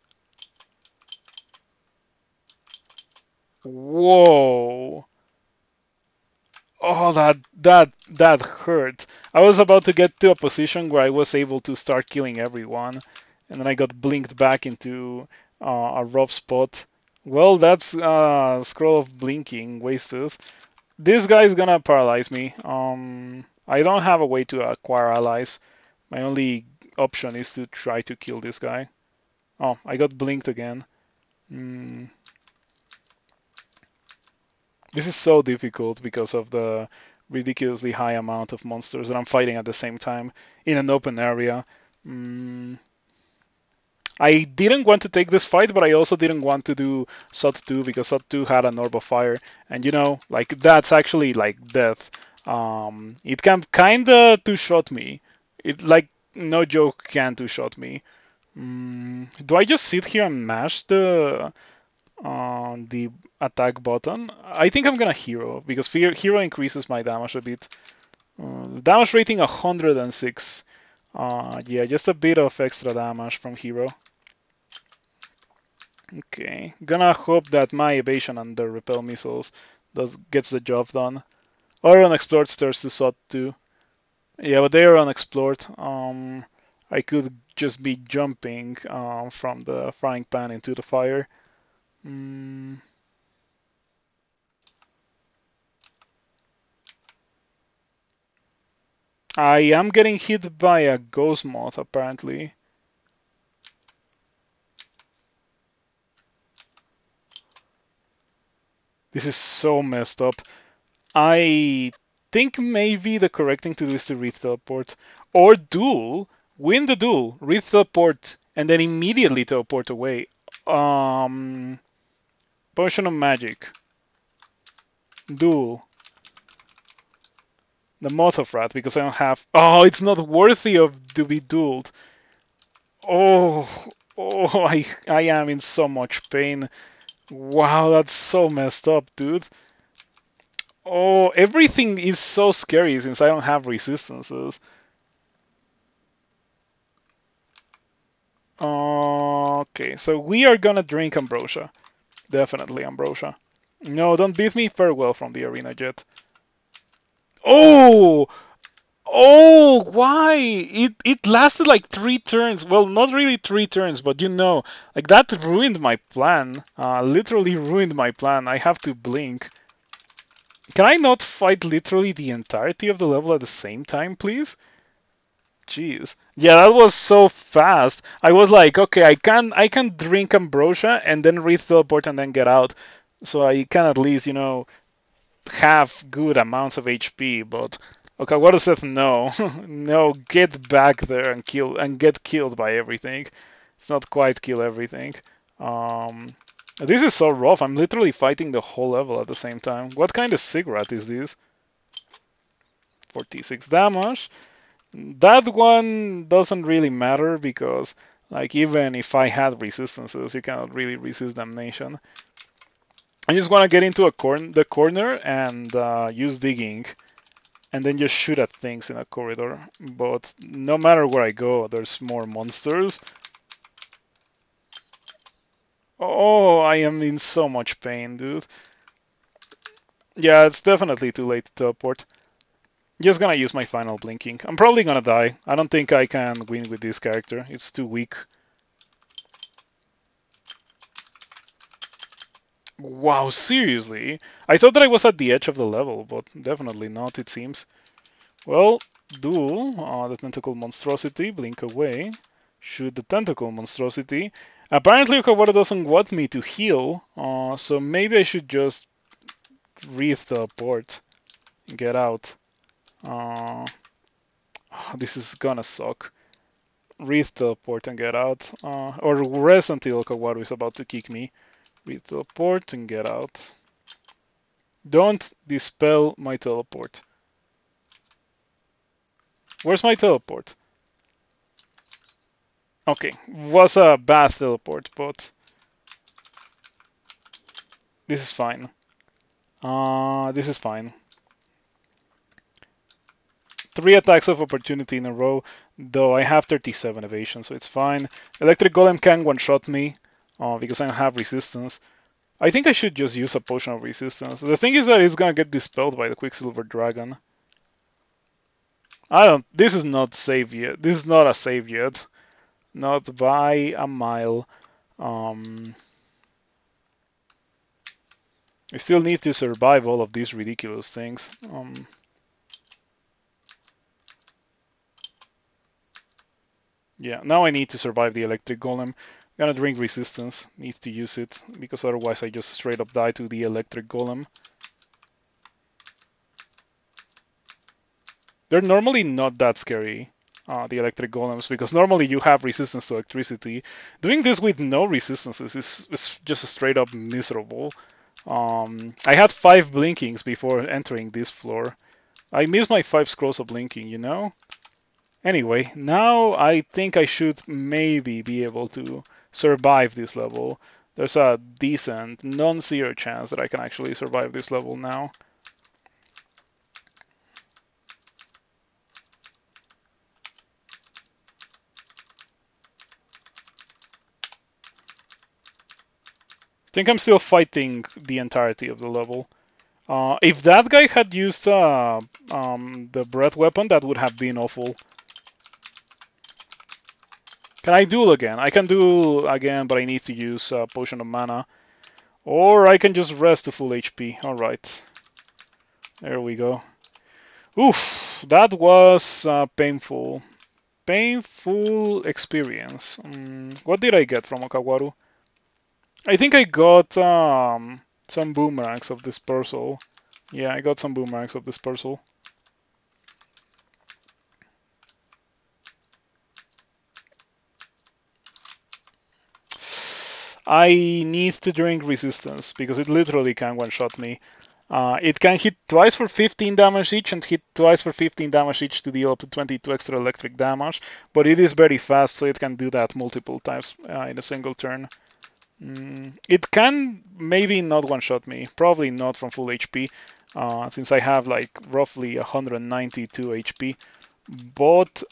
Whoa. Oh, that hurt. I was about to get to a position where I was able to start killing everyone, and then I got blinked back into a rough spot. Well, that's Scroll of Blinking wasted. This guy's gonna paralyze me. I don't have a way to acquire allies. My only option is to try to kill this guy. Oh, I got blinked again. This is so difficult because of the ridiculously high amount of monsters that I'm fighting at the same time in an open area. I didn't want to take this fight, but I also didn't want to do SOT 2 because SOT 2 had an orb of fire. And you know, like that's actually like death. It can kinda two-shot me. It like no joke can two-shot me. Do I just sit here and mash the the attack button. I think I'm gonna hero because hero increases my damage a bit. Damage rating 106. Yeah, just a bit of extra damage from hero. Okay, gonna hope that my evasion and the repel missiles gets the job done. Or unexplored stairs to SOT too. Yeah, but they are unexplored. I could just be jumping from the frying pan into the fire. Mm, I am getting hit by a ghost moth apparently. This is so messed up. I think maybe the correct thing to do is to read teleport. Or duel. Win the duel. Read teleport. And then immediately teleport away. Potion of magic. Duel. The Moth of Rat, because I don't have... Oh, it's not worthy of to be dueled. Oh, I am in so much pain. Wow, that's so messed up, dude. Oh, everything is so scary since I don't have resistances. Okay, so we are gonna drink ambrosia. Definitely ambrosia. No, don't beat me. Farewell from the arena jet. Oh! Oh, why? It lasted like 3 turns. Well, not really 3 turns, but like that ruined my plan. Literally ruined my plan. I have to blink. Can I not fight literally the entirety of the level at the same time, please? Jeez. Yeah, that was so fast. I was like, okay, I can drink ambrosia and then read teleport and then get out. So I can at least, have good amounts of HP, but okay, what does that no? No, get back there and kill and get killed by everything. It's not quite kill everything. Um, this is so rough. I'm literally fighting the whole level at the same time. What kind of Sigrat is this? 46 damage. That one doesn't really matter because, like, even if I had resistances, you cannot really resist damnation. I just want to get into the corner and use digging, and then just shoot at things in a corridor. But no matter where I go, there's more monsters. Oh, I am in so much pain, dude. Yeah, it's definitely too late to teleport. Just gonna use my final blinking. I'm probably gonna die. I don't think I can win with this character. It's too weak. Wow, seriously? I thought that I was at the edge of the level, but definitely not, it seems. Well, duel the tentacle monstrosity, blink away. Shoot the tentacle monstrosity. Apparently Okawara doesn't want me to heal, so maybe I should just read the port and get out. This is gonna suck. Read the port and get out. Or rest until Okawaru is about to kick me. Read teleport and get out. Don't dispel my teleport. Where's my teleport? Okay, was a bad teleport, but this is fine. This is fine. 3 attacks of opportunity in a row, though I have 37 evasion, so it's fine. Electric Golem can one-shot me, because I don't have resistance. I think I should just use a potion of resistance. The thing is that it's gonna get dispelled by the Quicksilver Dragon. This is not save yet. This is not a save yet. Not by a mile. I still need to survive all of these ridiculous things. Yeah, now I need to survive the electric golem. I'm gonna drink resistance. Need to use it because otherwise I just straight up die to the electric golem. They're normally not that scary, the electric golems, because normally you have resistance to electricity. Doing this with no resistances is just straight up miserable. I had 5 blinkings before entering this floor. I missed my 5 scrolls of blinking, you know? Anyway, now I think I should maybe be able to survive this level. there's a decent, non-zero chance that I can actually survive this level now. I think I'm still fighting the entirety of the level. If that guy had used the breath weapon, that would have been awful. Can I duel again? I can duel again, but I need to use a potion of mana. Or I can just rest to full HP. Alright. There we go. Oof, that was painful. Painful experience. What did I get from Okawaru? I think I got some boomerangs of dispersal. Yeah, I got some boomerangs of dispersal. I need to drink resistance because it literally can one-shot me. It can hit twice for 15 damage each and hit twice for 15 damage each to deal up to 22 extra electric damage, but it is very fast, so it can do that multiple times in a single turn. It can maybe not one-shot me, probably not from full HP, since I have like roughly 192 HP. But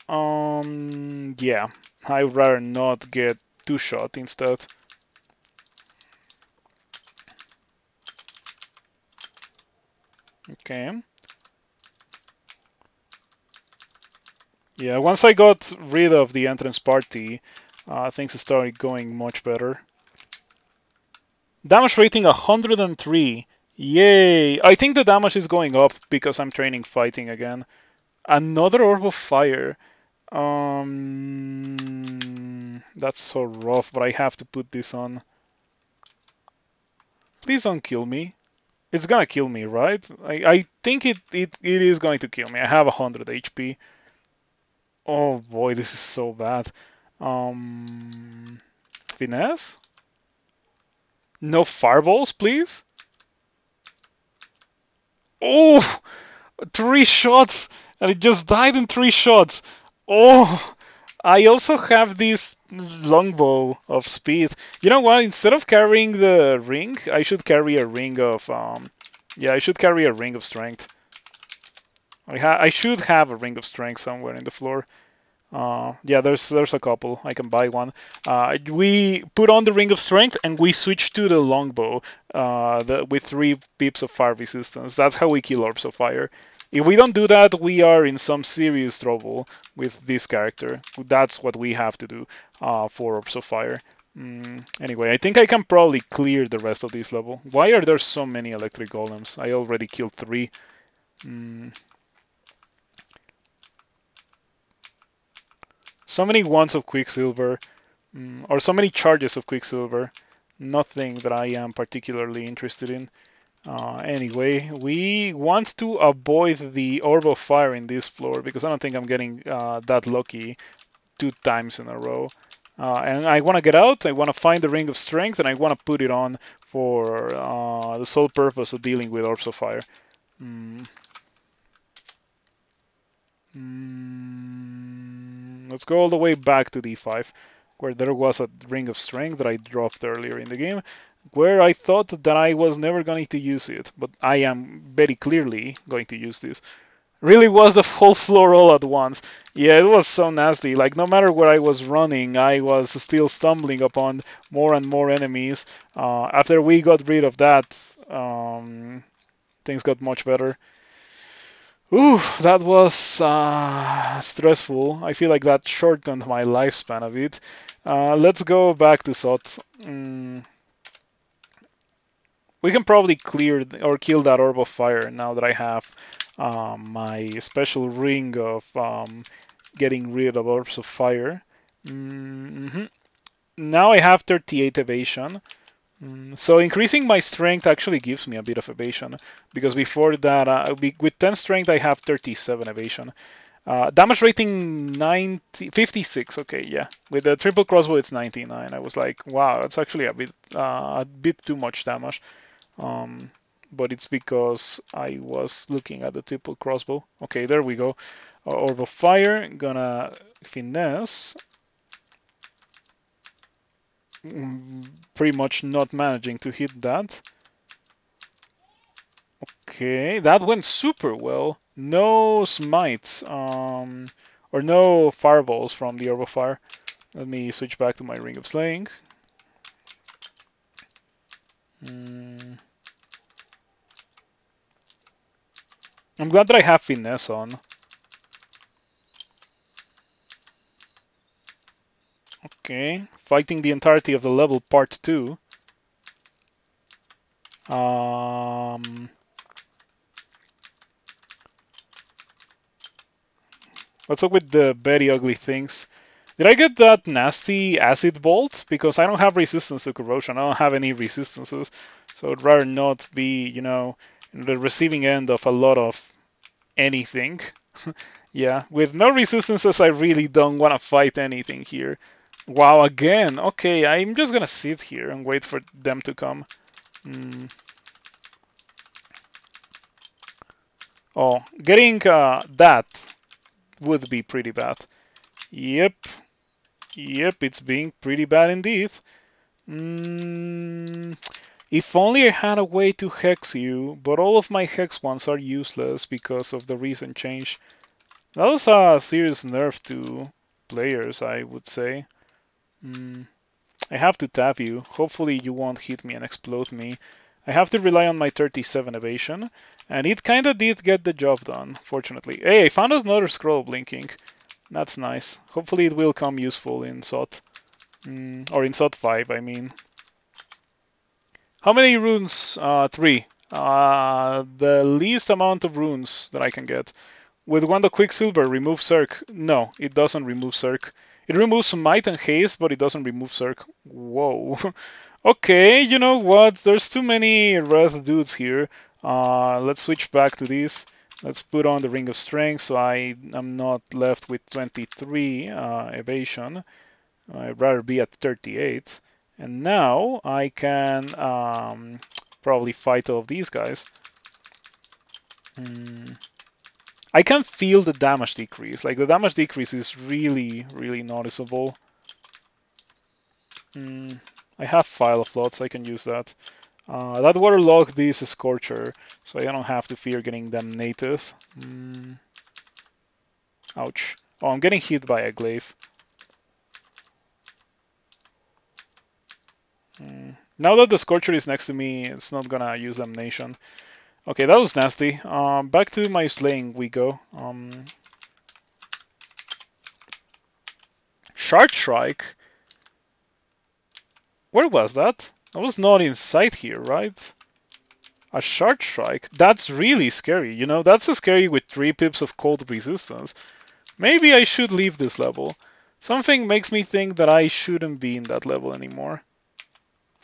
yeah, I'd rather not get two-shot instead. Okay. Yeah, once I got rid of the entrance party, things started going much better. Damage rating 103. Yay! I think the damage is going up because I'm training fighting again. Another Orb of Fire. That's so rough, but I have to put this on. Please don't kill me. It's gonna kill me, right? I think it is going to kill me. I have 100 HP. Oh boy, this is so bad. Finesse? No fireballs, please? Oh! 3 shots! And it just died in 3 shots! Oh! I also have this longbow of speed. You know what? Instead of carrying the ring, I should carry a ring of yeah, I should carry a ring of strength. I should have a ring of strength somewhere in the floor. Yeah, there's a couple. I can buy one. We put on the ring of strength and we switch to the longbow with 3 pips of fire resistance. That's how we kill orbs of fire. If we don't do that, we are in some serious trouble with this character. That's what we have to do for orbs of fire. Anyway, I think I can probably clear the rest of this level. Why are there so many electric golems? I already killed 3. So many wands of Quicksilver, or so many charges of Quicksilver. Nothing that I am particularly interested in. Anyway, we want to avoid the Orb of Fire in this floor because I don't think I'm getting that lucky 2 times in a row. And I want to get out, I want to find the Ring of Strength, and I want to put it on for the sole purpose of dealing with Orbs of Fire. Let's go all the way back to D5, where there was a Ring of Strength that I dropped earlier in the game, where I thought that I was never going to use it, but I am very clearly going to use this. Really was the whole floor all at once. Yeah, it was so nasty. Like, no matter where I was running, I was still stumbling upon more and more enemies. After we got rid of that, things got much better. Ooh, that was stressful. I feel like that shortened my lifespan a bit. Let's go back to Sot. We can probably clear or kill that Orb of Fire now that I have my special ring of getting rid of Orbs of Fire. Now I have 38 evasion. So increasing my strength actually gives me a bit of evasion, because before that, with 10 strength, I have 37 evasion. Damage rating 56. Okay, yeah. With the triple crossbow, it's 99. I was like, wow, that's actually a bit too much damage. But it's because I was looking at the triple crossbow. Okay, there we go. Orb of Fire, gonna finesse. Pretty much not managing to hit that. Okay, that went super well. No smites, or no fireballs from the Orb of Fire. Let me switch back to my Ring of Slaying. Mm. I'm glad that I have Finesse on. Okay, fighting the entirety of the level, part 2. What's up with the very ugly things? Did I get that nasty acid bolt? Because I don't have resistance to corrosion. I don't have any resistances. So I'd rather not be, you know, in the receiving end of a lot of anything. Yeah, with no resistances, I really don't want to fight anything here. Wow, again. Okay, I'm just gonna sit here and wait for them to come. Mm. Oh, getting that would be pretty bad. Yep, yep, it's being pretty bad indeed. Mm, if only I had a way to hex you, but all of my hex ones are useless because of the recent change. That was a serious nerf to players, I would say. I have to tap you. Hopefully you won't hit me and explode me. I have to rely on my 37 evasion, and it kinda did get the job done, fortunately. Hey, I found another scroll blinking. That's nice. Hopefully it will come useful in SOT. Or in SOT 5, I mean. How many runes? 3. The least amount of runes that I can get. With Wanda Quicksilver, remove Circ. No, it doesn't remove Circ. It removes Might and Haste, but it doesn't remove Circ. Whoa. Okay, you know what? There's too many red dudes here. Let's switch back to this. Let's put on the Ring of Strength so I am not left with 23 evasion. I'd rather be at 38. And now I can probably fight all of these guys. I can feel the damage decrease. Like the damage decrease is really, really noticeable. I have File of Flood, I can use that. That waterlog this is Scorcher, so I don't have to fear getting damnated. Ouch. Oh, I'm getting hit by a glaive. Now that the Scorcher is next to me, it's not gonna use Damnation. Okay, that was nasty. Back to my slaying we go. Shard Strike? Where was that? I was not inside here, right? A Shard Strike? That's really scary, you know? That's scary with 3 pips of cold resistance. Maybe I should leave this level. Something makes me think that I shouldn't be in that level anymore.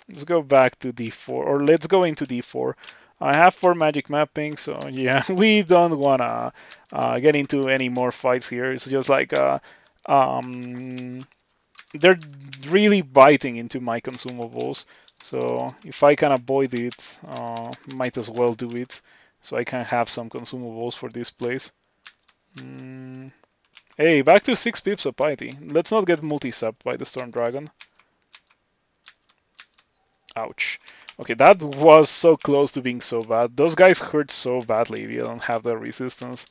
Let's go back to D4, or let's go into D4. I have 4 magic mapping, so yeah, we don't wanna get into any more fights here. It's just like they're really biting into my consumables. So if I can avoid it, might as well do it, so I can have some consumables for this place. Hey, back to 6 pips of piety. Let's not get multi-sapped by the Storm Dragon. Ouch. Okay, that was so close to being so bad. Those guys hurt so badly if you don't have the resistance.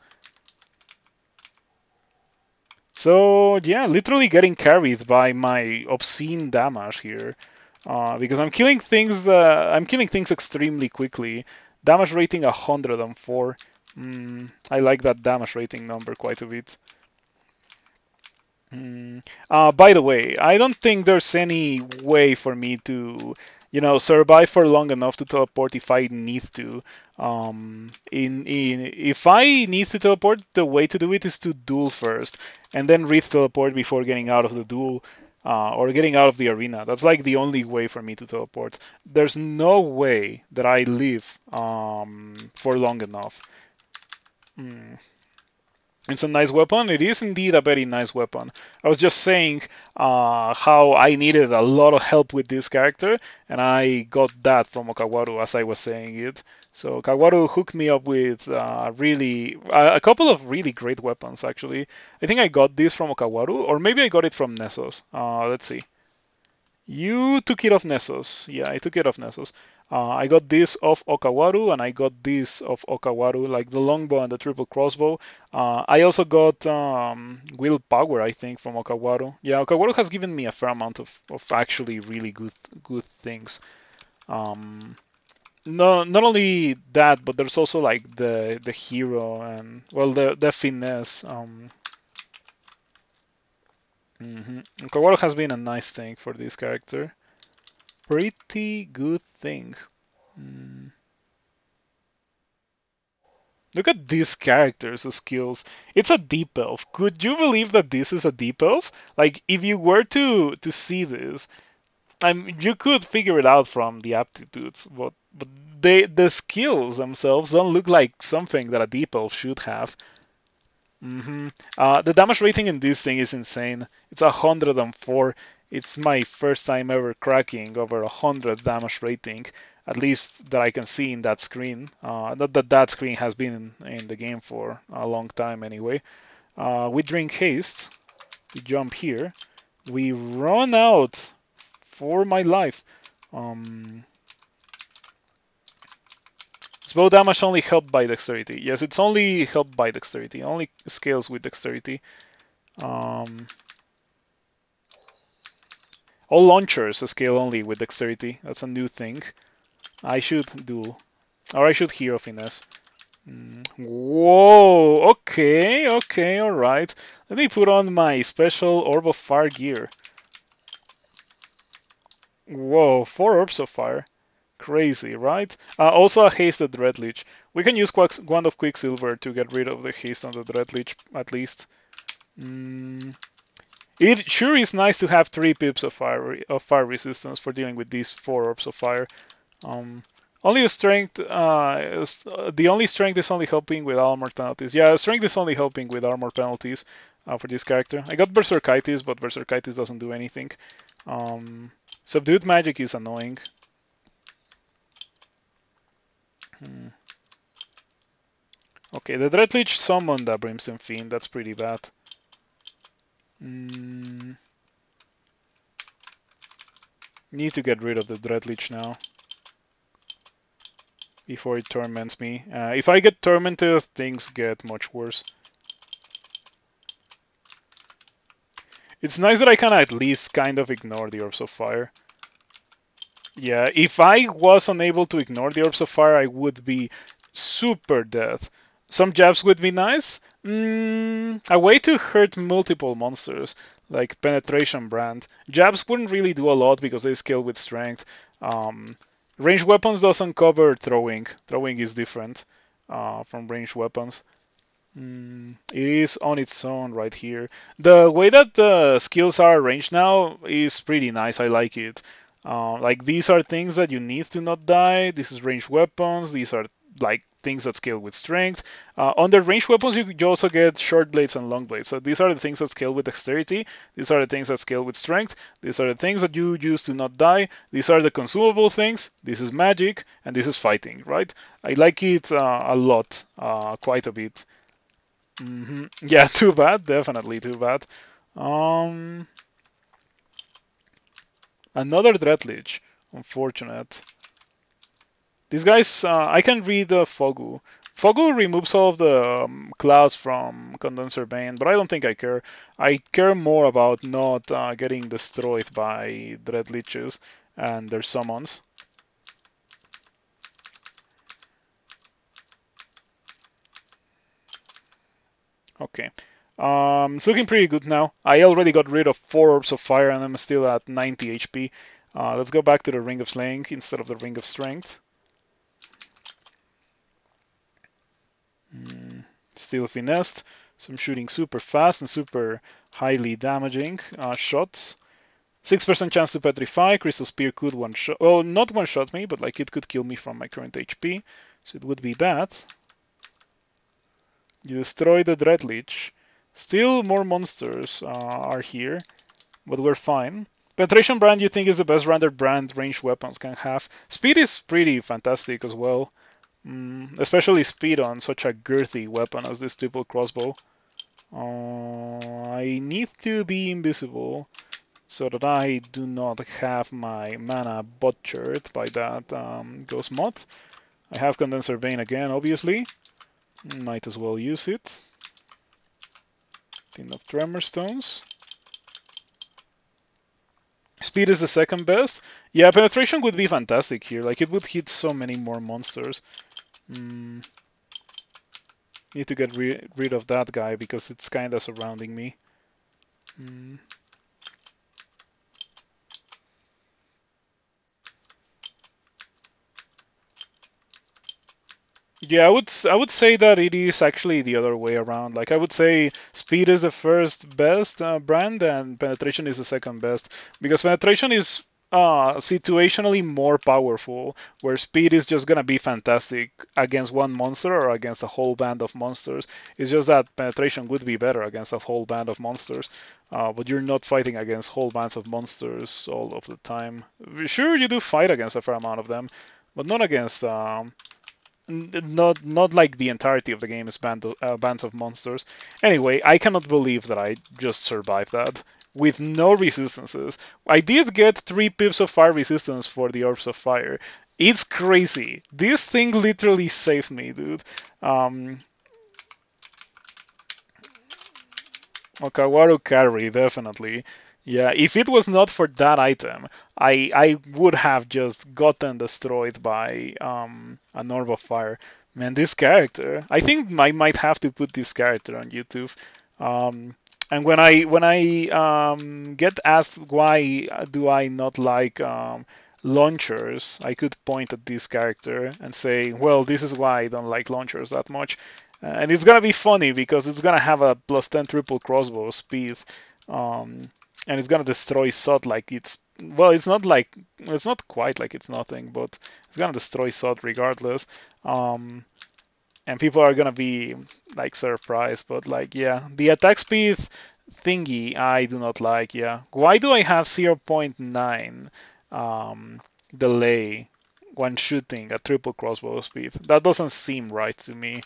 So yeah, literally getting carried by my obscene damage here, because I'm killing things. I'm killing things extremely quickly. Damage rating 104. I like that damage rating number quite a bit. By the way, I don't think there's any way for me to, you know, survive for long enough to teleport if I need to. If I need to teleport, the way to do it is to duel first, and then teleport before getting out of the duel, or getting out of the arena. That's like the only way for me to teleport. There's no way that I live for long enough. It's a nice weapon. It is indeed a very nice weapon. I was just saying how I needed a lot of help with this character, and I got that from Okawaru as I was saying it. So Okawaru hooked me up with a couple of really great weapons, actually. I think I got this from Okawaru, or maybe I got it from Nessos. Let's see. You took it off Nessos. Yeah, I took it off Nessos. I got this off Okawaru, and I got this off Okawaru, like the longbow and the triple crossbow. I also got willpower, I think, from Okawaru. Yeah, Okawaru has given me a fair amount of actually really good things. No, not only that, but there's also like the hero and well the finesse. Okawaru has been a nice thing for this character. Pretty good thing. Mm. Look at these characters' skills. It's a deep elf. Could you believe that this is a deep elf? Like, if you were to see this, you could figure it out from the aptitudes, but the skills themselves don't look like something that a deep elf should have. The damage rating in this thing is insane. It's 104. It's my first time ever cracking over 100 damage rating, at least that I can see in that screen. Not that that screen has been in the game for a long time anyway. We drink haste. We jump here. We run out for my life. Bow damage only helped by dexterity. Yes, it's only helped by dexterity. Only scales with dexterity. All launchers scale only with dexterity. That's a new thing. I should do, or I should hear of finesse. Whoa! Okay, okay, all right. Let me put on my special Orb of Fire gear. Whoa, 4 orbs of fire. Crazy, right? Also a hasted Dreadlich. We can use Wand of Quicksilver to get rid of the haste on the Dreadlich, at least. It sure is nice to have 3 pips of fire resistance for dealing with these 4 orbs of fire. Only the strength, the only strength is only helping with armor penalties. Yeah, strength is only helping with armor penalties for this character. I got Berserkitis, but Berserkitis doesn't do anything. Subdued magic is annoying. Okay, the Dreadlich summoned a Brimstone Fiend. That's pretty bad. Need to get rid of the Dreadlich now before it torments me. If I get tormented, things get much worse. It's nice that I can at least kind of ignore the Orbs of Fire. Yeah, if I was unable to ignore the Orbs of Fire, I would be super dead. Some jabs would be nice. A way to hurt multiple monsters, like Penetration Brand. Jabs wouldn't really do a lot because they scale with strength. Ranged weapons doesn't cover throwing. Throwing is different from ranged weapons. It is on its own right here. The way that the skills are arranged now is pretty nice. I like it. Like these are things that you need to not die. This is ranged weapons. These are like things that scale with strength. Under ranged weapons, you also get short blades and long blades. So these are the things that scale with dexterity. These are the things that scale with strength. These are the things that you use to not die. These are the consumable things. This is magic, and this is fighting, right? I like it a lot, quite a bit. Yeah, too bad. Definitely too bad. Another Dreadlich. Unfortunate. These guys, I can read Fogu. Fogu removes all of the clouds from Condenser Bane, but I don't think I care. I care more about not getting destroyed by Dreadliches and their summons. Okay. It's looking pretty good now. I already got rid of 4 Orbs of Fire and I'm still at 90 HP. Let's go back to the Ring of Slaying instead of the Ring of Strength. Still finessed. So I'm shooting super fast and super highly damaging shots. 6% chance to petrify. Crystal Spear could one-shot. Well, not one-shot me, but like it could kill me from my current HP. So it would be bad. You destroy the Dreadlich. Still more monsters are here, but we're fine. Penetration Brand you think is the best rendered brand ranged weapons can have. Speed is pretty fantastic as well. Especially speed on such a girthy weapon as this triple crossbow. I need to be invisible. so that I do not have my mana butchered by that Ghost Moth. I have Condenser Vein again, obviously. Might as well use it. Tin of Tremor Stones. Speed is the second best. Yeah, penetration would be fantastic here. Like, it would hit so many more monsters. Need to get rid of that guy because it's kinda surrounding me. Yeah, I would say that it is actually the other way around. Like, I would say speed is the first best brand and penetration is the second best, because penetration is situationally more powerful, where speed is just gonna be fantastic against one monster or against a whole band of monsters. It's just that penetration would be better against a whole band of monsters, but you're not fighting against whole bands of monsters all of the time. Sure, you do fight against a fair amount of them, but not against not like the entirety of the game is bands of monsters. Anyway, I cannot believe that I just survived that with no resistances. I did get 3 pips of fire resistance for the Orbs of Fire. It's crazy. This thing literally saved me, dude. Okawaru carry, definitely. Yeah, if it was not for that item, I would have just gotten destroyed by an orb of fire. Man, this character. I think I might have to put this character on YouTube. And when I get asked why do I not like launchers, I could point at this character and say, well, this is why I don't like launchers that much. And it's gonna be funny because it's gonna have a plus 10 triple crossbow speed, um, and it's gonna destroy Sot like it's, well, it's not quite like it's nothing, but it's gonna destroy Sot regardless. And people are gonna be like surprised, but like, yeah, the attack speed thingy I do not like. Yeah, why do I have 0.9 delay when shooting a triple crossbow speed? That doesn't seem right to me.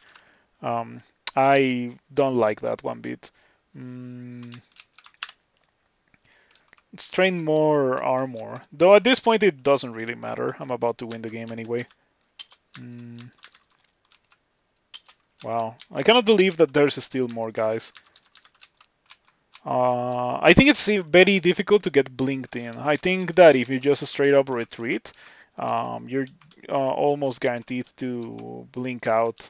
Um, I don't like that one bit. Let's train more armor. Though at this point it doesn't really matter. I'm about to win the game anyway. Wow. I cannot believe that there's still more guys. I think it's very difficult to get blinked in. I think that if you just straight up retreat, you're almost guaranteed to blink out.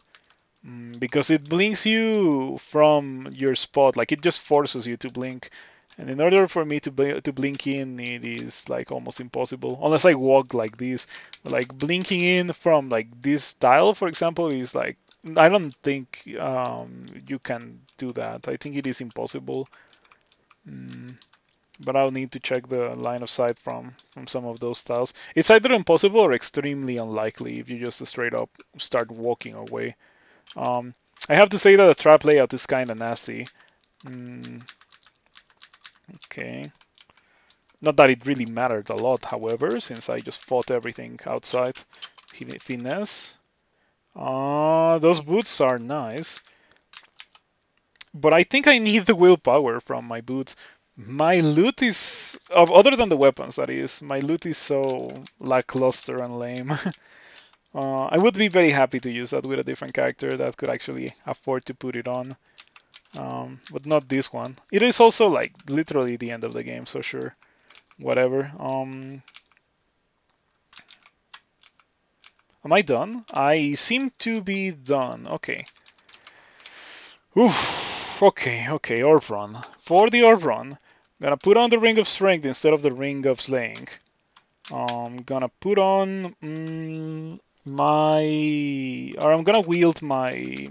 Because it blinks you from your spot, like it just forces you to blink. And in order for me to blink in, it is like almost impossible, unless I walk like this. Like blinking in from like this tile, for example, is like, I don't think you can do that. I think it is impossible. But I'll need to check the line of sight from some of those tiles. It's either impossible or extremely unlikely if you just straight up start walking away. I have to say that the trap layout is kind of nasty. Okay. Not that it really mattered a lot, however, since I just fought everything outside. Finesse. Those boots are nice. But I think I need the willpower from my boots. My loot is, other than the weapons, that is, my loot is so lackluster and lame. I would be very happy to use that with a different character that could actually afford to put it on. But not this one. It is also like literally the end of the game, so sure, whatever. Am I done? I seem to be done. Okay. Oof. Okay, Orb Run. For the Orb Run, I'm gonna put on the Ring of Strength instead of the Ring of Slaying. I'm gonna put on I'm gonna wield my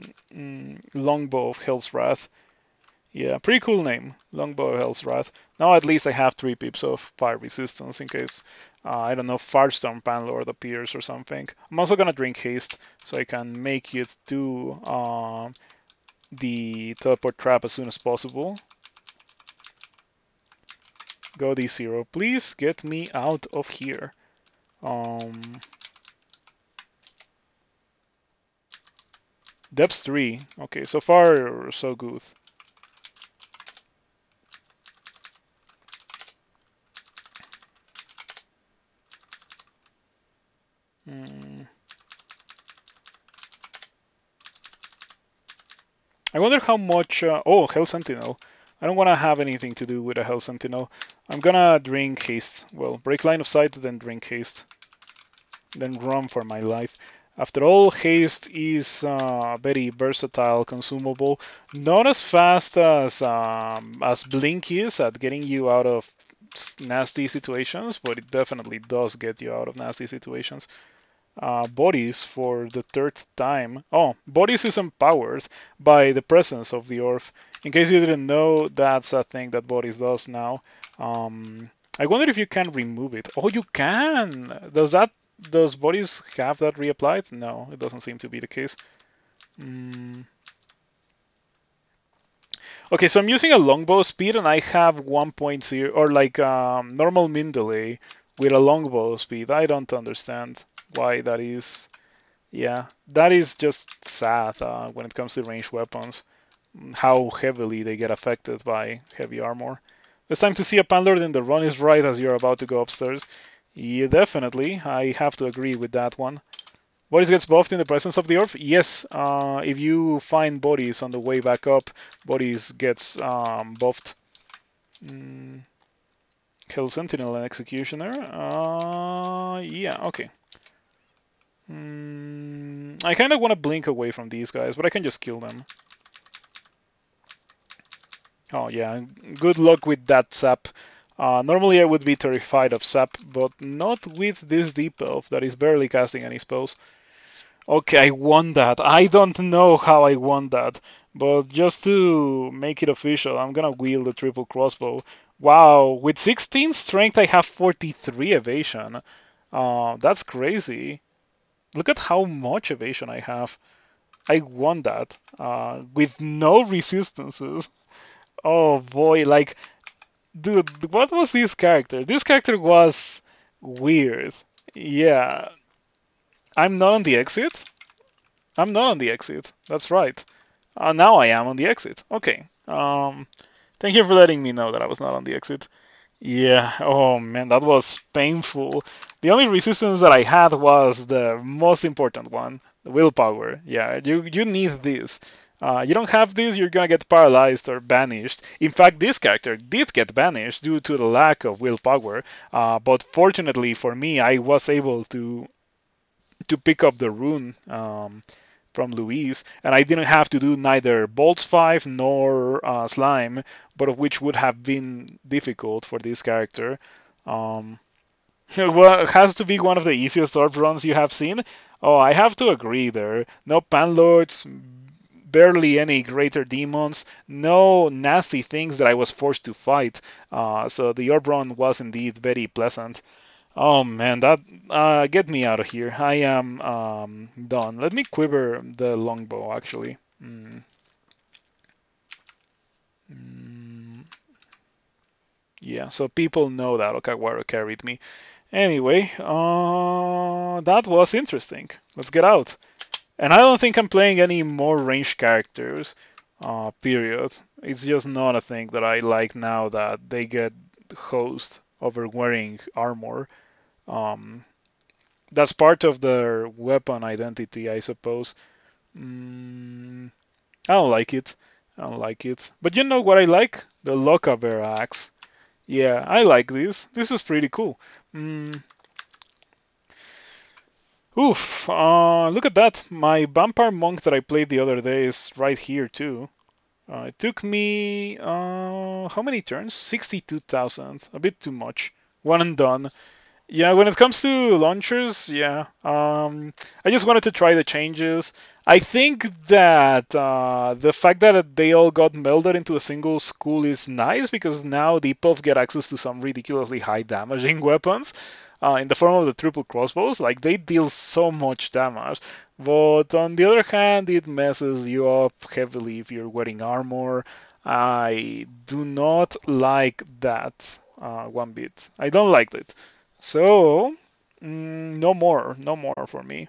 Longbow of Hell's Wrath. Yeah, pretty cool name, Longbow of Hell's Wrath. Now at least I have 3 pips of fire resistance in case, I don't know, Firestorm Panlord appears or something. I'm also gonna drink haste so I can make it to the teleport trap as soon as possible. Go D0, please get me out of here. Depth 3. Okay, so far so good. Mm. I wonder how much. Oh, Hell Sentinel. I don't want to have anything to do with a Hell Sentinel. I'm gonna drink haste. Well, break line of sight, then drink haste. Then run for my life. After all, haste is very versatile, consumable. Not as fast as blink is at getting you out of nasty situations, but it definitely does get you out of nasty situations. Bodies for the third time. Oh, bodies is empowered by the presence of the orb. In case you didn't know, that's a thing that bodies does now. I wonder if you can remove it. Oh, you can. Does bodies have that reapplied? No, it doesn't seem to be the case. Mm. Okay, so I'm using a longbow speed and I have 1.0 or like normal min delay with a longbow speed. I don't understand why that is. Yeah, that is just sad when it comes to ranged weapons, how heavily they get affected by heavy armor. It's time to see a Panlord and the run is right as you're about to go upstairs. Yeah, definitely. I have to agree with that one. Bodies gets buffed in the presence of the orb? Yes. If you find bodies on the way back up, bodies gets buffed. Mm, Kill Sentinel and Executioner. Yeah, okay. I kind of want to blink away from these guys, but I can just kill them. Oh yeah, good luck with that sap. Normally I would be terrified of sap, but not with this deep elf that is barely casting any spells. Okay, I won that. I don't know how I won that, but just to make it official, I'm gonna wield the triple crossbow. Wow, with 16 strength I have 43 evasion. That's crazy. Look at how much evasion I have. I won that with no resistances. Oh boy, like, dude, what was this character? This character was weird. Yeah, I'm not on the exit. I'm not on the exit. That's right. Now I am on the exit. Okay. Thank you for letting me know that I was not on the exit. Yeah. Oh man, that was painful. The only resistance that I had was the most important one, the willpower. Yeah, you need this. You don't have this, you're gonna get paralyzed or banished. In fact, this character did get banished due to the lack of willpower. But fortunately for me, I was able to pick up the rune from Louise, and I didn't have to do neither Bolts 5 nor Slime, but of which would have been difficult for this character. Um, well, it has to be one of the easiest orb runs you have seen. Oh, I have to agree there. No Panlords, barely any greater demons, no nasty things that I was forced to fight. So the orb run was indeed very pleasant. Oh man, that get me out of here. I am done. Let me quiver the longbow actually. Mm, yeah, so people know that Okawara carried me. Anyway, that was interesting. Let's get out. And I don't think I'm playing any more ranged characters. Period. It's just not a thing that I like now that they get host over wearing armor. Um, that's part of their weapon identity, I suppose. Mm, I don't like it. I don't like it. But you know what I like? The Locavera axe. Yeah, I like this. This is pretty cool. Mm, oof. Look at that. My vampire monk that I played the other day is right here too. It took me how many turns? 62,000. A bit too much. One and done. Yeah, when it comes to launchers, yeah, I just wanted to try the changes. I think that the fact that they all got melded into a single school is nice because now the Puff get access to some ridiculously high damaging weapons in the form of the triple crossbows. Like, they deal so much damage. But on the other hand, it messes you up heavily if you're wearing armor. I do not like that one bit. I don't like it. So, no more for me.